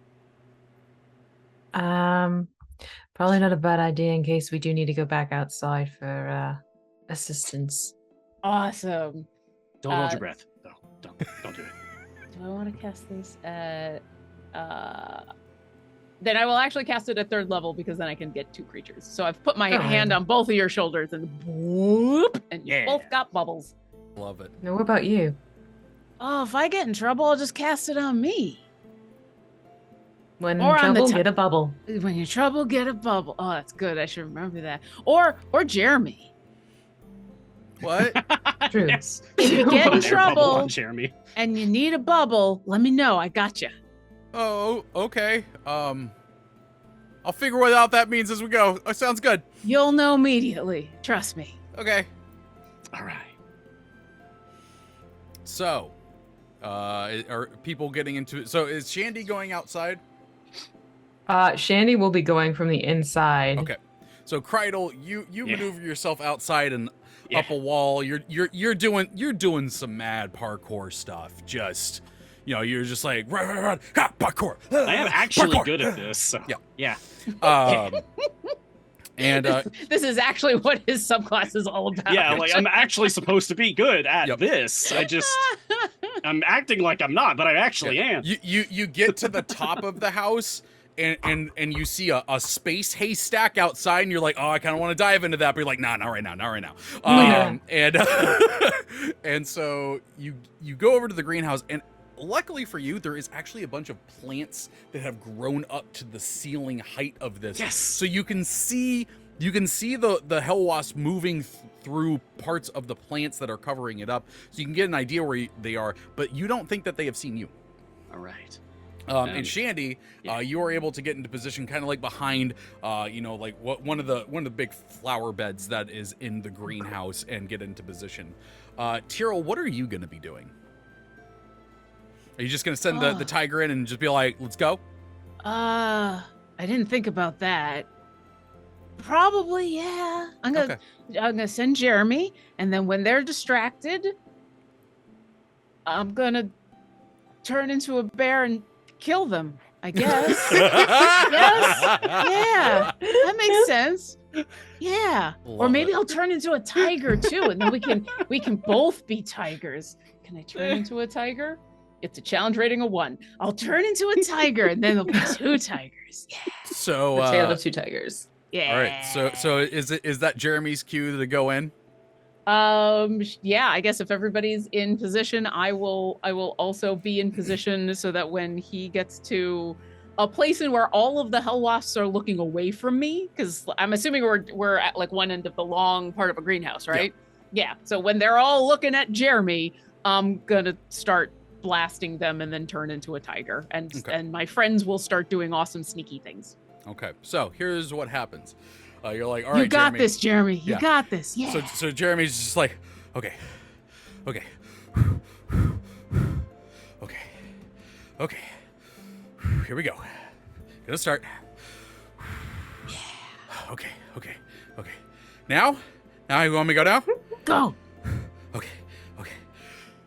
[SPEAKER 4] Probably not a bad idea in case we do need to go back outside for assistance.
[SPEAKER 2] Awesome.
[SPEAKER 3] Don't hold your breath. No, don't do it.
[SPEAKER 2] Do I want to cast this at then I will actually cast it at 3rd level, because then I can get 2 creatures. So I've put my hand on both of your shoulders and whoop, and you both got bubbles.
[SPEAKER 1] Love it.
[SPEAKER 4] Now, what about you?
[SPEAKER 2] Oh, if I get in trouble, I'll just cast it on me.
[SPEAKER 4] When
[SPEAKER 2] Or
[SPEAKER 4] in
[SPEAKER 2] on the
[SPEAKER 4] trouble,
[SPEAKER 2] top.
[SPEAKER 4] get a bubble.
[SPEAKER 2] When you're in trouble, get a bubble. Oh, that's good. I should remember that. Or Jeremy.
[SPEAKER 1] What?
[SPEAKER 4] True.
[SPEAKER 3] Yes.
[SPEAKER 2] If you get in
[SPEAKER 3] Air bubble
[SPEAKER 2] trouble
[SPEAKER 3] on Jeremy.
[SPEAKER 2] and you need a bubble, let me know. I got you.
[SPEAKER 1] Oh, okay. I'll figure what out that means as we go. Oh, sounds good.
[SPEAKER 2] You'll know immediately. Trust me.
[SPEAKER 1] Okay.
[SPEAKER 3] All right.
[SPEAKER 1] So, are people getting into it? So is Shandie going outside?
[SPEAKER 4] Shandie will be going from the inside.
[SPEAKER 1] Okay. So Krydle, you
[SPEAKER 3] Yeah.
[SPEAKER 1] maneuver yourself outside and up a wall. You're doing some mad parkour stuff. Just, you're just like run, parkour.
[SPEAKER 3] I am actually
[SPEAKER 1] parkour.
[SPEAKER 3] good at this. So.
[SPEAKER 1] Yeah.
[SPEAKER 3] Yeah.
[SPEAKER 1] And
[SPEAKER 2] This is actually what his subclass is all about.
[SPEAKER 3] Yeah, I'm actually supposed to be good at this. I'm acting like I'm not, but I actually am.
[SPEAKER 1] you get to the top of the house. And you see a space haystack outside, and you're like, oh, I kind of want to dive into that, but you're like, nah, not right now. And so you go over to the greenhouse, and luckily for you, there is actually a bunch of plants that have grown up to the ceiling height of this.
[SPEAKER 3] Yes.
[SPEAKER 1] So you can see the hell wasp moving through parts of the plants that are covering it up, so you can get an idea where they are, but you don't think that they have seen you.
[SPEAKER 3] All right.
[SPEAKER 1] And Shandie, you are able to get into position, kind of like behind, one of the big flower beds that is in the greenhouse, and get into position. Tyril, what are you going to be doing? Are you just going to send the tiger in and just be like, let's go?
[SPEAKER 2] I didn't think about that. Probably, yeah. I'm gonna send Jeremy, and then when they're distracted, I'm gonna turn into a bear and kill them, I guess. Yes. Yeah. That makes sense. Yeah. Or maybe I'll turn into a tiger too, and then we can both be tigers. Can I turn into a tiger? It's a challenge rating of 1. I'll turn into a tiger, and then there'll be 2 tigers. Yeah.
[SPEAKER 1] So
[SPEAKER 4] The tale of 2 tigers.
[SPEAKER 2] Yeah.
[SPEAKER 1] all right. So is that Jeremy's cue to go in?
[SPEAKER 2] Yeah, I guess if everybody's in position, I will also be in position so that when he gets to a place in where all of the hell wasps are looking away from me, because I'm assuming we're at like one end of the long part of a greenhouse, right? Yeah. So when they're all looking at Jeremy, I'm gonna start blasting them and then turn into a tiger, and my friends will start doing awesome sneaky things.
[SPEAKER 1] Okay, so here's what happens. You're like, all right,
[SPEAKER 2] you got
[SPEAKER 1] Jeremy.
[SPEAKER 2] this, Jeremy. You got this. Yeah.
[SPEAKER 1] So Jeremy's just like, okay, here we go. Gonna start. Okay. Now you want me to go now?
[SPEAKER 2] Go.
[SPEAKER 1] Okay.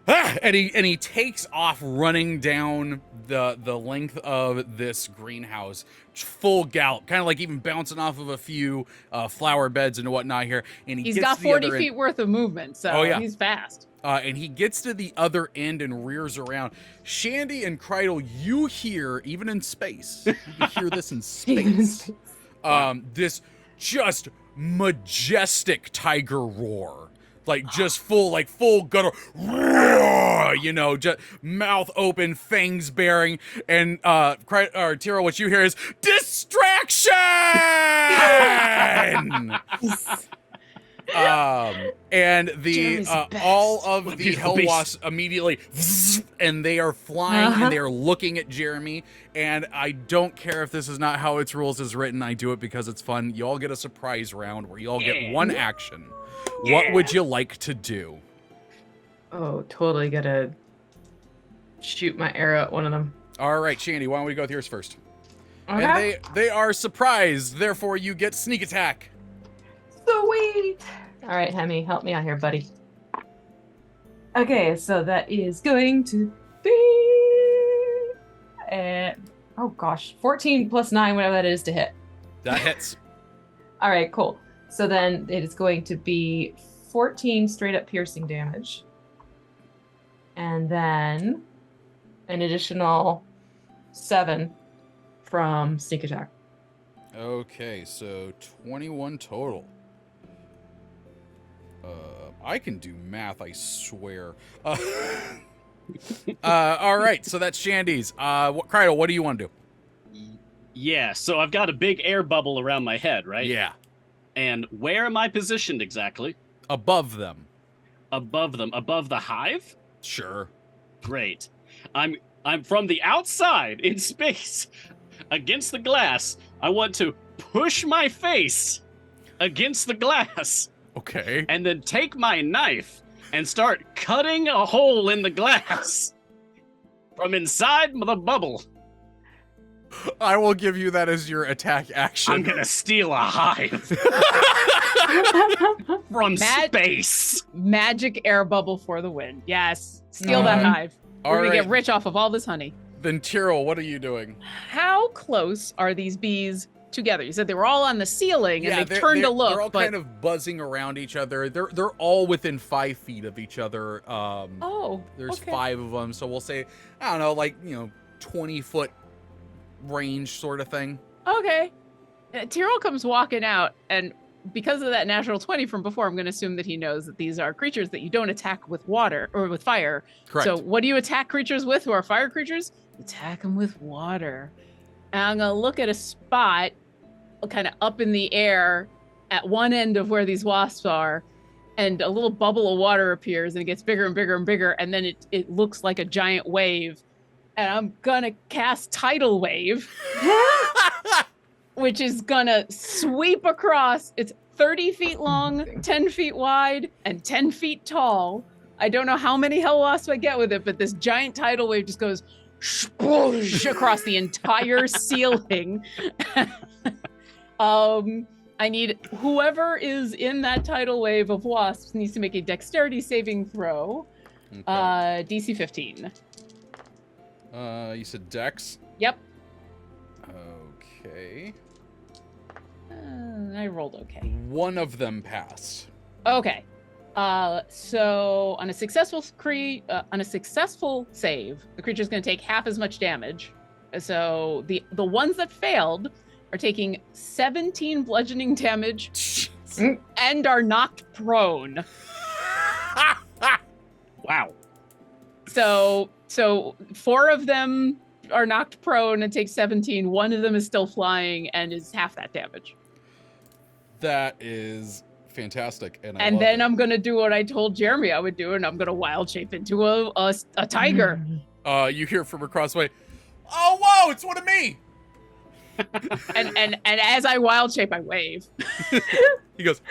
[SPEAKER 1] Ah! And he takes off running down the length of this greenhouse, full gallop, kind of like even bouncing off of a few flower beds and whatnot here. And
[SPEAKER 2] he's got 40 feet worth of movement, so he's fast.
[SPEAKER 1] And he gets to the other end and rears around. Shandie and Krydle, you hear, even in space, you hear this in space, this just majestic tiger roar. Like just full gutter, you know, just mouth open, fangs bearing, and Tyril, what you hear is distraction. And the all of the hell wasps immediately, and they are flying and they are looking at Jeremy. And I don't care if this is not how its rules is written. I do it because it's fun. You all get a surprise round where you all get one action. What would you like to do?
[SPEAKER 4] Oh, totally gotta shoot my arrow at one of them.
[SPEAKER 1] All right, Shandie, why don't we go with yours first?
[SPEAKER 4] Okay.
[SPEAKER 1] And they are surprised, therefore you get sneak attack.
[SPEAKER 4] Sweet! All right, Hemi, help me out here, buddy. Okay, so that is going to be... oh gosh, 14 plus 9, whatever that is to hit.
[SPEAKER 1] That hits.
[SPEAKER 4] All right, cool. So then it is going to be 14 straight up piercing damage. And then an additional 7 from sneak attack.
[SPEAKER 1] Okay, so 21 total. I can do math, I swear. All right, so that's Shandie's. Krydle, what do you want to do?
[SPEAKER 3] Yeah, so I've got a big air bubble around my head, right?
[SPEAKER 1] Yeah.
[SPEAKER 3] And where am I positioned exactly?
[SPEAKER 1] Above them.
[SPEAKER 3] Above them. Above the hive?
[SPEAKER 1] Sure.
[SPEAKER 3] Great. I'm from the outside in space against the glass. I want to push my face against the glass.
[SPEAKER 1] Okay.
[SPEAKER 3] And then take my knife and start cutting a hole in the glass from inside the bubble.
[SPEAKER 1] I will give you that as your attack action.
[SPEAKER 3] I'm gonna steal a hive from space.
[SPEAKER 2] Magic air bubble for the win. Yes. Steal that hive. We're gonna get rich off of all this honey.
[SPEAKER 1] Then Tyril, what are you doing?
[SPEAKER 2] How close are these bees together? You said they were all on the ceiling and they turned to look.
[SPEAKER 1] They're all kind of buzzing around each other. They're all within 5 feet of each other. There's 5 of them, so we'll say, I don't know, like, 20-foot range sort of thing.
[SPEAKER 2] Okay. Tyril comes walking out, and because of that natural 20 from before, I'm going to assume that he knows that these are creatures that you don't attack with water or with fire.
[SPEAKER 1] Correct.
[SPEAKER 2] So what do you attack creatures with who are fire creatures? Attack them with water. And I'm going to look at a spot kind of up in the air at one end of where these wasps are, and a little bubble of water appears, and it gets bigger and bigger and bigger, and then it looks like a giant wave. And I'm gonna cast Tidal Wave, which is gonna sweep across. It's 30 feet long, 10 feet wide, and 10 feet tall. I don't know how many hell wasps I get with it, but this giant tidal wave just goes spoosh across the entire ceiling. I need whoever is in that tidal wave of wasps needs to make a dexterity saving throw. Okay. DC 15.
[SPEAKER 1] You said Dex?
[SPEAKER 2] Yep.
[SPEAKER 1] Okay.
[SPEAKER 2] I rolled okay.
[SPEAKER 1] One of them passed.
[SPEAKER 2] Okay. So on a successful save, the creature's going to take half as much damage. So the ones that failed are taking 17 bludgeoning damage and are knocked prone.
[SPEAKER 3] Wow.
[SPEAKER 2] So 4 of them are knocked prone and take 17. 1 of them is still flying and is half that damage.
[SPEAKER 1] That is fantastic, and
[SPEAKER 2] And then I'm gonna do what I told Jeremy I would do, and I'm gonna wild shape into a tiger.
[SPEAKER 1] You hear from across the way, "Oh, whoa! It's one of me!"
[SPEAKER 2] and as I wild shape, I wave.
[SPEAKER 1] He goes.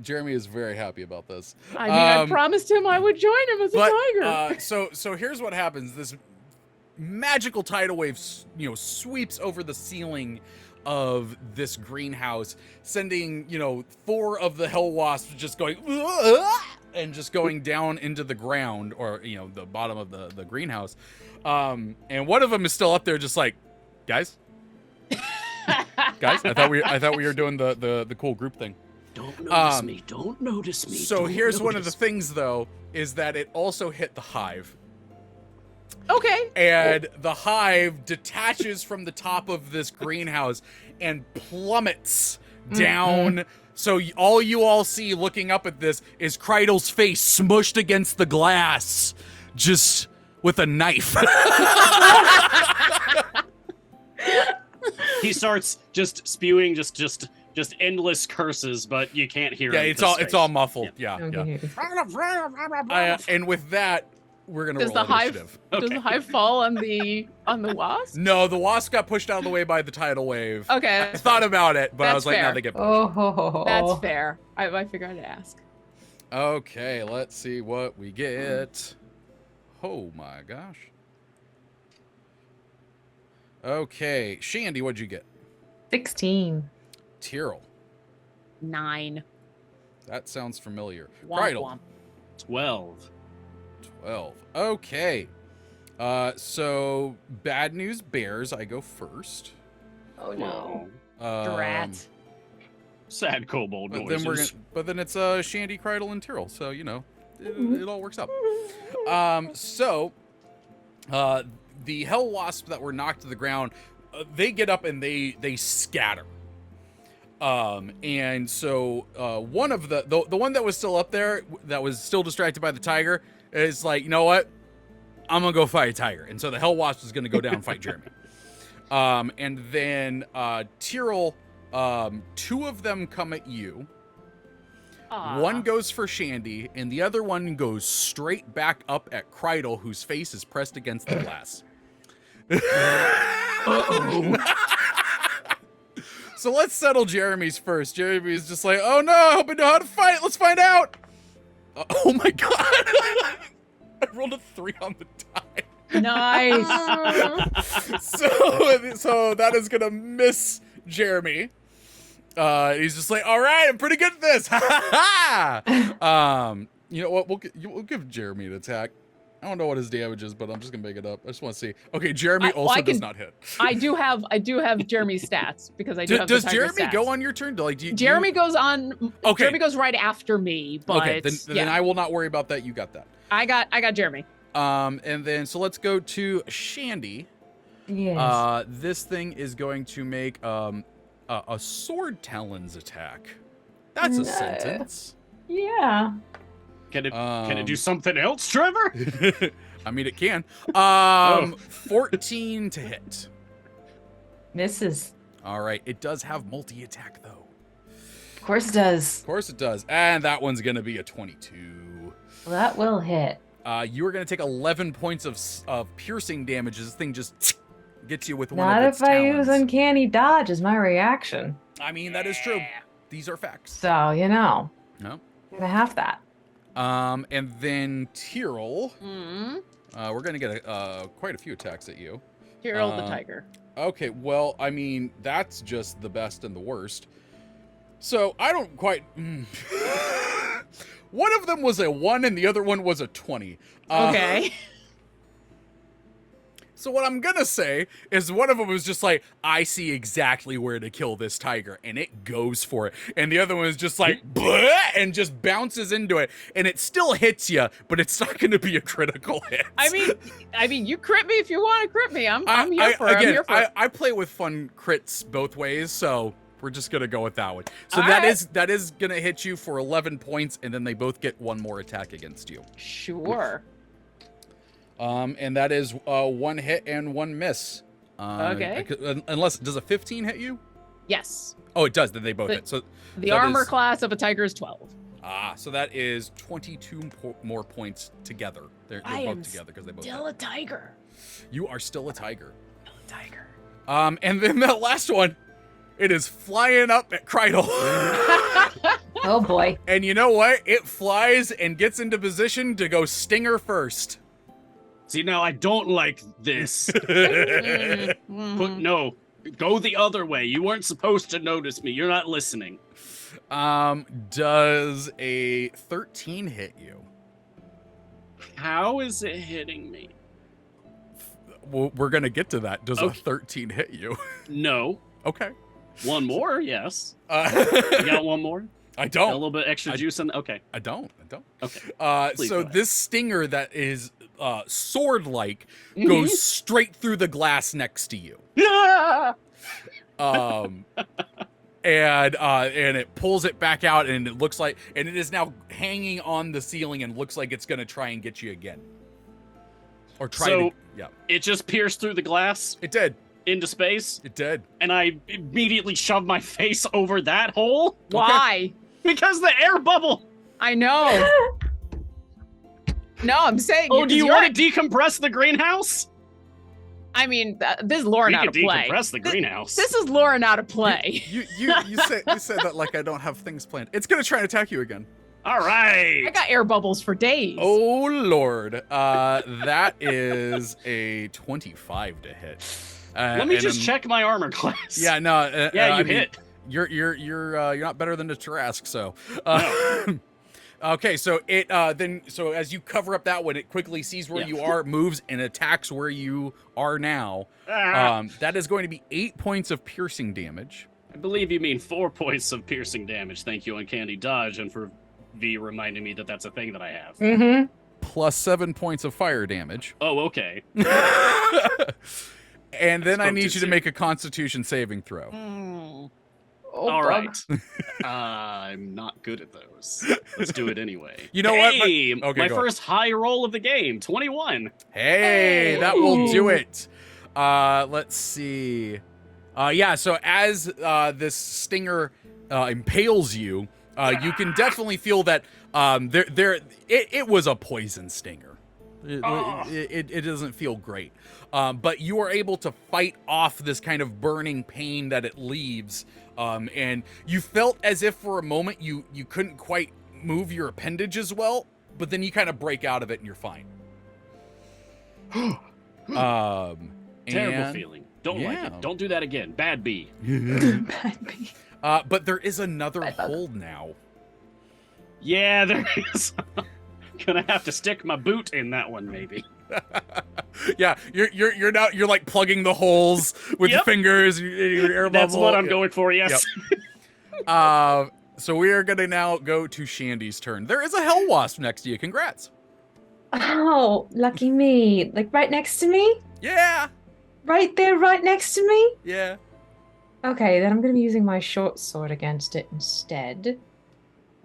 [SPEAKER 1] Jeremy is very happy about this.
[SPEAKER 2] I mean, I promised him I would join him as a tiger.
[SPEAKER 1] So here's what happens. This magical tidal wave, sweeps over the ceiling of this greenhouse, sending, 4 of the hell wasps just going, and just going down into the ground, or, the bottom of the greenhouse. And one of them is still up there just like, guys, I thought we were doing the cool group thing.
[SPEAKER 3] Don't notice me. Don't notice me.
[SPEAKER 1] So here's one of the things, though, is that it also hit the hive.
[SPEAKER 2] Okay.
[SPEAKER 1] And the hive detaches from the top of this greenhouse and plummets down. So all you all see looking up at this is Krydle's face smushed against the glass, just with a knife.
[SPEAKER 3] He starts just spewing just endless curses, but you can't hear him.
[SPEAKER 1] It's all muffled. Yeah.
[SPEAKER 4] Yeah.
[SPEAKER 1] And with that, we're gonna
[SPEAKER 2] Does
[SPEAKER 1] roll
[SPEAKER 2] the hive
[SPEAKER 1] initiative.
[SPEAKER 2] does the hive fall on the wasp?
[SPEAKER 1] No, the wasp got pushed out of the way by the tidal wave.
[SPEAKER 2] Okay.
[SPEAKER 1] I thought about it, but I
[SPEAKER 2] That's
[SPEAKER 1] was like,
[SPEAKER 2] fair.
[SPEAKER 1] no, they get pushed.
[SPEAKER 4] Oh,
[SPEAKER 2] That's fair. I figured I'd ask.
[SPEAKER 1] Okay, let's see what we get. Oh my gosh. Okay, Shandie, what'd you get?
[SPEAKER 4] 16.
[SPEAKER 1] Tyril.
[SPEAKER 2] 9.
[SPEAKER 1] That sounds familiar.
[SPEAKER 2] Womp
[SPEAKER 1] Krydle.
[SPEAKER 2] womp.
[SPEAKER 3] 12.
[SPEAKER 1] 12. Okay. So bad news bears, I go first.
[SPEAKER 4] Oh no.
[SPEAKER 2] Drat.
[SPEAKER 3] Sad kobold
[SPEAKER 1] But
[SPEAKER 3] noises.
[SPEAKER 1] then it's Shandie, Krydle, and Tyril. So, it all works out. The hell wasps that were knocked to the ground, they get up and they scatter. And so one of the one that was still up there, that was still distracted by the tiger, is like, you know what? I'm gonna go fight a tiger. And so the hell wasp is gonna go down and fight Jeremy. And then Tyril, 2 of them come at you.
[SPEAKER 2] Aw.
[SPEAKER 1] One goes for Shandie, and the other one goes straight back up at Krydle, whose face is pressed against the glass. So let's settle Jeremy's first. Jeremy's just like, oh no, I hope I know how to fight. Let's find out. Oh my god. I rolled a 3 on the die.
[SPEAKER 2] Nice.
[SPEAKER 1] So that is gonna miss Jeremy. He's just like, all right, I'm pretty good at this. You know what? We'll give Jeremy an attack. I don't know what his damage is, but I'm just gonna make it up. I just want to see. Okay, Jeremy does not hit.
[SPEAKER 2] I do have Jeremy's stats because I do have
[SPEAKER 1] Does
[SPEAKER 2] the tiger
[SPEAKER 1] Jeremy
[SPEAKER 2] stats.
[SPEAKER 1] go on your turn?
[SPEAKER 2] Jeremy goes on.
[SPEAKER 1] Okay.
[SPEAKER 2] Jeremy goes right after me, but
[SPEAKER 1] Okay, then I will not worry about that. You got that.
[SPEAKER 2] I got Jeremy.
[SPEAKER 1] And then so let's go to Shandie.
[SPEAKER 4] Yes.
[SPEAKER 1] This thing is going to make a sword talons attack. That's a
[SPEAKER 4] No.
[SPEAKER 1] sentence.
[SPEAKER 4] Yeah.
[SPEAKER 3] Can it do something else, Trevor?
[SPEAKER 1] I mean, it can. 14 to hit.
[SPEAKER 4] Misses.
[SPEAKER 1] All right. It does have multi-attack, though.
[SPEAKER 4] Of course it does.
[SPEAKER 1] Of course it does. And that one's going to be a 22.
[SPEAKER 4] Well, that will hit.
[SPEAKER 1] You are going to take 11 points of piercing damage as this thing just gets you with one
[SPEAKER 4] Not
[SPEAKER 1] of its
[SPEAKER 4] if I
[SPEAKER 1] talons.
[SPEAKER 4] use uncanny dodge as my reaction.
[SPEAKER 1] I mean, that is true. These are facts.
[SPEAKER 4] So,
[SPEAKER 1] No.
[SPEAKER 4] gonna have that.
[SPEAKER 1] And then Tyril,
[SPEAKER 2] Mm-hmm.
[SPEAKER 1] we're going to get quite a few attacks at you.
[SPEAKER 2] Tyril the tiger.
[SPEAKER 1] Okay, well, I mean, that's just the best and the worst. So, I don't quite... One of them was a 1 and the other one was a 20.
[SPEAKER 2] Okay.
[SPEAKER 1] So what I'm gonna say is one of them was just like, I see exactly where to kill this tiger, and it goes for it. And the other one is just like, bleh, and just bounces into it, and it still hits you, but it's not gonna be a critical hit.
[SPEAKER 2] I mean, you crit me if you want to crit me. I'm here for it. I'm here for it.
[SPEAKER 1] I play with fun crits both ways, so We're just gonna go with that one. So
[SPEAKER 2] All
[SPEAKER 1] that
[SPEAKER 2] right.
[SPEAKER 1] is gonna hit you for 11 points, and then they both get one more attack against you.
[SPEAKER 2] Sure.
[SPEAKER 1] And that is 1 hit and 1 miss.
[SPEAKER 2] Okay.
[SPEAKER 1] Unless, does a 15 hit you?
[SPEAKER 2] Yes.
[SPEAKER 1] Oh, it does. Then they both hit. So
[SPEAKER 2] The
[SPEAKER 1] that
[SPEAKER 2] armor
[SPEAKER 1] is-
[SPEAKER 2] class of a tiger is 12.
[SPEAKER 1] so that is 22 more points together. They're
[SPEAKER 2] I
[SPEAKER 1] both
[SPEAKER 2] am
[SPEAKER 1] together because they both
[SPEAKER 2] Still
[SPEAKER 1] hit.
[SPEAKER 2] a tiger.
[SPEAKER 1] You are still a tiger.
[SPEAKER 2] Still a tiger.
[SPEAKER 1] And then that last one, it is flying up at Krydle.
[SPEAKER 4] Oh boy.
[SPEAKER 1] And you know what? It flies and gets into position to go stinger first.
[SPEAKER 3] See, now I don't like this.
[SPEAKER 2] Mhm.
[SPEAKER 3] No, go the other way. You weren't supposed to notice me. You're not listening.
[SPEAKER 1] Does a 13 hit you?
[SPEAKER 3] How is it hitting me?
[SPEAKER 1] Well, we're gonna get to that. Does a
[SPEAKER 3] Okay.
[SPEAKER 1] 13 hit you?
[SPEAKER 3] No.
[SPEAKER 1] Okay.
[SPEAKER 3] One more, yes. You got one more?
[SPEAKER 1] I
[SPEAKER 3] A
[SPEAKER 1] don't.
[SPEAKER 3] little bit extra juice in. Okay.
[SPEAKER 1] I don't.
[SPEAKER 3] Okay. Please
[SPEAKER 1] So
[SPEAKER 3] go ahead.
[SPEAKER 1] this stinger that is sword-like
[SPEAKER 3] Mm-hmm.
[SPEAKER 1] goes straight through the glass next to you.
[SPEAKER 3] Ah!
[SPEAKER 1] And it pulls it back out, and it looks like, and it is now hanging on the ceiling, and looks like it's gonna try and get you again, or try
[SPEAKER 3] So-
[SPEAKER 1] to. Yeah,
[SPEAKER 3] It just pierced through the glass
[SPEAKER 1] it did.
[SPEAKER 3] into space,
[SPEAKER 1] It did.
[SPEAKER 3] and I immediately shoved my face over that hole
[SPEAKER 2] Why?
[SPEAKER 3] because the air bubble.
[SPEAKER 2] I know. No, I'm saying.
[SPEAKER 3] Oh, do you
[SPEAKER 2] you're-
[SPEAKER 3] want to decompress the greenhouse?
[SPEAKER 2] I mean, this is lore
[SPEAKER 3] We
[SPEAKER 2] not
[SPEAKER 3] can
[SPEAKER 2] of play.
[SPEAKER 3] decompress the greenhouse.
[SPEAKER 2] This is lore not of play.
[SPEAKER 1] You said that like I don't have things planned. It's gonna try and attack you again.
[SPEAKER 3] All right.
[SPEAKER 2] I got air bubbles for days.
[SPEAKER 1] Oh Lord, that is a 25 to hit.
[SPEAKER 3] Let me
[SPEAKER 1] and
[SPEAKER 3] just
[SPEAKER 1] then-
[SPEAKER 3] check my armor class.
[SPEAKER 1] Yeah, no.
[SPEAKER 3] Yeah,
[SPEAKER 1] I
[SPEAKER 3] you
[SPEAKER 1] mean,
[SPEAKER 3] hit.
[SPEAKER 1] You're not better than the Tarask, so. Okay, so so as you cover up that one, it quickly sees where
[SPEAKER 3] Yeah.
[SPEAKER 1] you are, moves, and attacks where you are now.
[SPEAKER 3] Ah,
[SPEAKER 1] That is going to be 8 points of piercing damage.
[SPEAKER 3] I believe you mean 4 points of piercing damage. Thank you, Uncanny Dodge, and for V reminding me that that's a thing that I have.
[SPEAKER 4] Mm-hmm.
[SPEAKER 1] Plus 7 points of fire damage.
[SPEAKER 3] Oh, okay.
[SPEAKER 1] And then I
[SPEAKER 3] Spoke
[SPEAKER 1] need
[SPEAKER 3] too
[SPEAKER 1] you to
[SPEAKER 3] soon.
[SPEAKER 1] make a Constitution saving throw.
[SPEAKER 2] Mm.
[SPEAKER 4] Oh,
[SPEAKER 3] All
[SPEAKER 4] bug.
[SPEAKER 3] right. I'm not good at those. Let's do it anyway.
[SPEAKER 1] You know what?
[SPEAKER 3] Hey,
[SPEAKER 1] Okay,
[SPEAKER 3] my
[SPEAKER 1] go
[SPEAKER 3] first high roll of the game, 21.
[SPEAKER 1] Hey, that will do
[SPEAKER 4] Ooh.
[SPEAKER 1] it. Let's see. Yeah, so as this stinger impales you, you can definitely feel that it was a poison stinger. It doesn't feel great. But you are able to fight off this kind of burning pain that it leaves. And you felt as if for a moment you couldn't quite move your appendages well, but then you kind of break out of it and you're fine.
[SPEAKER 3] Terrible
[SPEAKER 1] and-
[SPEAKER 3] feeling. Don't like
[SPEAKER 1] yeah.
[SPEAKER 3] it. Don't do that again. Bad B.
[SPEAKER 4] Bad me.
[SPEAKER 1] But there is another
[SPEAKER 4] Bad bug.
[SPEAKER 1] hold now.
[SPEAKER 3] Yeah, there is. Gonna have to stick my boot in that one, maybe.
[SPEAKER 1] Yeah, you're now like plugging the holes with your
[SPEAKER 3] Yep.
[SPEAKER 1] fingers. Your air
[SPEAKER 3] That's
[SPEAKER 1] bubble.
[SPEAKER 3] what I'm
[SPEAKER 1] Yeah.
[SPEAKER 3] going for, yes.
[SPEAKER 1] So we are gonna now go to Shandie's turn. There is a hell wasp next to you. Congrats.
[SPEAKER 4] Oh, lucky me. Like right next to me?
[SPEAKER 1] Yeah,
[SPEAKER 4] Right there, right next to me?
[SPEAKER 1] yeah.
[SPEAKER 4] Okay, then I'm going to be using my short sword against it instead.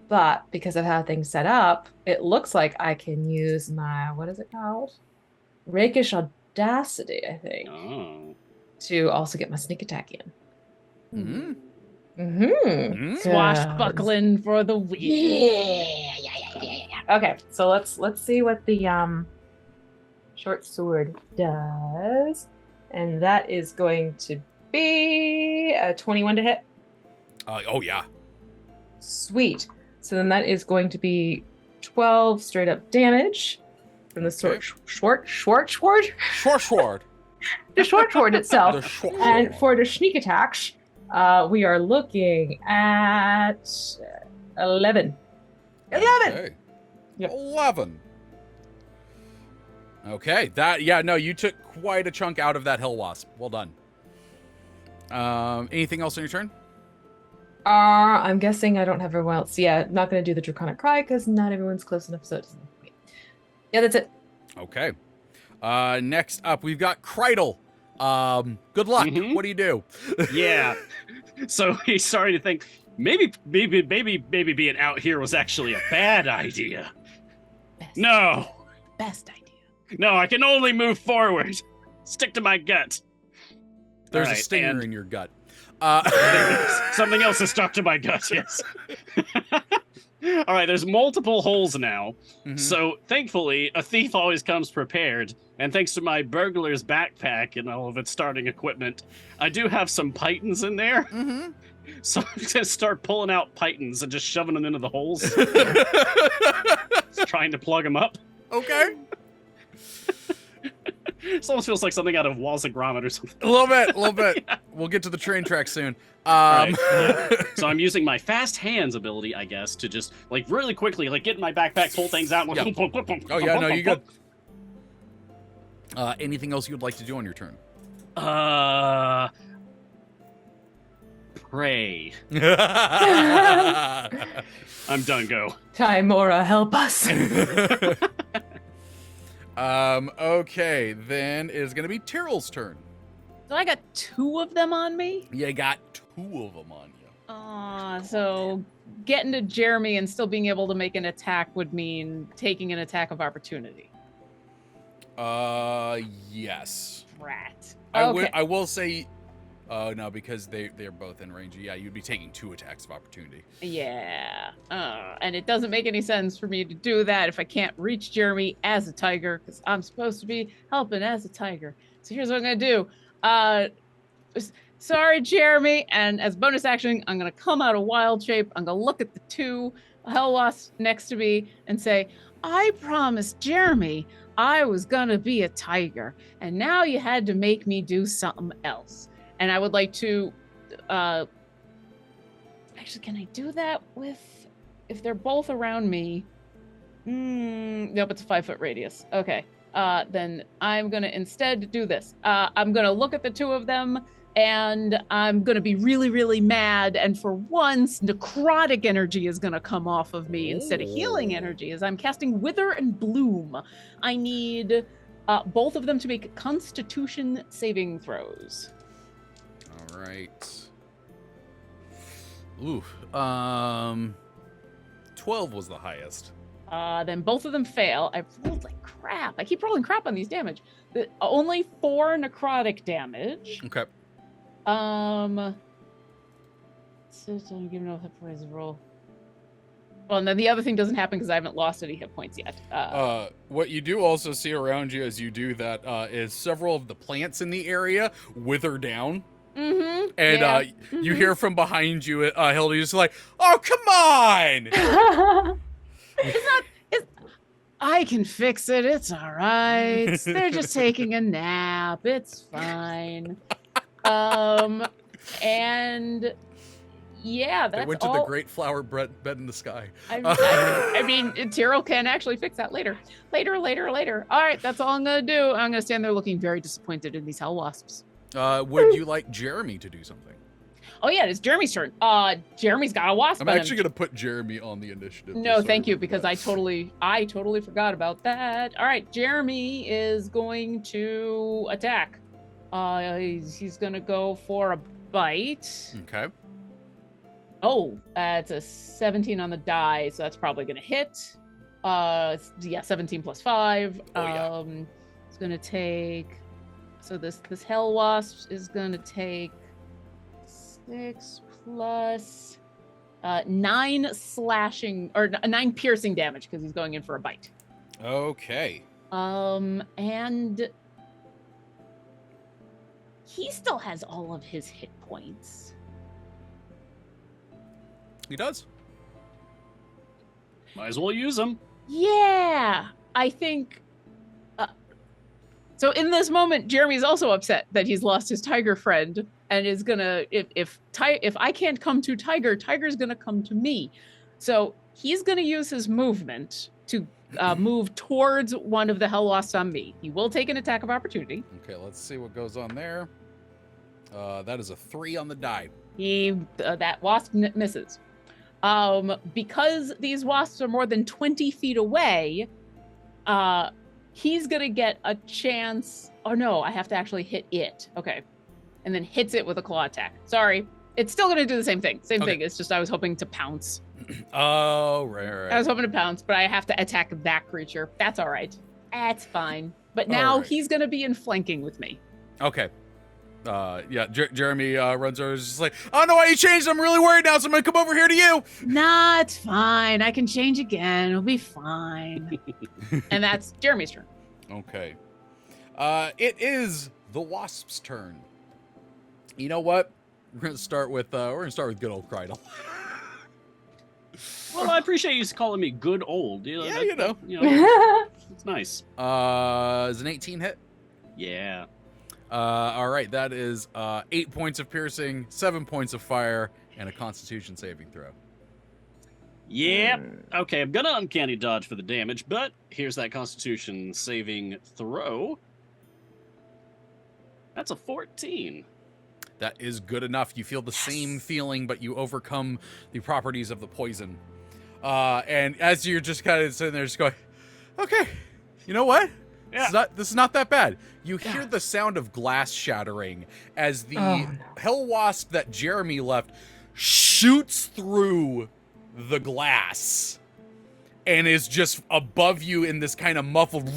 [SPEAKER 4] But because of how things set up, it looks like I can use my, what is it called? Rakish Audacity, I think,
[SPEAKER 3] Oh.
[SPEAKER 4] to also get my sneak attack in.
[SPEAKER 1] Mm.
[SPEAKER 4] Mm-hmm.
[SPEAKER 2] Swashbuckling for the win.
[SPEAKER 4] Yeah. Okay, so let's see what the short sword does. And that is going to be a 21 to hit.
[SPEAKER 1] Oh yeah.
[SPEAKER 4] Sweet. So then that is going to be 12 straight up damage from the sword.
[SPEAKER 1] Okay.
[SPEAKER 4] Short sword?
[SPEAKER 1] Short.
[SPEAKER 4] The short sword
[SPEAKER 1] The
[SPEAKER 4] itself.
[SPEAKER 1] short.
[SPEAKER 4] And for the sneak attacks, we are looking at 11. 11!
[SPEAKER 1] Okay.
[SPEAKER 4] Yep.
[SPEAKER 1] 11. Okay, you took quite a chunk out of that hell wasp. Well done. Anything else on your turn?
[SPEAKER 4] I'm guessing I don't have everyone else. Yeah, not going to do the Draconic Cry because not everyone's close enough. So it doesn't. Yeah, that's it.
[SPEAKER 1] Okay. Next up, we've got Krydle. Good luck.
[SPEAKER 3] Mhm.
[SPEAKER 1] What do you do?
[SPEAKER 3] Yeah. So he's starting to think maybe being out here was actually a bad idea. No,
[SPEAKER 2] Best idea.
[SPEAKER 3] no, I can only move forward. Stick to my gut.
[SPEAKER 1] There's
[SPEAKER 3] All
[SPEAKER 1] a
[SPEAKER 3] right,
[SPEAKER 1] stinger
[SPEAKER 3] and-
[SPEAKER 1] in your gut.
[SPEAKER 3] Something else is stuck to my gut, yes. All right, there's multiple holes now.
[SPEAKER 1] Mhm.
[SPEAKER 3] So, thankfully, a thief always comes prepared. And thanks to my burglar's backpack and all of its starting equipment, I do have some pythons in there.
[SPEAKER 1] Mhm.
[SPEAKER 3] So I'm just going to start pulling out pythons and just shoving them into the holes, just trying to plug them up.
[SPEAKER 1] Okay.
[SPEAKER 3] This almost feels like something out of Walls of Gromit or something.
[SPEAKER 1] A little bit. We'll get to the train track soon.
[SPEAKER 3] Right, yeah. So I'm using my fast hands ability, I guess, to just like really quickly like get in my backpack, pull things out. And
[SPEAKER 1] Yeah. Oh yeah, no, you good. Anything else you would like to do on your turn?
[SPEAKER 3] Pray. I'm done. Go.
[SPEAKER 4] Timora, help us.
[SPEAKER 1] Okay, then it's gonna be Tyril's turn.
[SPEAKER 2] So I got 2 of them on me.
[SPEAKER 1] You got 2 of them on you.
[SPEAKER 2] So getting to Jeremy and still being able to make an attack would mean taking an attack of opportunity.
[SPEAKER 1] Yes.
[SPEAKER 2] Rat.
[SPEAKER 1] I will say, no, because they're both in range. Yeah, you'd be taking 2 attacks of opportunity.
[SPEAKER 2] Yeah. And it doesn't make any sense for me to do that if I can't reach Jeremy as a tiger, because I'm supposed to be helping as a tiger. So here's what I'm going to do. Sorry, Jeremy. And as bonus action, I'm going to come out of wild shape. I'm going to look at the 2 hell wasps next to me and say, I promised Jeremy I was going to be a tiger. And now you had to make me do something else. And I would like to, actually, can I do that with, if they're both around me? Nope, it's a 5-foot radius. Okay. Then I'm going to instead do this. I'm going to look at the 2 of them and I'm going to be really, really mad. And for once, necrotic energy is going to come off of me instead of healing energy as I'm casting Wither and Bloom. I need both of them to make Constitution saving throws.
[SPEAKER 1] All right. Ooh. 12 was the highest.
[SPEAKER 2] Then both of them fail. I rolled like crap. I keep rolling crap on these damage. Only 4 necrotic damage.
[SPEAKER 1] Okay.
[SPEAKER 2] So don't give no hit points roll. Well, and then the other thing doesn't happen because I haven't lost any hit points yet.
[SPEAKER 1] What you do also see around you as you do that is several of the plants in the area wither down.
[SPEAKER 2] Mm-hmm.
[SPEAKER 1] And
[SPEAKER 2] yeah.
[SPEAKER 1] You hear from behind you, Hildy, just like, oh, come on!
[SPEAKER 2] I can fix it. It's all right. They're just taking a nap. It's fine. And yeah, that's
[SPEAKER 1] They went to
[SPEAKER 2] all.
[SPEAKER 1] the great flower bed in the sky.
[SPEAKER 2] I mean, Tyril can actually fix that later. Later. All right, that's all I'm gonna do. I'm gonna stand there looking very disappointed in these hell wasps.
[SPEAKER 1] Would you like Jeremy to do something?
[SPEAKER 2] Oh yeah, it's Jeremy's turn. Jeremy's got a wasp.
[SPEAKER 1] I'm
[SPEAKER 2] on
[SPEAKER 1] actually
[SPEAKER 2] him.
[SPEAKER 1] gonna put Jeremy on the initiative.
[SPEAKER 2] No,
[SPEAKER 1] just so
[SPEAKER 2] thank you,
[SPEAKER 1] remember
[SPEAKER 2] because
[SPEAKER 1] that.
[SPEAKER 2] I totally forgot about that. All right, Jeremy is going to attack. He's gonna go for a bite.
[SPEAKER 1] Okay.
[SPEAKER 2] Oh, it's a 17 on the die, so that's probably gonna hit. Yeah, 17 plus 5.
[SPEAKER 1] Oh, yeah.
[SPEAKER 2] It's gonna take. So this hell wasp is gonna take 6 plus 9 slashing or 9 piercing damage because he's going in for a bite.
[SPEAKER 1] Okay.
[SPEAKER 2] And he still has all of his hit points.
[SPEAKER 1] He does.
[SPEAKER 3] Might as well use them.
[SPEAKER 2] Yeah, I think. So in this moment, Jeremy's also upset that he's lost his tiger friend and is gonna if I can't come to Tiger, Tiger's gonna come to me. So he's gonna use his movement to move towards one of the hell wasps on me. He will take an attack of opportunity.
[SPEAKER 1] Okay, let's see what goes on there. That is a 3 on the die.
[SPEAKER 2] That wasp misses. Because these wasps are more than 20 feet away, he's gonna get a chance. Oh no, I have to actually hit it. Okay. And then hits it with a claw attack. Sorry. It's still gonna do the same thing. Same
[SPEAKER 1] Okay.
[SPEAKER 2] thing. It's just I was hoping to pounce.
[SPEAKER 1] Oh, right.
[SPEAKER 2] I was hoping to pounce, but I have to attack that creature. That's all right. That's fine. But now
[SPEAKER 1] Alright.
[SPEAKER 2] he's gonna be in flanking with me.
[SPEAKER 1] Okay. Yeah, Jeremy runs over. Is just like, I don't know why you changed. I'm really worried now, so I'm gonna come over here to you.
[SPEAKER 2] Nah, it's fine. I can change again. It'll be fine. And that's Jeremy's turn.
[SPEAKER 1] Okay. It is the wasp's turn. You know what? We're gonna start with good old Krydle.
[SPEAKER 3] Well, I appreciate you calling me good old. You know,
[SPEAKER 1] Yeah,
[SPEAKER 3] that-
[SPEAKER 1] you know.
[SPEAKER 3] It's nice.
[SPEAKER 1] Is an 18 hit?
[SPEAKER 3] Yeah.
[SPEAKER 1] All right, that is 8 points of piercing, 7 points of fire, and a Constitution saving throw.
[SPEAKER 3] Yep. Okay, I'm gonna uncanny dodge for the damage, but here's that Constitution saving throw. That's a 14.
[SPEAKER 1] That is good enough. You feel the same feeling, but you overcome the properties of the poison. And as you're just kind of sitting there, just going, okay, you know what?
[SPEAKER 3] Yeah.
[SPEAKER 1] This is not that bad. You hear the sound of glass shattering as the hell wasp that Jeremy left shoots through the glass and is just above you in this kind of muffled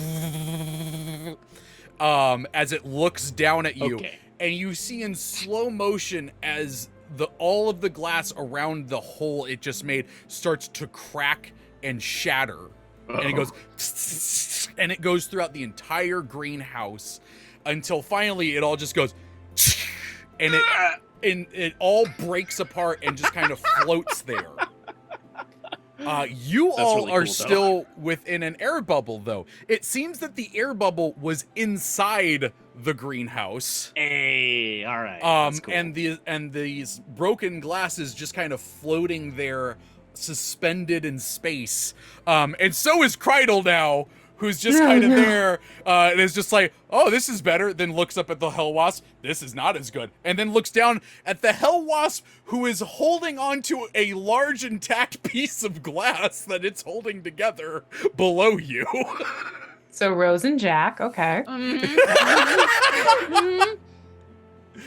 [SPEAKER 1] as it looks down at you.
[SPEAKER 3] Okay.
[SPEAKER 1] And you see in slow motion as all of the glass around the hole it just made starts to crack and shatter. And it goes and it goes throughout the entire greenhouse until finally it all just goes and it all breaks apart and just kind of floats there. You
[SPEAKER 3] That's
[SPEAKER 1] all
[SPEAKER 3] really
[SPEAKER 1] are
[SPEAKER 3] cool, though.
[SPEAKER 1] still within an air bubble, though. It seems that the air bubble was inside the greenhouse.
[SPEAKER 3] Hey, all right. That's cool.
[SPEAKER 1] And these broken glasses just kind of floating there, suspended in space. And so is Krydle now, who's just kind of there, and is just like, oh, this is better, then looks up at the hell wasp, this is not as good, and then looks down at the hell wasp, who is holding onto a large intact piece of glass that it's holding together below you.
[SPEAKER 4] So Rose and Jack, okay.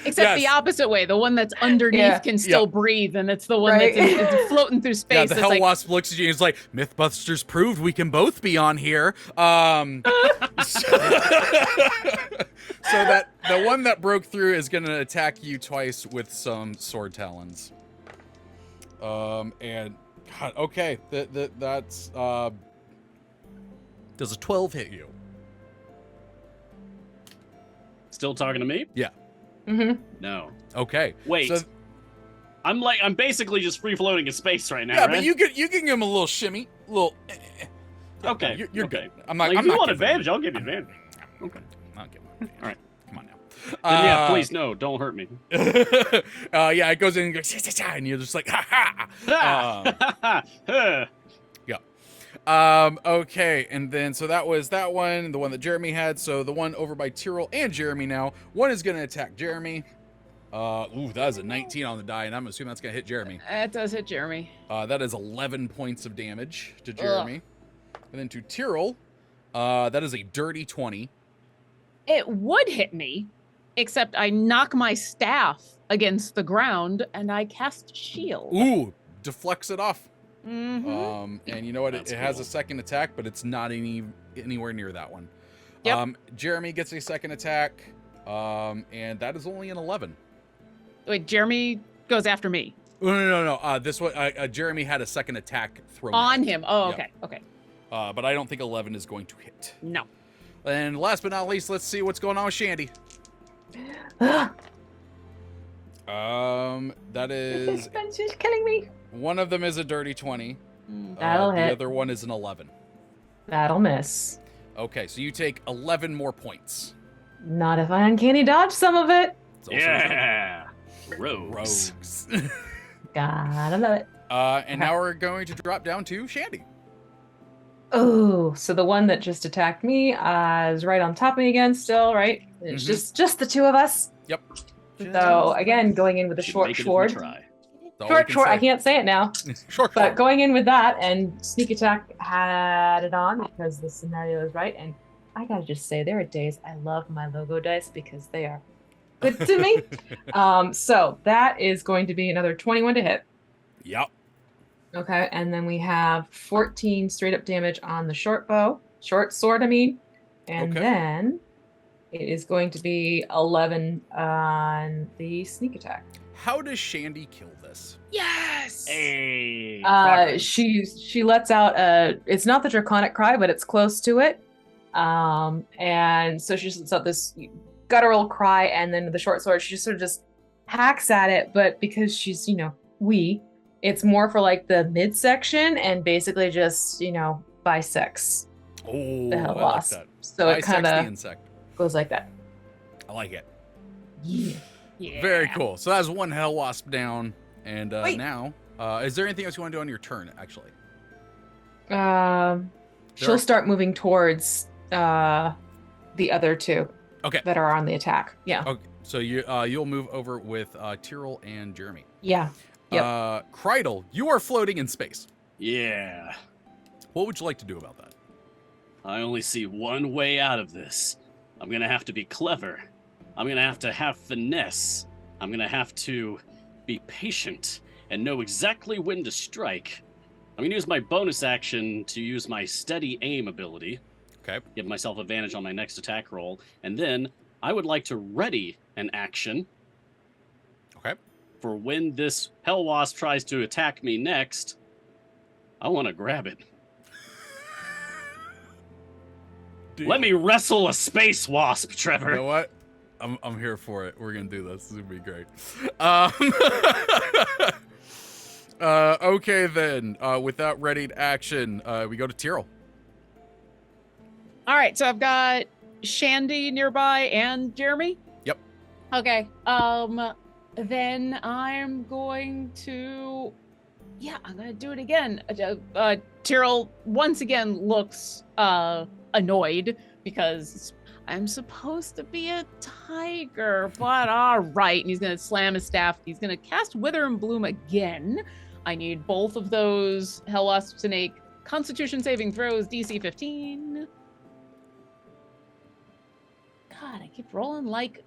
[SPEAKER 2] Except
[SPEAKER 1] Yes.
[SPEAKER 2] the opposite way. The one that's underneath can still breathe, and it's the one
[SPEAKER 4] Right.
[SPEAKER 2] that's it's floating through space.
[SPEAKER 1] Yeah, the
[SPEAKER 2] It's
[SPEAKER 1] hell
[SPEAKER 2] like,
[SPEAKER 1] wasp looks at you and is like, Mythbusters proved we can both be on here. So that the one that broke through is gonna attack you twice with some sword talons. And God, okay, that's does a 12 hit you?
[SPEAKER 3] Still talking to me?
[SPEAKER 1] Yeah.
[SPEAKER 4] Mm-hmm.
[SPEAKER 3] No.
[SPEAKER 1] Okay.
[SPEAKER 3] Wait.
[SPEAKER 1] So,
[SPEAKER 3] I'm basically just free floating in space right now,
[SPEAKER 1] yeah,
[SPEAKER 3] right?
[SPEAKER 1] but you can give him a little shimmy, little. Yeah,
[SPEAKER 3] Okay,
[SPEAKER 1] no, you're
[SPEAKER 3] okay.
[SPEAKER 1] good. I'm not.
[SPEAKER 3] Like,
[SPEAKER 1] I'm
[SPEAKER 3] if you
[SPEAKER 1] not
[SPEAKER 3] want
[SPEAKER 1] giving
[SPEAKER 3] advantage, I'll give you advantage. Okay.
[SPEAKER 1] I'll give him advantage.
[SPEAKER 3] All right.
[SPEAKER 1] Come on now.
[SPEAKER 3] Then yeah, please, no, don't hurt me.
[SPEAKER 1] Yeah, it goes in and goes, and you're just like, ha ha. Okay, and then so that was that one, the one that Jeremy had. So the one over by Tyril and Jeremy now. One is gonna attack Jeremy. Ooh, that is a 19 on the die, and I'm assuming that's gonna hit Jeremy.
[SPEAKER 2] that does hit Jeremy.
[SPEAKER 1] That is 11 points of damage to Jeremy. And then to Tyril, that is a dirty 20.
[SPEAKER 2] It would hit me, except I knock my staff against the ground and I cast shield.
[SPEAKER 1] Ooh, deflects it off.
[SPEAKER 2] Mm-hmm.
[SPEAKER 1] And you know what?
[SPEAKER 3] That's
[SPEAKER 1] It has
[SPEAKER 3] cool.
[SPEAKER 1] a second attack, but it's not anywhere near that one.
[SPEAKER 2] Yep.
[SPEAKER 1] Jeremy gets a second attack, and that is only an 11.
[SPEAKER 2] Wait, Jeremy goes after me.
[SPEAKER 1] No. This one, Jeremy had a second attack thrown
[SPEAKER 2] On
[SPEAKER 1] at
[SPEAKER 2] him. Oh,
[SPEAKER 1] Yep.
[SPEAKER 2] okay.
[SPEAKER 1] But I don't think 11 is going to hit.
[SPEAKER 2] No.
[SPEAKER 1] And last but not least, let's see what's going on with Shandie. That is
[SPEAKER 4] She's killing me.
[SPEAKER 1] one of them is a dirty 20.
[SPEAKER 4] That'll
[SPEAKER 1] The
[SPEAKER 4] hit.
[SPEAKER 1] other one is an 11.
[SPEAKER 4] That'll miss.
[SPEAKER 1] Okay, so you take 11 more points.
[SPEAKER 4] Not if I uncanny dodge some of it.
[SPEAKER 1] It's also
[SPEAKER 3] Yeah. Rogues.
[SPEAKER 1] rogues.
[SPEAKER 4] Gotta love it.
[SPEAKER 1] And now we're going to drop down to Shandie.
[SPEAKER 4] Oh, so the one that just attacked me is right on top of me again still, right? It's
[SPEAKER 1] Mhm.
[SPEAKER 4] just the two of us.
[SPEAKER 1] Yep.
[SPEAKER 4] So again, going in with a
[SPEAKER 3] Should
[SPEAKER 4] short
[SPEAKER 3] make it if we
[SPEAKER 4] sword.
[SPEAKER 3] try.
[SPEAKER 1] That's all we can
[SPEAKER 4] I
[SPEAKER 1] say.
[SPEAKER 4] can't say it now.
[SPEAKER 1] Short
[SPEAKER 4] But
[SPEAKER 1] sword.
[SPEAKER 4] going in with that and sneak attack had it on because the scenario is right. And I gotta just say, there are days I love my logo dice because they are good to me. So that is going to be another 21 to hit.
[SPEAKER 1] Yep.
[SPEAKER 4] Okay, and then we have 14 straight up damage on the short sword, I mean. And
[SPEAKER 1] Okay.
[SPEAKER 4] then it is going to be 11 on the sneak attack.
[SPEAKER 1] How does Shandie kill this?
[SPEAKER 2] Yes.
[SPEAKER 3] Hey. progress.
[SPEAKER 4] She lets out it's not the draconic cry, but it's close to it. And so she just lets out this guttural cry, and then the short sword, she just sort of just hacks at it, but because she's, it's more for like the midsection and basically just, bisects
[SPEAKER 1] Oh,
[SPEAKER 4] the
[SPEAKER 1] I
[SPEAKER 4] hell
[SPEAKER 1] like
[SPEAKER 4] wasp.
[SPEAKER 1] that.
[SPEAKER 4] So it
[SPEAKER 1] Bisects
[SPEAKER 4] kind
[SPEAKER 1] the
[SPEAKER 4] of
[SPEAKER 1] insect.
[SPEAKER 4] goes like that.
[SPEAKER 1] I like it.
[SPEAKER 4] Yeah.
[SPEAKER 2] Yeah.
[SPEAKER 1] Very cool. So that's one hell wasp down, and
[SPEAKER 4] Wait.
[SPEAKER 1] now, is there anything else you want to do on your turn? Actually,
[SPEAKER 4] She'll start moving towards the other two.
[SPEAKER 1] Okay.
[SPEAKER 4] That are on the attack. Yeah.
[SPEAKER 1] Okay. So you'll move over with Tyril and Jeremy.
[SPEAKER 4] Yeah. Yep.
[SPEAKER 1] Krydle, you are floating in space.
[SPEAKER 3] Yeah.
[SPEAKER 1] What would you like to do about that?
[SPEAKER 3] I only see one way out of this. I'm gonna have to be clever. I'm gonna have finesse. I'm gonna have to be patient and know exactly when to strike. I'm gonna use my bonus action to use my steady aim ability.
[SPEAKER 1] Okay.
[SPEAKER 3] Give myself advantage on my next attack roll. And then I would like to ready an action
[SPEAKER 1] Okay.
[SPEAKER 3] for when this hell wasp tries to attack me next. I want to grab it. Let me wrestle a space wasp, Treavor.
[SPEAKER 1] You know what? I'm here for it. We're gonna do this. This is gonna be great. Okay then. Without readied action, we go to Tyril.
[SPEAKER 2] All right, so I've got Shandie nearby and Jeremy.
[SPEAKER 1] Yep.
[SPEAKER 2] Okay. Then I'm going to, I'm gonna do it again. Tyril once again looks annoyed because I'm supposed to be a tiger, but all right. And he's gonna slam his staff. He's gonna cast Wither and Bloom again. I need both of those Hell Wasps to make Constitution saving throws, DC 15. God, I keep rolling like.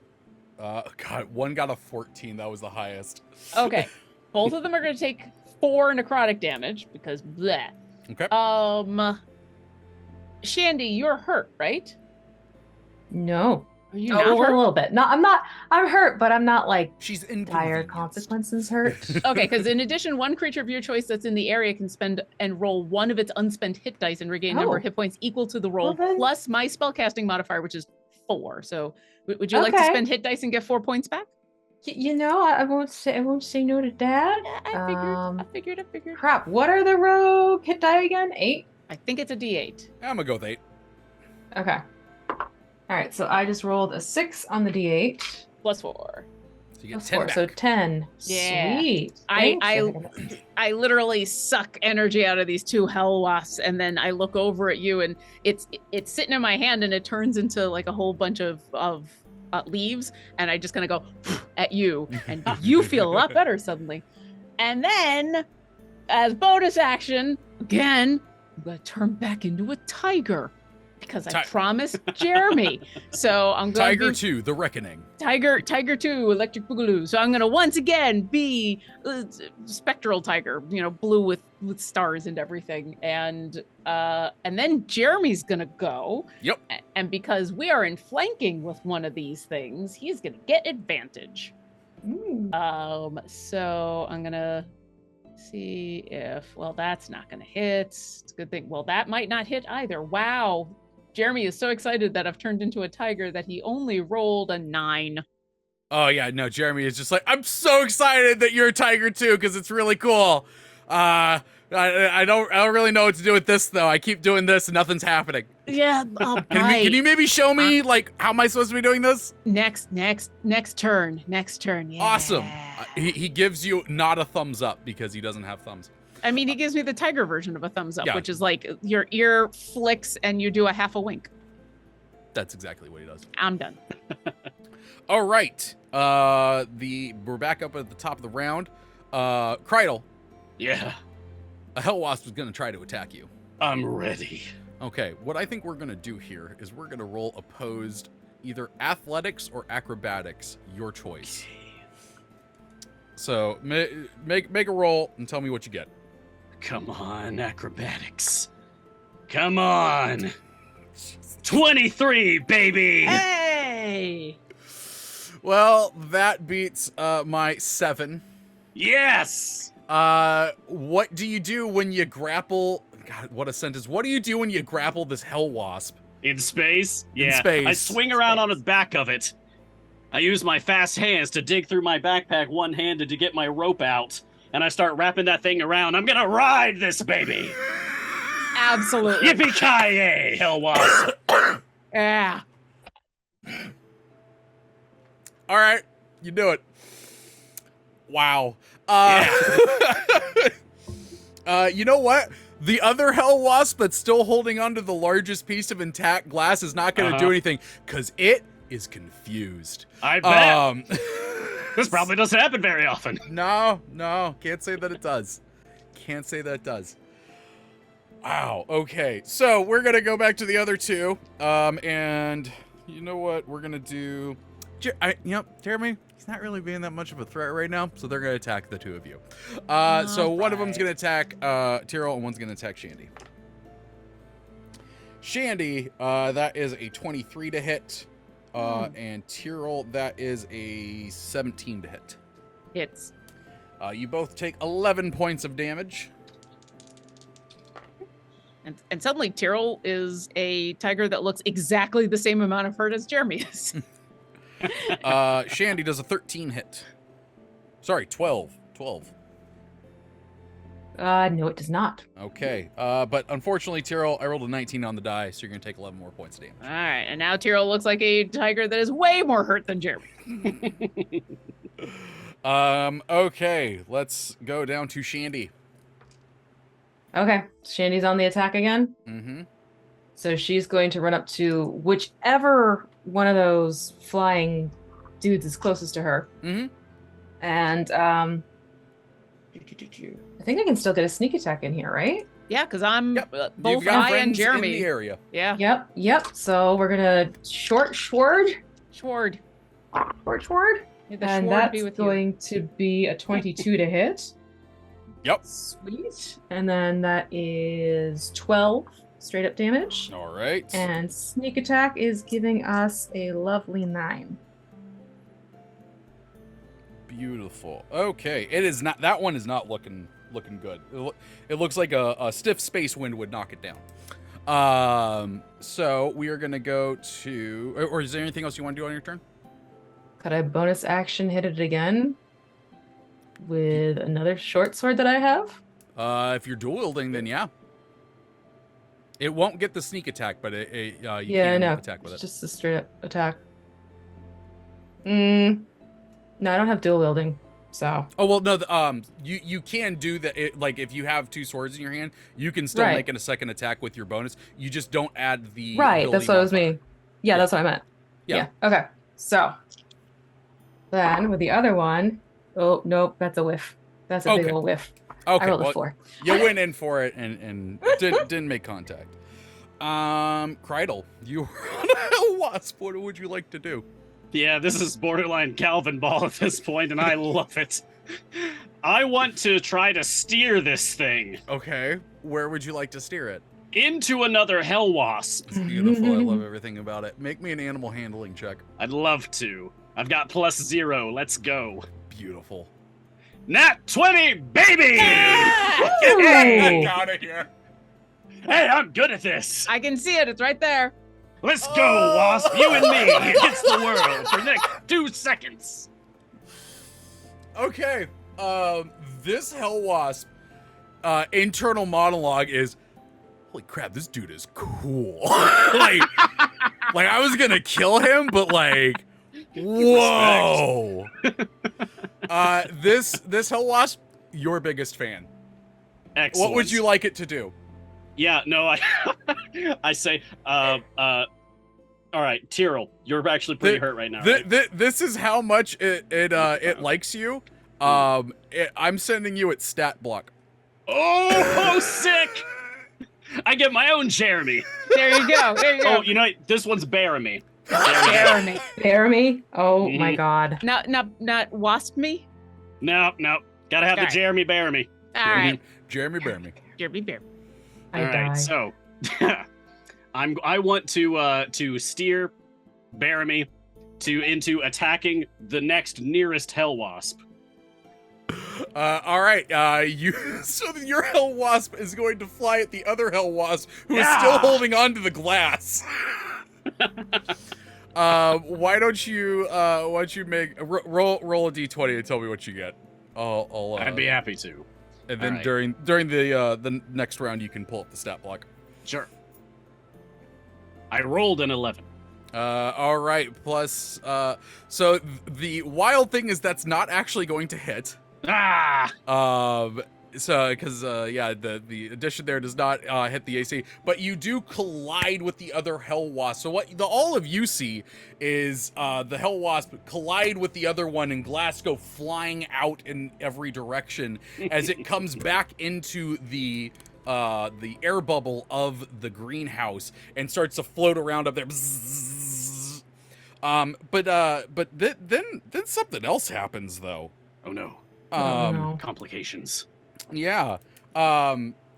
[SPEAKER 1] God, one got a 14. That was the highest.
[SPEAKER 2] Okay, both of them are going to take 4 necrotic damage because bleh.
[SPEAKER 1] Okay.
[SPEAKER 2] Shandie, you're hurt, right?
[SPEAKER 4] No.
[SPEAKER 2] Are you
[SPEAKER 4] A
[SPEAKER 2] not hurt?
[SPEAKER 4] little bit. No, I'm not. I'm hurt, but I'm not like
[SPEAKER 1] She's
[SPEAKER 4] dire
[SPEAKER 1] inconvenienced.
[SPEAKER 4] consequences hurt.
[SPEAKER 2] Okay, because in addition, one creature of your choice that's in the area can spend and roll one of its unspent hit dice and regain number of hit points equal to the roll
[SPEAKER 4] Well, then-
[SPEAKER 2] plus my spellcasting modifier, which is 4. So, would you like to
[SPEAKER 4] Okay.
[SPEAKER 2] spend hit dice and get 4 points back?
[SPEAKER 4] I won't say no to that.
[SPEAKER 2] Yeah, I figured.
[SPEAKER 4] Crap. What are the rogue hit die again? 8.
[SPEAKER 2] I think it's a D8.
[SPEAKER 1] I'm gonna go with 8.
[SPEAKER 4] Okay. All right. So I just rolled a 6 on the D8.
[SPEAKER 2] Plus 4.
[SPEAKER 1] So you get
[SPEAKER 4] Plus
[SPEAKER 1] 10
[SPEAKER 4] 4,
[SPEAKER 1] back.
[SPEAKER 4] so 10.
[SPEAKER 2] Yeah.
[SPEAKER 4] Sweet.
[SPEAKER 2] I-
[SPEAKER 4] Thanks.
[SPEAKER 2] I literally suck energy out of these 2 hell wasps, and then I look over at you, and it's sitting in my hand, and it turns into like a whole bunch of leaves, and I just kind of go at you, and you feel a lot better suddenly. And then, as bonus action, again, I'm gonna turn back into a tiger because I promised Jeremy. So I'm going
[SPEAKER 1] Tiger 2, The Reckoning.
[SPEAKER 2] Tiger 2, Electric Boogaloo. So I'm gonna once again be spectral tiger, blue with stars and everything, and then Jeremy's gonna go.
[SPEAKER 1] Yep.
[SPEAKER 2] And because we are in flanking with one of these things, he's gonna get advantage. So I'm gonna see if that's not gonna hit. It's a good thing. Well, that might not hit either. Wow. Jeremy is so excited that I've turned into a tiger that he only rolled a 9.
[SPEAKER 1] Oh yeah, no, Jeremy is just like, I'm so excited that you're a tiger too, because it's really cool. I don't really know what to do with this though. I keep doing this and nothing's happening.
[SPEAKER 2] Yeah,
[SPEAKER 1] Can you maybe show me like how am I supposed to be doing this?
[SPEAKER 2] Next turn. Yeah.
[SPEAKER 1] Awesome. He gives you not a thumbs up because he doesn't have thumbs.
[SPEAKER 2] I mean, he gives me the tiger version of a thumbs up,
[SPEAKER 1] Yeah.
[SPEAKER 2] which is like your ear flicks and you do a half a wink.
[SPEAKER 1] That's exactly what he does.
[SPEAKER 2] I'm done.
[SPEAKER 1] All right. We're back up at the top of the round. Krydle,
[SPEAKER 3] Yeah,
[SPEAKER 1] a hell wasp is gonna try to attack you.
[SPEAKER 3] I'm ready.
[SPEAKER 1] Okay, what I think we're gonna do here is we're gonna roll opposed either athletics or acrobatics. Your choice. So make a roll and tell me what you get.
[SPEAKER 3] Come on, acrobatics. Come on. 23, baby.
[SPEAKER 2] Hey!
[SPEAKER 1] Well, that beats my 7.
[SPEAKER 3] Yes.
[SPEAKER 1] What do you do when you grapple? God, what a sentence. What do you do when you grapple this hell wasp?
[SPEAKER 3] In space?
[SPEAKER 1] In
[SPEAKER 3] Yeah.
[SPEAKER 1] space.
[SPEAKER 3] I swing around on the back of it. I use my fast hands to dig through my backpack one-handed to get my rope out, and I start wrapping that thing around. I'm gonna ride this baby.
[SPEAKER 2] Absolutely.
[SPEAKER 3] Yippee-ki-yay, hell wasp.
[SPEAKER 2] Yeah.
[SPEAKER 1] All right, you do it. Wow. You know what? The other hell wasp that's still holding onto the largest piece of intact glass is not going to do anything because it is confused.
[SPEAKER 3] I bet. This probably doesn't happen very often.
[SPEAKER 1] No, can't say that it does. Can't say that it does. Wow. Okay, so we're gonna go back to the other two, and you know what? We're gonna do. Jeremy, he's not really being that much of a threat right now, so they're gonna attack the two of you. So one of them's gonna attack Tyril, and one's gonna attack Shandie. Shandie, that is a 23 to hit, and Tyril, that is a 17 to hit.
[SPEAKER 2] Hits.
[SPEAKER 1] You both take 11 points of damage.
[SPEAKER 2] And suddenly Tyril is a tiger that looks exactly the same amount of hurt as Jeremy is.
[SPEAKER 1] Shandie does a 13 hit. Sorry, 12. 12.
[SPEAKER 4] No, it does not.
[SPEAKER 1] Okay. But unfortunately, Tyril, I rolled a 19 on the die, so you're going to take 11 more points of damage.
[SPEAKER 2] All right, and now Tyril looks like a tiger that is way more hurt than Jeremy.
[SPEAKER 1] Okay. Let's go down to Shandie.
[SPEAKER 4] Okay, Shandie's on the attack again.
[SPEAKER 1] Mm-hmm.
[SPEAKER 4] So she's going to run up to whichever one of those flying dudes is closest to her.
[SPEAKER 1] Mm-hmm.
[SPEAKER 4] And I think I can still get a sneak attack in here, right?
[SPEAKER 2] Yeah, because I'm
[SPEAKER 1] Yep.
[SPEAKER 2] both
[SPEAKER 1] You've got
[SPEAKER 2] I and
[SPEAKER 1] friends
[SPEAKER 2] Jeremy.
[SPEAKER 1] in the area.
[SPEAKER 2] Yeah.
[SPEAKER 4] Yep. So we're gonna short sword.
[SPEAKER 2] Schward. May the
[SPEAKER 4] And
[SPEAKER 2] Schward
[SPEAKER 4] that's
[SPEAKER 2] be with you.
[SPEAKER 4] going to be a 22 to hit.
[SPEAKER 1] Yep.
[SPEAKER 4] Sweet. And then that is 12 straight up damage.
[SPEAKER 1] All right.
[SPEAKER 4] And sneak attack is giving us a lovely 9.
[SPEAKER 1] Beautiful. Okay. It is not. That one is not looking good. It looks like a stiff space wind would knock it down. So we are gonna go to. Or is there anything else you want to do on your turn?
[SPEAKER 4] Could I bonus action hit it again with another short sword that I have?
[SPEAKER 1] If you're dual wielding, then yeah. It won't get the sneak attack, but you
[SPEAKER 4] Yeah,
[SPEAKER 1] can
[SPEAKER 4] no,
[SPEAKER 1] attack with
[SPEAKER 4] it's
[SPEAKER 1] it.
[SPEAKER 4] just a straight up attack. No, I don't have dual wielding, so.
[SPEAKER 1] Oh well, no. You can do that. Like if you have two swords in your hand, you can still
[SPEAKER 4] Right.
[SPEAKER 1] make a second attack with your bonus. You just don't add the
[SPEAKER 4] Right,
[SPEAKER 1] ability
[SPEAKER 4] that's what I was
[SPEAKER 1] modifier.
[SPEAKER 4] meaning. Yeah, that's what I meant.
[SPEAKER 1] Yeah.
[SPEAKER 4] Okay. So then with the other one, oh nope, that's a whiff. That's a big
[SPEAKER 1] Okay.
[SPEAKER 4] old whiff.
[SPEAKER 1] Okay,
[SPEAKER 4] I rolled
[SPEAKER 1] well,
[SPEAKER 4] a 4.
[SPEAKER 1] you went in for it and didn't make contact. Krydle, you were on a wasp. What would you like to do?
[SPEAKER 3] Yeah, this is borderline Calvin Ball at this point, and I love it. I want to try to steer this thing
[SPEAKER 1] Okay, where would you like to steer it?
[SPEAKER 3] into another hell wasp.
[SPEAKER 1] It's beautiful. I love everything about it. Make me an animal handling check.
[SPEAKER 3] I'd love to. I've got +0. Let's go.
[SPEAKER 1] Beautiful.
[SPEAKER 3] Nat 20, baby!
[SPEAKER 4] Ooh.
[SPEAKER 1] Out of here.
[SPEAKER 3] Hey, I'm good at this.
[SPEAKER 2] I can see it. It's right there.
[SPEAKER 3] Let's go, Wasp. You and me against the world for the next 2 seconds.
[SPEAKER 1] Okay. This hell wasp internal monologue is, holy crap, this dude is cool. like I was gonna kill him, but like, whoa. This hell wasp, your biggest fan.
[SPEAKER 3] Excellent.
[SPEAKER 1] What would you like it to do?
[SPEAKER 3] Yeah, no, I say, all right, Tyril, you're actually pretty hurt right now. Right?
[SPEAKER 1] This is how much it likes you. I'm sending you its stat block.
[SPEAKER 3] Oh, sick! I get my own Jeremy.
[SPEAKER 2] There you go. There you go.
[SPEAKER 3] Oh, you know, this one's bearing me.
[SPEAKER 2] Jeremy.
[SPEAKER 4] Bear me? Oh my
[SPEAKER 3] Mhm.
[SPEAKER 4] god.
[SPEAKER 2] Not wasp me?
[SPEAKER 3] No. Gotta have the
[SPEAKER 2] Alright.
[SPEAKER 3] Jeremy bear me.
[SPEAKER 2] All right.
[SPEAKER 1] Jeremy bear me.
[SPEAKER 2] Jeremy bear.
[SPEAKER 4] I
[SPEAKER 3] All
[SPEAKER 4] die.
[SPEAKER 3] right, so I want to steer Baramy into attacking the next nearest hell wasp.
[SPEAKER 1] All right. So your hell wasp is going to fly at the other hell wasp, who is still
[SPEAKER 3] Yeah.
[SPEAKER 1] holding on to the glass. Why don't you make roll a d20 and tell me what you get?
[SPEAKER 3] I'd be happy to.
[SPEAKER 1] And then
[SPEAKER 3] All right.
[SPEAKER 1] during the next round, you can pull up the stat block.
[SPEAKER 3] Sure. I rolled an 11.
[SPEAKER 1] All right. Plus, so the wild thing is that's not actually going to hit.
[SPEAKER 3] Ah!
[SPEAKER 1] So because the addition there does not hit the AC, but you do collide with the other hell wasp. So what all of you see is the hell wasp collide with the other one, and glass go flying out in every direction as it comes back into the air bubble of the greenhouse and starts to float around up there. Bzzz. But then something else happens though.
[SPEAKER 3] Oh no.
[SPEAKER 4] Oh, no.
[SPEAKER 3] Complications.
[SPEAKER 1] Yeah.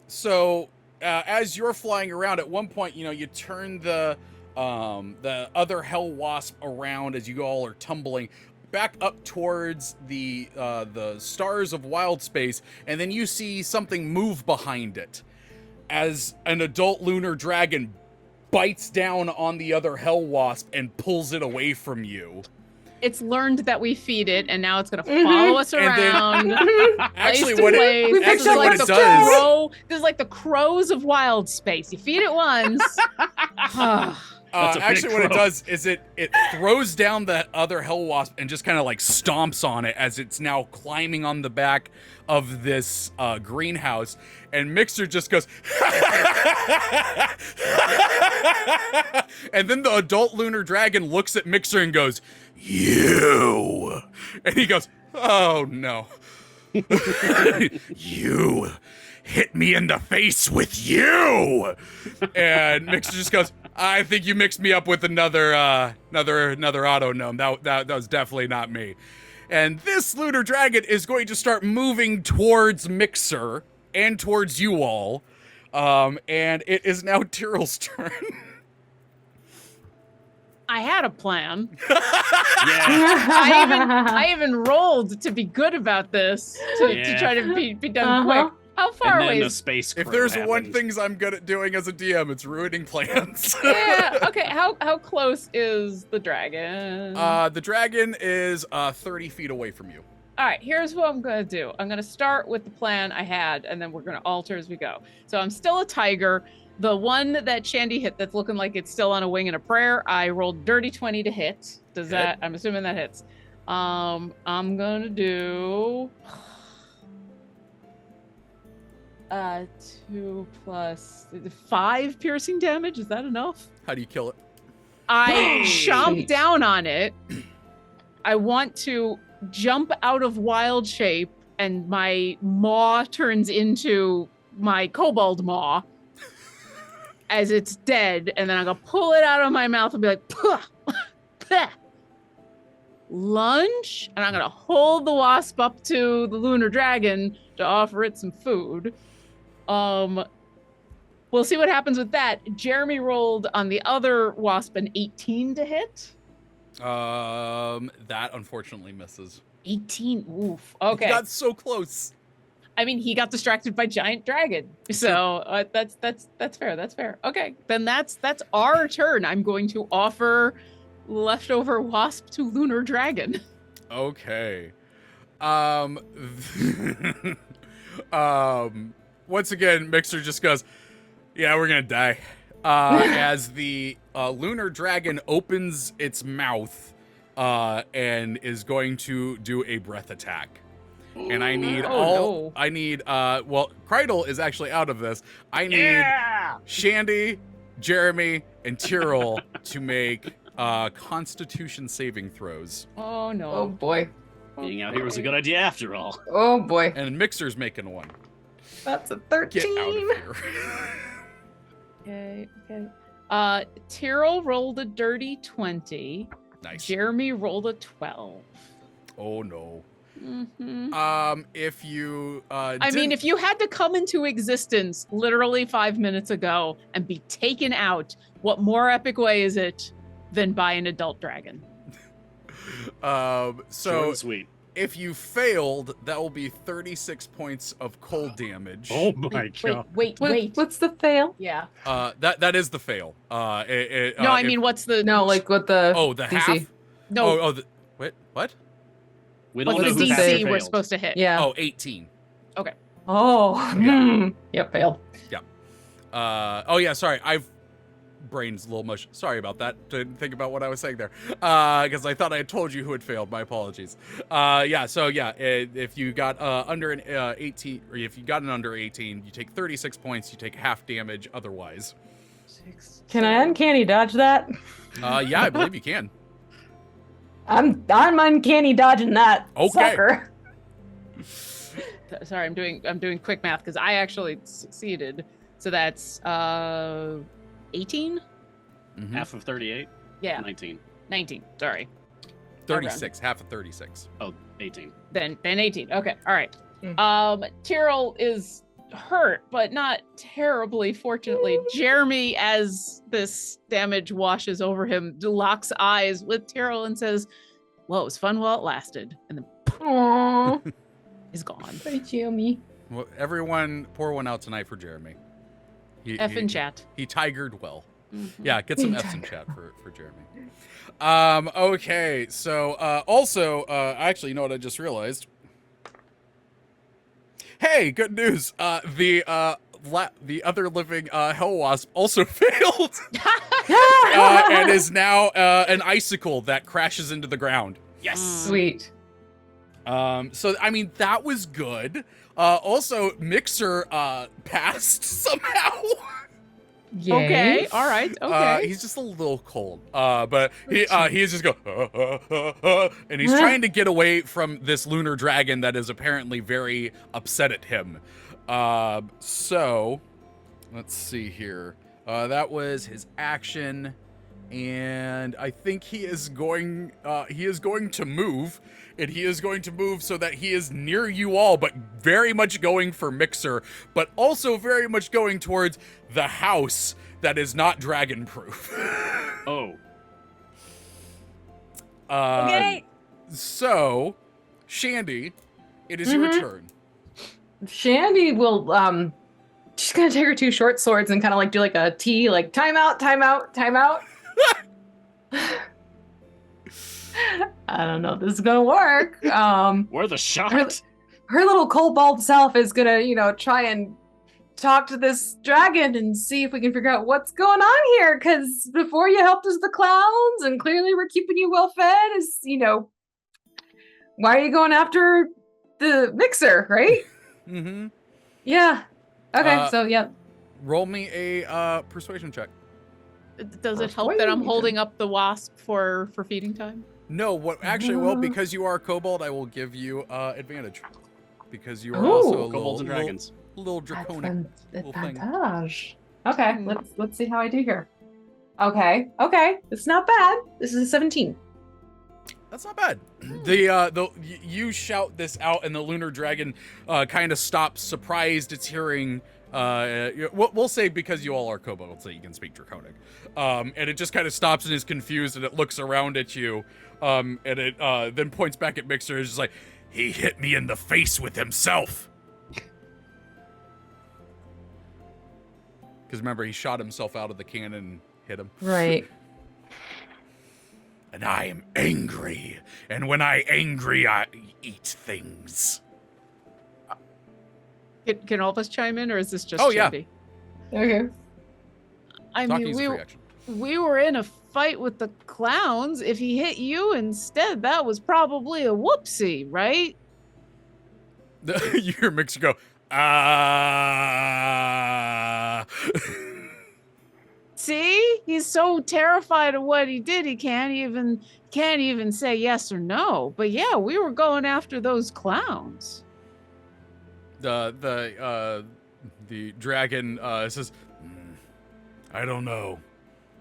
[SPEAKER 1] So as you're flying around, at one point, you turn the other hell wasp around as you all are tumbling back up towards the stars of wild space, and then you see something move behind it as an adult lunar dragon bites down on the other hell wasp and pulls it away from you.
[SPEAKER 2] It's learned that we feed it, and now it's gonna
[SPEAKER 4] Mhm.
[SPEAKER 2] follow us
[SPEAKER 1] And then-
[SPEAKER 2] around.
[SPEAKER 1] Actually,
[SPEAKER 2] place to
[SPEAKER 1] what
[SPEAKER 2] place.
[SPEAKER 1] it
[SPEAKER 4] We
[SPEAKER 2] This
[SPEAKER 4] picked
[SPEAKER 2] is
[SPEAKER 4] up
[SPEAKER 1] what
[SPEAKER 2] like
[SPEAKER 1] it
[SPEAKER 2] the
[SPEAKER 1] does.
[SPEAKER 2] This is like the crows of wild space. You feed it once.
[SPEAKER 3] That's a big
[SPEAKER 1] Actually, what it
[SPEAKER 3] crow.
[SPEAKER 1] does is it throws down the other hell wasp and just kind of like stomps on it as it's now climbing on the back of this greenhouse. And Mixer just goes, and then the adult lunar dragon looks at Mixer and goes, "You," and he goes, "Oh no, you hit me in the face with you," and Mixer just goes, "I think you mixed me up with another auto gnome. That was definitely not me." And this lunar dragon is going to start moving towards Mixer and towards you all. And it is now Tyril's turn.
[SPEAKER 2] I had a plan.
[SPEAKER 3] Yeah.
[SPEAKER 2] I even rolled to be good about this to
[SPEAKER 3] Yeah.
[SPEAKER 2] try to be done
[SPEAKER 4] Uh-huh.
[SPEAKER 2] quick. How far
[SPEAKER 3] And
[SPEAKER 2] away
[SPEAKER 3] then the
[SPEAKER 2] is
[SPEAKER 3] space
[SPEAKER 1] If
[SPEAKER 3] crow
[SPEAKER 1] there's one
[SPEAKER 3] happened.
[SPEAKER 1] thing I'm good at doing as a DM, it's ruining plans.
[SPEAKER 2] Yeah. Okay. How close is the dragon?
[SPEAKER 1] The dragon is 30 feet away from you.
[SPEAKER 2] All right. Here's what I'm gonna do. I'm gonna start with the plan I had, and then we're gonna alter as we go. So I'm still a tiger. The one that Shandie hit, that's looking like it's still on a wing and a prayer. I rolled dirty 20 to hit. Does
[SPEAKER 1] Hit.
[SPEAKER 2] that? I'm assuming that hits. I'm gonna do 2 plus 5 piercing damage. Is that enough?
[SPEAKER 1] How do you kill it?
[SPEAKER 2] I
[SPEAKER 3] Hey!
[SPEAKER 2] chomp down on it. I want to jump out of wild shape, and my maw turns into my kobold maw as it's dead, and then I'm gonna pull it out of my mouth and be like, "Puh, puh." Lunge, and I'm gonna hold the wasp up to the lunar dragon to offer it some food. We'll see what happens with that. Jeremy rolled on the other wasp an 18 to hit.
[SPEAKER 1] That unfortunately misses.
[SPEAKER 2] 18. Oof. Okay.
[SPEAKER 1] You got so close.
[SPEAKER 2] I mean, he got distracted by giant dragon. So that's fair. That's fair. Okay, then that's our turn. I'm going to offer leftover wasp to lunar dragon.
[SPEAKER 1] Okay. Once again, Mixer just goes, "Yeah, we're gonna die." As the lunar dragon opens its mouth and is going to do a breath attack. And I need
[SPEAKER 2] Oh, no.
[SPEAKER 1] I need, well, Krydle is actually out of this. I need
[SPEAKER 3] Yeah!
[SPEAKER 1] Shandie, Jeremy, and Tyril to make Constitution saving throws.
[SPEAKER 2] Oh no.
[SPEAKER 4] Oh boy.
[SPEAKER 3] Being out here was a good idea after all.
[SPEAKER 4] Oh boy.
[SPEAKER 1] And Mixer's making one.
[SPEAKER 4] That's a
[SPEAKER 1] Get
[SPEAKER 4] 13.
[SPEAKER 1] out of here.
[SPEAKER 2] Okay. Tyril rolled a dirty 20.
[SPEAKER 1] Nice.
[SPEAKER 2] Jeremy rolled a 12.
[SPEAKER 1] Oh no. If you
[SPEAKER 2] I mean, if you had to come into existence literally 5 minutes ago and be taken out, what more epic way is it than by an adult dragon?
[SPEAKER 3] Short
[SPEAKER 1] so
[SPEAKER 3] and sweet.
[SPEAKER 1] if you failed, that will be 36 points of cold damage.
[SPEAKER 3] Oh my god.
[SPEAKER 2] Wait.
[SPEAKER 4] What's the fail?
[SPEAKER 2] Yeah.
[SPEAKER 1] That is the fail.
[SPEAKER 2] No, I mean, what's the...
[SPEAKER 4] No, like what the
[SPEAKER 1] the
[SPEAKER 4] DC?
[SPEAKER 1] half.
[SPEAKER 2] No,
[SPEAKER 1] Wait, what?
[SPEAKER 3] We don't
[SPEAKER 2] what's
[SPEAKER 3] know
[SPEAKER 2] the
[SPEAKER 3] who passed or
[SPEAKER 2] DC we're
[SPEAKER 3] failed.
[SPEAKER 2] supposed to hit?
[SPEAKER 4] Yeah.
[SPEAKER 1] Oh, 18.
[SPEAKER 4] Oh.
[SPEAKER 1] Yeah.
[SPEAKER 4] Yep, failed.
[SPEAKER 1] Sorry. Brain's a little mush. Sorry about that. Didn't think about what I was saying there. Because I thought I had told you who had failed. My apologies. If you got under an 18, or if you got an under 18, you take 36 points. You take half damage otherwise.
[SPEAKER 4] Can I uncanny dodge that?
[SPEAKER 1] Yeah, I believe you can.
[SPEAKER 4] I'm uncanny dodging that
[SPEAKER 1] Okay.
[SPEAKER 4] sucker.
[SPEAKER 2] Sorry, I'm doing quick math because I actually succeeded. So that's 18?
[SPEAKER 1] Mm-hmm.
[SPEAKER 3] Half of 38?
[SPEAKER 2] Yeah,
[SPEAKER 3] 19.
[SPEAKER 2] 19. Sorry.
[SPEAKER 1] 36. Half of 36.
[SPEAKER 3] Oh, 18.
[SPEAKER 2] Then 18. Okay. All right.
[SPEAKER 4] Mm.
[SPEAKER 2] Tyril is hurt, but not terribly, fortunately. Jeremy, as this damage washes over him, locks eyes with Tyril and says, well, it was fun while it lasted. And then
[SPEAKER 4] Aww.
[SPEAKER 2] is gone.
[SPEAKER 4] Hey, Jeremy.
[SPEAKER 1] Well, everyone, pour one out tonight for Jeremy.
[SPEAKER 2] F in chat.
[SPEAKER 1] He tigered well.
[SPEAKER 2] Mhm.
[SPEAKER 1] Yeah, get some F's in chat for Jeremy. Okay, so actually, you know what I just realized? Hey, good news. The other living hell wasp also failed, and is now an icicle that crashes into the ground.
[SPEAKER 3] Yes!
[SPEAKER 4] Sweet.
[SPEAKER 1] So I mean that was good. Also, Mixer passed somehow.
[SPEAKER 4] Yay.
[SPEAKER 2] Okay. All right. Okay.
[SPEAKER 1] He's just a little cold. But he's just go, and he's trying to get away from this lunar dragon that is apparently very upset at him. So let's see here. That was his action, and I think he is going to move, and he is going to move so that he is near you all, but very much going for Mixer, but also very much going towards the house that is not dragon proof.
[SPEAKER 3] Oh.
[SPEAKER 2] Okay.
[SPEAKER 1] So, Shandie, it is your turn.
[SPEAKER 4] Shandie will she's gonna take her two short swords and kind of like do like a T, like time out, time out, time out. I don't know if this is gonna work.
[SPEAKER 3] We're the shot.
[SPEAKER 4] Her little kobold self is gonna, try and talk to this dragon and see if we can figure out what's going on here. Because before you helped us with the clowns, and clearly we're keeping you well fed, why are you going after the Mixer, right?
[SPEAKER 1] Mm-hmm.
[SPEAKER 4] Yeah. Okay, so yeah.
[SPEAKER 1] Roll me a persuasion check.
[SPEAKER 2] Does it help that I'm holding up the wasp for feeding time?
[SPEAKER 1] No, what actually will, because you are a kobold, I will give you advantage. Because you are
[SPEAKER 4] Ooh.
[SPEAKER 1] also a
[SPEAKER 3] Kobolds and dragons.
[SPEAKER 1] little draconic. little thing.
[SPEAKER 4] Advantage. Okay, let's see how I do here. Okay, it's not bad. This is a 17.
[SPEAKER 1] That's not bad. You shout this out, and the lunar dragon kind of stops, surprised it's hearing. We'll say because you all are kobolds that you can speak draconic, and it just kind of stops and is confused, and it looks around at you, and it then points back at Mixer, and is just like, he hit me in the face with himself. Because remember, he shot himself out of the cannon and hit him.
[SPEAKER 4] Right.
[SPEAKER 1] And I am angry. And when I angry, I eat things.
[SPEAKER 2] Can all of us chime in, or is this just
[SPEAKER 1] Oh, yeah.
[SPEAKER 2] Shandie?
[SPEAKER 4] Okay.
[SPEAKER 2] I
[SPEAKER 1] Talking
[SPEAKER 2] mean,
[SPEAKER 1] is a free action.
[SPEAKER 2] we were in a fight with the clowns. If he hit you instead, that was probably a whoopsie, right?
[SPEAKER 1] You hear Mixer go, ah.
[SPEAKER 2] See, he's so terrified of what he did, he can't even say yes or no. But yeah, we were going after those clowns.
[SPEAKER 1] The dragon says, I don't know.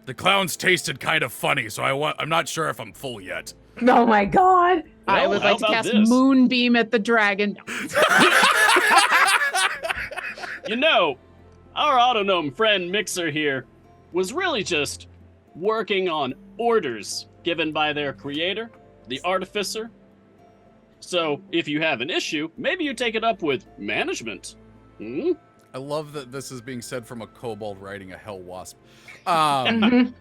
[SPEAKER 1] The clowns tasted kind of funny, so I'm not sure if I'm full yet.
[SPEAKER 4] Oh my god.
[SPEAKER 2] I
[SPEAKER 3] Well,
[SPEAKER 2] would
[SPEAKER 3] how
[SPEAKER 2] like to
[SPEAKER 3] about
[SPEAKER 2] cast
[SPEAKER 3] this?
[SPEAKER 2] Moonbeam at the dragon.
[SPEAKER 3] You know, our autognome friend Mixer here was really just working on orders given by their creator, the artificer. So if you have an issue, maybe you take it up with management. Hmm?
[SPEAKER 1] I love that this is being said from a kobold riding a hell wasp.
[SPEAKER 4] Mhm.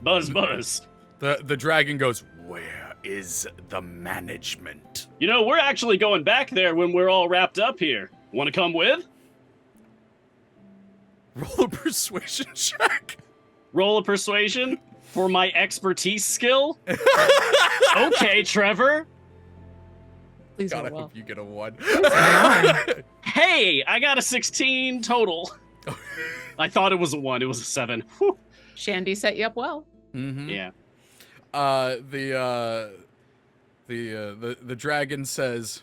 [SPEAKER 3] Buzz, buzz.
[SPEAKER 1] The dragon goes, "Where is the management?"
[SPEAKER 3] You know, we're actually going back there when we're all wrapped up here. Want to come with?
[SPEAKER 1] Roll a persuasion check.
[SPEAKER 3] Roll a persuasion for my expertise skill? Okay, Trevor.
[SPEAKER 2] Please
[SPEAKER 1] God, I
[SPEAKER 2] roll well.
[SPEAKER 1] hope you get a 1.
[SPEAKER 3] Hey, I got a 16 total. I thought it was a 1. It was a 7. Whew.
[SPEAKER 2] Shandie set you up well.
[SPEAKER 1] Mm-hmm.
[SPEAKER 3] Yeah.
[SPEAKER 1] The dragon says,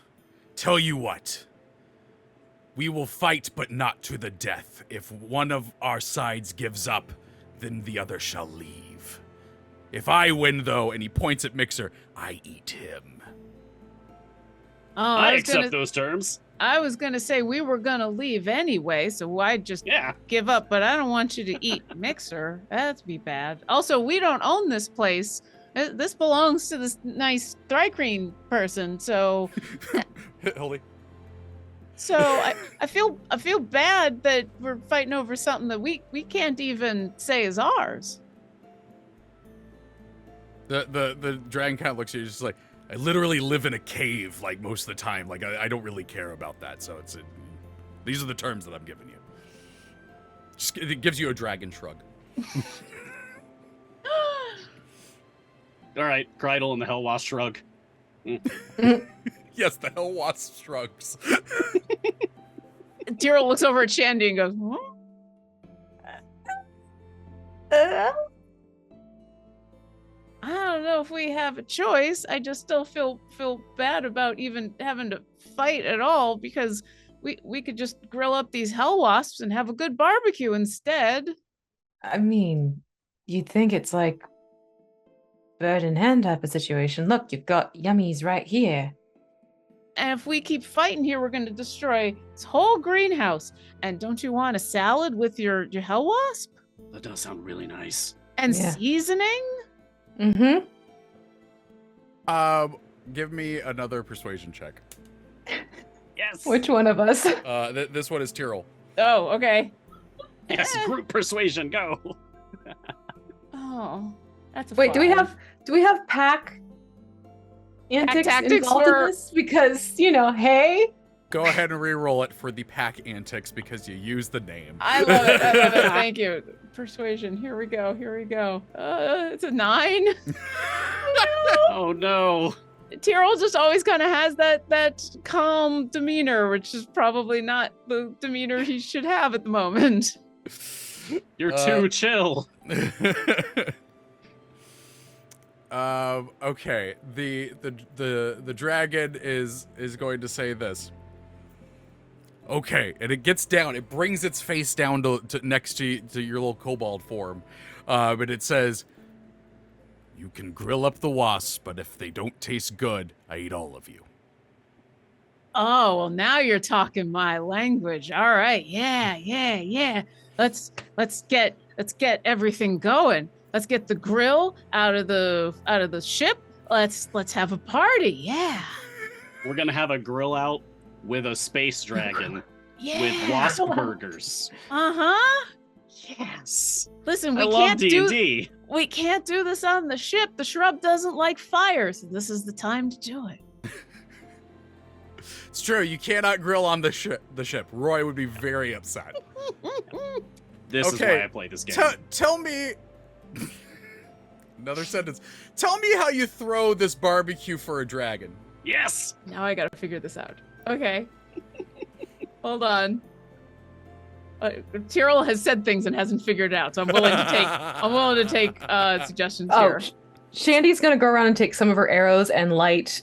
[SPEAKER 1] "Tell you what. We will fight, but not to the death. If one of our sides gives up, then the other shall leave. If I win, though," and he points at Mixer, "I eat him."
[SPEAKER 2] Oh,
[SPEAKER 3] I accept those terms.
[SPEAKER 2] I was gonna say we were gonna leave anyway, so I'd just
[SPEAKER 3] Yeah.
[SPEAKER 2] give up. But I don't want you to eat Mixer. That'd be bad. Also, we don't own this place. This belongs to this nice Thrycreen person. So
[SPEAKER 1] Holy.
[SPEAKER 2] I feel bad that we're fighting over something that we can't even say is ours.
[SPEAKER 1] The dragon kind of looks at you, just like, "I literally live in a cave, like, most of the time. Like, I don't really care about that. So these are the terms that I'm giving you." It gives you a dragon shrug.
[SPEAKER 3] All right, Krydle and the Hellwasp shrug.
[SPEAKER 1] Yes, the hell wasp shrugs.
[SPEAKER 2] Tyril looks over at Shandie and goes, "Huh?" I don't know if we have a choice. I just still feel bad about even having to fight at all because we could just grill up these hell wasps and have a good barbecue instead.
[SPEAKER 4] I mean, you'd think it's like bird in hand type of situation. Look, you've got yummies right here.
[SPEAKER 2] And if we keep fighting here, we're going to destroy this whole greenhouse. And don't you want a salad with your hell wasp
[SPEAKER 3] That does sound really nice.
[SPEAKER 2] and
[SPEAKER 4] Yeah.
[SPEAKER 2] seasoning?
[SPEAKER 4] Mm-hmm.
[SPEAKER 1] Give me another persuasion check.
[SPEAKER 3] Yes.
[SPEAKER 4] Which one of us?
[SPEAKER 1] This one is Tyril.
[SPEAKER 2] Oh, okay.
[SPEAKER 3] Yes, group persuasion, go.
[SPEAKER 2] Oh, that's a
[SPEAKER 4] Wait, do we
[SPEAKER 2] five.
[SPEAKER 4] have pack antics
[SPEAKER 2] tactics
[SPEAKER 4] involved
[SPEAKER 2] for-
[SPEAKER 4] in this? Because, hey.
[SPEAKER 1] Go ahead and re-roll it for the pack antics because you used the name.
[SPEAKER 2] I love it. I love it. Thank you. Persuasion. Here we go. It's a 9.
[SPEAKER 3] Oh no.
[SPEAKER 2] Tyril just always kind of has that calm demeanor, which is probably not the demeanor he should have at the moment.
[SPEAKER 3] You're too chill.
[SPEAKER 1] Okay. The dragon is going to say this. Okay, and it gets down. It brings its face down to next to your little kobold form, but it says, "You can grill up the wasps, but if they don't taste good, I eat all of you."
[SPEAKER 2] Oh, well, now you're talking my language. All right. Yeah. Let's get everything going. Let's get the grill out of the ship. Let's have a party. Yeah.
[SPEAKER 3] We're gonna have a grill out with a space dragon
[SPEAKER 2] Yeah.
[SPEAKER 3] with wasp burgers.
[SPEAKER 2] Uh-huh.
[SPEAKER 3] Yes.
[SPEAKER 2] Listen,
[SPEAKER 3] I
[SPEAKER 2] we
[SPEAKER 3] love
[SPEAKER 2] can't
[SPEAKER 3] D&D.
[SPEAKER 2] we can't do this on the ship. The shrub doesn't like fire, so this is the time to do it.
[SPEAKER 1] It's true. You cannot grill on the ship. Roy would be very upset.
[SPEAKER 3] This is
[SPEAKER 1] Okay.
[SPEAKER 3] why I play this game.
[SPEAKER 1] Tell me. Another sentence. Tell me how you throw this barbecue for a dragon.
[SPEAKER 3] Yes.
[SPEAKER 2] Now I gotta figure this out. Okay. Hold on. Tyril has said things and hasn't figured it out, so I'm willing to take suggestions
[SPEAKER 4] Oh,
[SPEAKER 2] here.
[SPEAKER 4] Shandie's gonna go around and take some of her arrows and light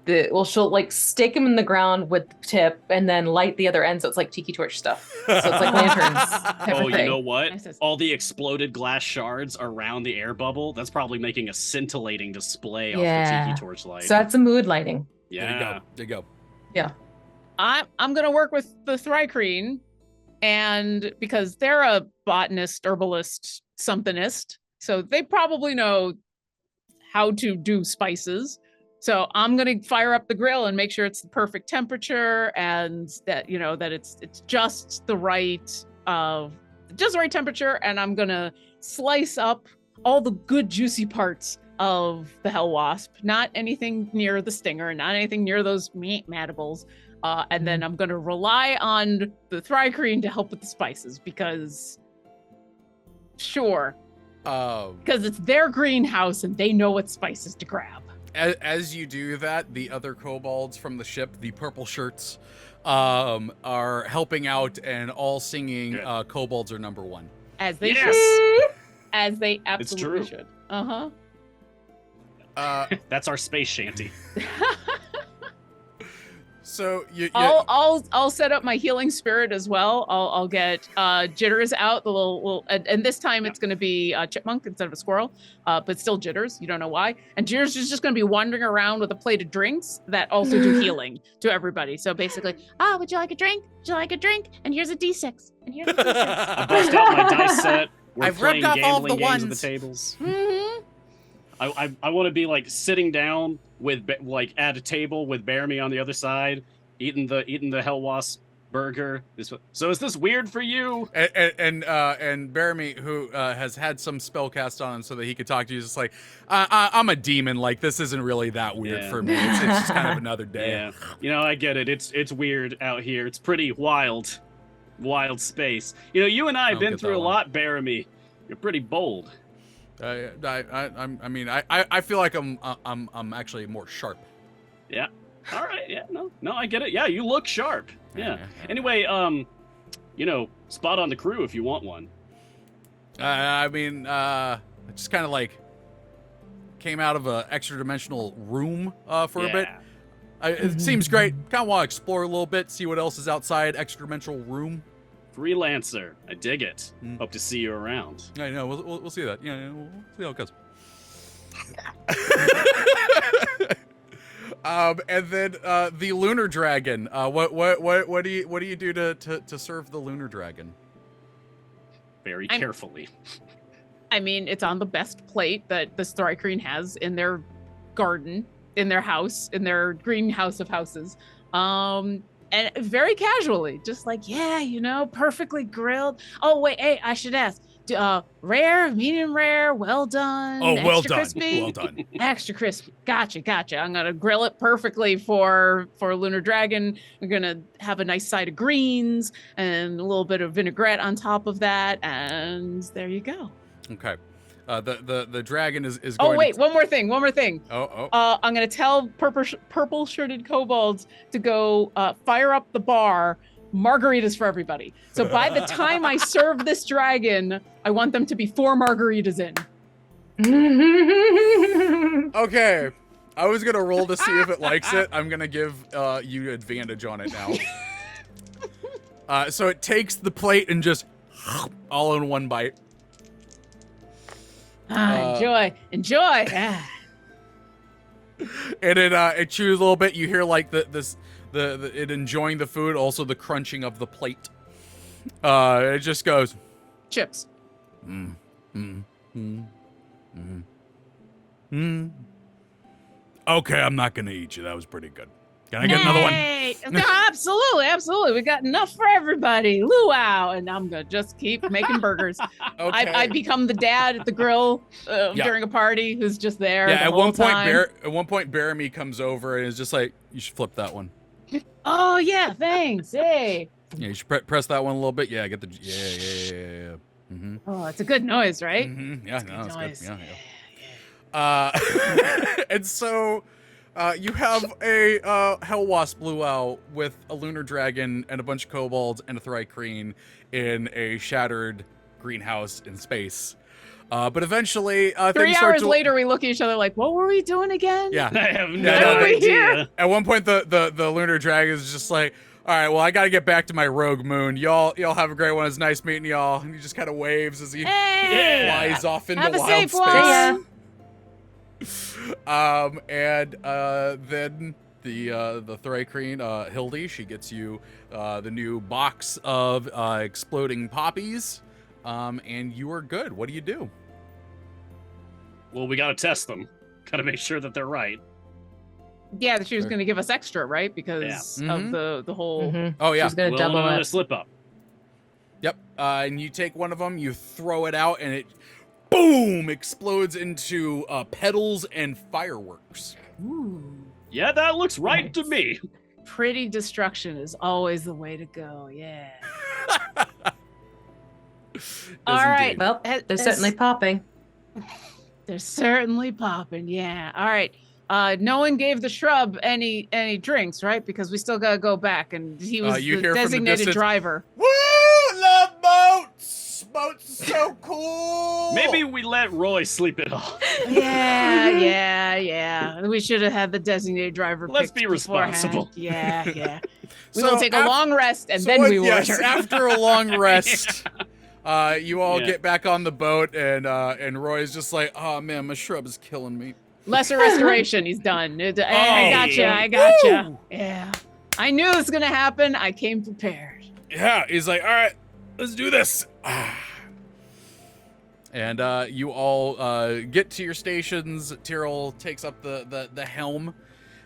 [SPEAKER 4] she'll like stake them in the ground with the tip and then light the other end, so it's like tiki torch stuff. So it's like lanterns type
[SPEAKER 3] Oh,
[SPEAKER 4] of
[SPEAKER 3] you
[SPEAKER 4] thing.
[SPEAKER 3] know what?
[SPEAKER 2] Nice, nice.
[SPEAKER 3] All the exploded glass shards around the air bubble, that's probably making a scintillating display off the
[SPEAKER 4] Yeah.
[SPEAKER 3] tiki torch light.
[SPEAKER 4] So that's a mood lighting.
[SPEAKER 3] Yeah.
[SPEAKER 1] There you go.
[SPEAKER 2] I'm gonna work with the Thrycreen, and because they're a botanist, herbalist, somethingist, so they probably know how to do spices. So I'm gonna fire up the grill and make sure it's the perfect temperature, and that that it's just the right temperature. And I'm gonna slice up all the good juicy parts of the hell wasp, not anything near the stinger, not anything near those meat matables. And then I'm gonna rely on the Thrycreen to help with the spices because it's their greenhouse and they know what spices to grab.
[SPEAKER 1] As you do that, the other kobolds from the ship, the purple shirts, are helping out and all singing kobolds are number one.
[SPEAKER 2] As they
[SPEAKER 3] Yes!
[SPEAKER 2] should. As they absolutely
[SPEAKER 3] true.
[SPEAKER 2] should. Uh-huh.
[SPEAKER 3] That's our space shanty.
[SPEAKER 1] So you
[SPEAKER 2] I'll set up my healing spirit as well. I'll get Jitters out, the little and this time it's gonna be a chipmunk instead of a squirrel, but still Jitters. You don't know why. And Jitters is just gonna be wandering around with a plate of drinks that also do healing to everybody. So basically, would you like a drink? Would you like a drink? And here's a D6. And here's a D6.
[SPEAKER 3] I bust out my dice set. We're
[SPEAKER 1] I've
[SPEAKER 3] playing
[SPEAKER 1] ripped off all
[SPEAKER 3] gambling
[SPEAKER 1] the
[SPEAKER 3] games at the
[SPEAKER 1] ones.
[SPEAKER 3] tables.
[SPEAKER 2] Mm-hmm.
[SPEAKER 3] I want to be like sitting down with like at a table with Bearme on the other side, eating the hell wasp burger. So is this weird for you?
[SPEAKER 1] And Bearme, who has had some spell cast on him so that he could talk to you, is just like, I'm a demon. Like, this isn't really that weird
[SPEAKER 3] Yeah.
[SPEAKER 1] for me. It's just kind of another day.
[SPEAKER 3] Yeah, I get it. It's weird out here. It's pretty wild space. You and I have
[SPEAKER 1] I'll
[SPEAKER 3] been
[SPEAKER 1] get
[SPEAKER 3] through
[SPEAKER 1] that
[SPEAKER 3] a
[SPEAKER 1] one.
[SPEAKER 3] lot, Bearme. You're pretty bold.
[SPEAKER 1] I feel like I'm actually more sharp.
[SPEAKER 3] Yeah. All right. Yeah. No, I get it. Yeah, you look sharp. Yeah. Anyway, spot on the crew if you want one.
[SPEAKER 1] I just kind of like came out of a extra dimensional room for a bit. It seems great. Kind of want to explore a little bit, see what else is outside extra dimensional room.
[SPEAKER 3] Freelancer. I dig it. Hope to see you around.
[SPEAKER 1] I know. We'll see that. Yeah, we'll see how it goes. And then the lunar dragon. What do you do to serve the lunar dragon?
[SPEAKER 3] Very carefully.
[SPEAKER 2] I mean, it's on the best plate that the Thrycreen has in their garden, in their house, in their greenhouse of houses. And very casually, just like, perfectly grilled. Oh, wait, hey, I should ask. Rare, medium rare, well done.
[SPEAKER 1] Oh, well
[SPEAKER 2] extra
[SPEAKER 1] done.
[SPEAKER 2] Crispy?
[SPEAKER 1] Well done.
[SPEAKER 2] Extra crispy. Gotcha. I'm gonna grill it perfectly for Lunar Dragon. We're gonna have a nice side of greens and a little bit of vinaigrette on top of that, and there you go.
[SPEAKER 1] Okay. The dragon is going.
[SPEAKER 2] Oh wait, one more thing.
[SPEAKER 1] Oh.
[SPEAKER 2] I'm gonna tell purple shirted kobolds to go fire up the bar. Margaritas for everybody. So by the time I serve this dragon, I want them to be 4 margaritas in.
[SPEAKER 1] Okay. I was gonna roll to see if it likes it. I'm gonna give you advantage on it now. So it takes the plate and just all in one bite.
[SPEAKER 2] Enjoy. Ah.
[SPEAKER 1] And it chews a little bit. You hear like it enjoying the food, also the crunching of the plate. It just goes.
[SPEAKER 2] Chips.
[SPEAKER 1] Okay, I'm not gonna eat you. That was pretty good. Can I get another one?
[SPEAKER 2] No, absolutely. We got enough for everybody. Luau, and I'm gonna just keep making burgers.
[SPEAKER 1] Okay.
[SPEAKER 2] I become the dad at the grill during a party who's just there.
[SPEAKER 1] Yeah.
[SPEAKER 2] the
[SPEAKER 1] At
[SPEAKER 2] whole
[SPEAKER 1] one point,
[SPEAKER 2] time.
[SPEAKER 1] Bearme comes over and is just like, "You should flip that one."
[SPEAKER 2] Oh yeah, thanks. Hey.
[SPEAKER 1] Yeah, you should press that one a little bit. Yeah, get the yeah. Mm-hmm.
[SPEAKER 2] Oh, it's a good noise, right?
[SPEAKER 1] Mm-hmm. Yeah,
[SPEAKER 2] It's a good noise.
[SPEAKER 1] good. Yeah. And so you have a hell wasp luau with a lunar dragon and a bunch of kobolds and a Thrycreen in a shattered greenhouse in space. But eventually,
[SPEAKER 2] 3
[SPEAKER 1] things start
[SPEAKER 2] hours
[SPEAKER 1] to...
[SPEAKER 2] later, we look at each other like, what were we doing again?
[SPEAKER 1] Yeah.
[SPEAKER 3] I have no
[SPEAKER 1] Yeah, no,
[SPEAKER 3] idea.
[SPEAKER 1] At one point, the lunar dragon is just like, all right, well, I got to get back to my rogue moon. Y'all have a great one. It's nice meeting y'all. And he just kind of waves as he
[SPEAKER 2] Hey!
[SPEAKER 1] flies off into
[SPEAKER 2] Have a
[SPEAKER 1] wild
[SPEAKER 2] safe
[SPEAKER 1] space.
[SPEAKER 2] one.
[SPEAKER 1] Then the Thrakreen, Hildy, she gets you the new box of exploding poppies, and you are good. What do you do?
[SPEAKER 3] Well, we gotta test them. Gotta make sure that they're right.
[SPEAKER 2] Yeah, she was going to give us extra, right? Because
[SPEAKER 1] Yeah.
[SPEAKER 2] of the whole...
[SPEAKER 1] Oh yeah,
[SPEAKER 4] She's gonna
[SPEAKER 3] Well,
[SPEAKER 4] double
[SPEAKER 3] another
[SPEAKER 4] it.
[SPEAKER 3] slip up.
[SPEAKER 1] yep. And you take one of them, you throw it out, and it, boom, explodes into petals and fireworks.
[SPEAKER 2] Ooh.
[SPEAKER 3] Yeah, that looks right to me.
[SPEAKER 2] Pretty destruction is always the way to go. Yeah. All right.
[SPEAKER 1] indeed.
[SPEAKER 4] Well, they're certainly popping.
[SPEAKER 2] They're certainly popping. Yeah. All right. No one gave the shrub any drinks, right? Because we still gotta go back, and he was
[SPEAKER 1] You
[SPEAKER 2] the
[SPEAKER 1] hear from the
[SPEAKER 2] designated
[SPEAKER 1] distance,
[SPEAKER 2] driver.
[SPEAKER 1] Woo! Love boats! Boats are so cool!
[SPEAKER 3] Maybe we let Roy sleep it off.
[SPEAKER 2] Yeah. We should have had the designated driver.
[SPEAKER 3] Let's
[SPEAKER 2] picked
[SPEAKER 3] be responsible.
[SPEAKER 2] beforehand. Yeah. We
[SPEAKER 1] So
[SPEAKER 2] will take a long rest, and then we will
[SPEAKER 1] yes,
[SPEAKER 2] return.
[SPEAKER 1] after a long rest, you all
[SPEAKER 3] Yeah.
[SPEAKER 1] get back on the boat, and Roy's just like, oh man, my shrub is killing me.
[SPEAKER 2] Lesser restoration. He's done. I gotcha.
[SPEAKER 1] Woo!
[SPEAKER 2] Yeah. I knew this was gonna happen. I came prepared.
[SPEAKER 1] Yeah, he's like, all right, let's do this. And you all get to your stations. Tyril takes up the helm,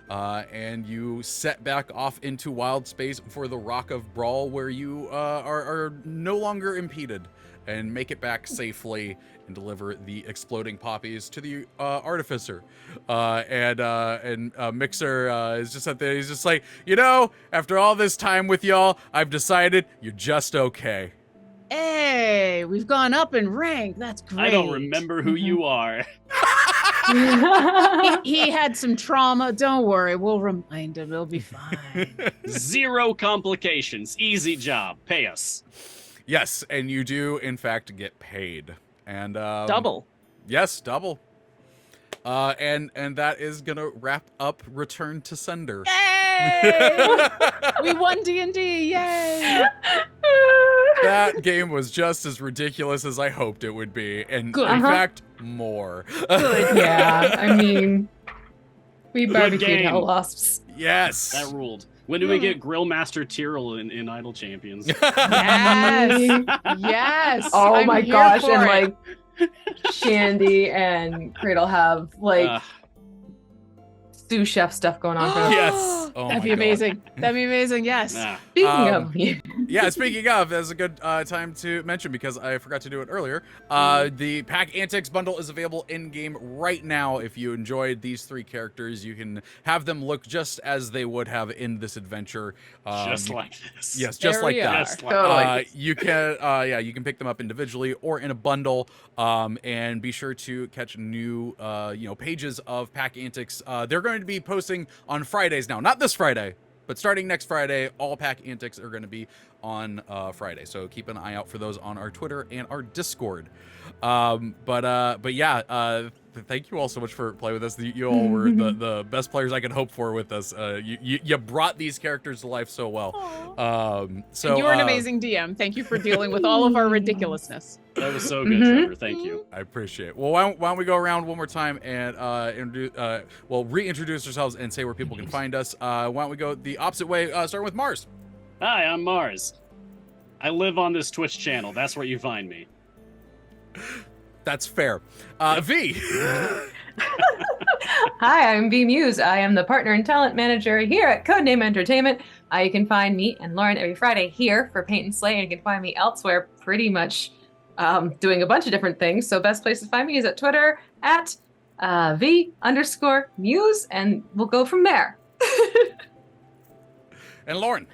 [SPEAKER 1] and you set back off into wild space for the Rock of Brawl, where you are no longer impeded, and make it back safely and deliver the exploding poppies to the artificer. And Mixer is just up there. He's just like, after all this time with y'all, I've decided you're just okay.
[SPEAKER 2] Hey, we've gone up in rank. That's great.
[SPEAKER 3] I don't remember who you are.
[SPEAKER 2] He had some trauma. Don't worry. We'll remind him. It'll be fine.
[SPEAKER 3] 0 complications. Easy job. Pay us.
[SPEAKER 1] Yes, and you do, in fact, get paid. And
[SPEAKER 2] Double.
[SPEAKER 1] Yes, double. And that is gonna wrap up Return to Sender.
[SPEAKER 2] Yay! We won D&D. Yay!
[SPEAKER 1] That game was just as ridiculous as I hoped it would be, and
[SPEAKER 2] Good.
[SPEAKER 1] in fact, more.
[SPEAKER 2] Good.
[SPEAKER 4] Yeah, I mean, we barbecued
[SPEAKER 3] game.
[SPEAKER 4] hell wasps.
[SPEAKER 1] Yes.
[SPEAKER 3] That ruled. When do we get Grill Master Tyril in Idle Champions?
[SPEAKER 2] Yes. Yes.
[SPEAKER 4] Oh
[SPEAKER 2] I'm
[SPEAKER 4] my
[SPEAKER 2] here
[SPEAKER 4] gosh,
[SPEAKER 2] for
[SPEAKER 4] and
[SPEAKER 2] it.
[SPEAKER 4] like Shandie and Krydle have like sous chef stuff going on for them.
[SPEAKER 1] Yes. Oh
[SPEAKER 2] That'd
[SPEAKER 1] my
[SPEAKER 2] be
[SPEAKER 1] God.
[SPEAKER 2] amazing. That'd be amazing. Yes.
[SPEAKER 4] Speaking
[SPEAKER 1] Um,
[SPEAKER 4] of,
[SPEAKER 1] Yeah, speaking of, that's a good time to mention, because I forgot to do it earlier. The Pack Antics bundle is available in-game right now. If you enjoyed these 3 characters, you can have them look just as they would have in this adventure.
[SPEAKER 3] Just like this.
[SPEAKER 1] Yes, just
[SPEAKER 2] There
[SPEAKER 1] like
[SPEAKER 2] we
[SPEAKER 1] that.
[SPEAKER 2] are.
[SPEAKER 3] Just like
[SPEAKER 4] Totally.
[SPEAKER 1] You can pick them up individually or in a bundle, and be sure to catch new pages of Pack Antics. They're going to be posting on Fridays now, not this Friday, but starting next Friday. All Pack Antics are going to be on Friday, so keep an eye out for those on our Twitter and our Discord. But yeah, thank you all so much for playing with us. You all were the best players I could hope for with us. You brought these characters to life so well. So
[SPEAKER 2] And you're an amazing DM. Thank you for dealing with all of our ridiculousness.
[SPEAKER 3] That was so good, Trevor. Thank you.
[SPEAKER 1] I appreciate it. Well, why don't we go around one more time and reintroduce ourselves and say where people can find us. Why don't we go the opposite way, starting with Mars.
[SPEAKER 3] Hi, I'm Mars. I live on this Twitch channel. That's where you find me.
[SPEAKER 1] That's fair. V.
[SPEAKER 4] hi, I'm V Muse. I am the partner and talent manager here at Codename Entertainment. You can find me and Lauren every Friday here for Paint and Slay, and you can find me elsewhere pretty much doing a bunch of different things. So best place to find me is at Twitter at V_Muse, and we'll go from there.
[SPEAKER 1] And Lauren.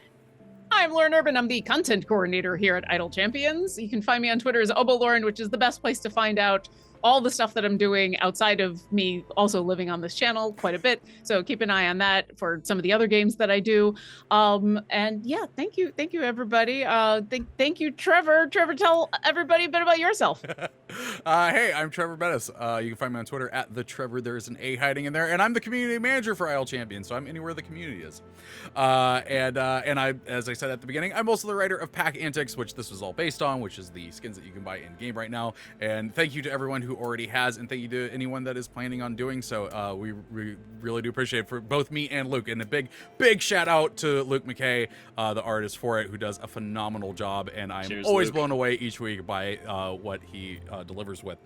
[SPEAKER 2] I'm Lauren Urban. I'm the content coordinator here at Idle Champions. You can find me on Twitter as OboLauren, which is the best place to find out all the stuff that I'm doing outside of me also living on this channel quite a bit. So keep an eye on that for some of the other games that I do. And yeah, thank you everybody. Thank you, Treavor. Treavor, tell everybody a bit about yourself.
[SPEAKER 1] Hey, I'm Treavor Bettis. You can find me on Twitter at the Treavor. There's an A hiding in there, and I'm the community manager for IL Champions, so I'm anywhere the community is. And I, as I said at the beginning, I'm also the writer of Pack Antics, which this was all based on, which is the skins that you can buy in game right now. And thank you to everyone who already has, and thank you to anyone that is planning on doing so. We really do appreciate it for both me and Luke, and a big shout out to Luke McKay, the artist for it, who does a phenomenal job, and I'm always blown away each week by what he delivers with.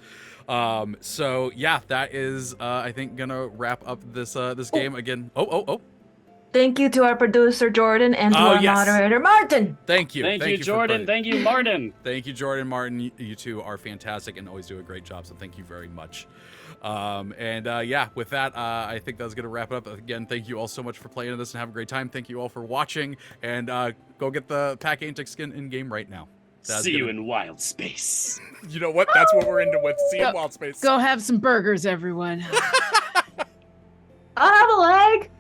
[SPEAKER 1] So yeah, that is I think gonna wrap up this game again.
[SPEAKER 4] Thank you to our producer Jordan and to our moderator Martin.
[SPEAKER 1] Thank you.
[SPEAKER 3] Thank you, Jordan. Thank you, Martin.
[SPEAKER 1] Thank you, Jordan, Martin. You two are fantastic and always do a great job. So thank you very much. Yeah, with that, I think that's going to wrap it up. Again, thank you all so much for playing this and have a great time. Thank you all for watching, and go get the Pack Antics skin in game right now.
[SPEAKER 3] See you in wild space.
[SPEAKER 1] You know what? That's what we're into with. See you in wild space.
[SPEAKER 2] Go have some burgers, everyone.
[SPEAKER 4] I'll have a leg.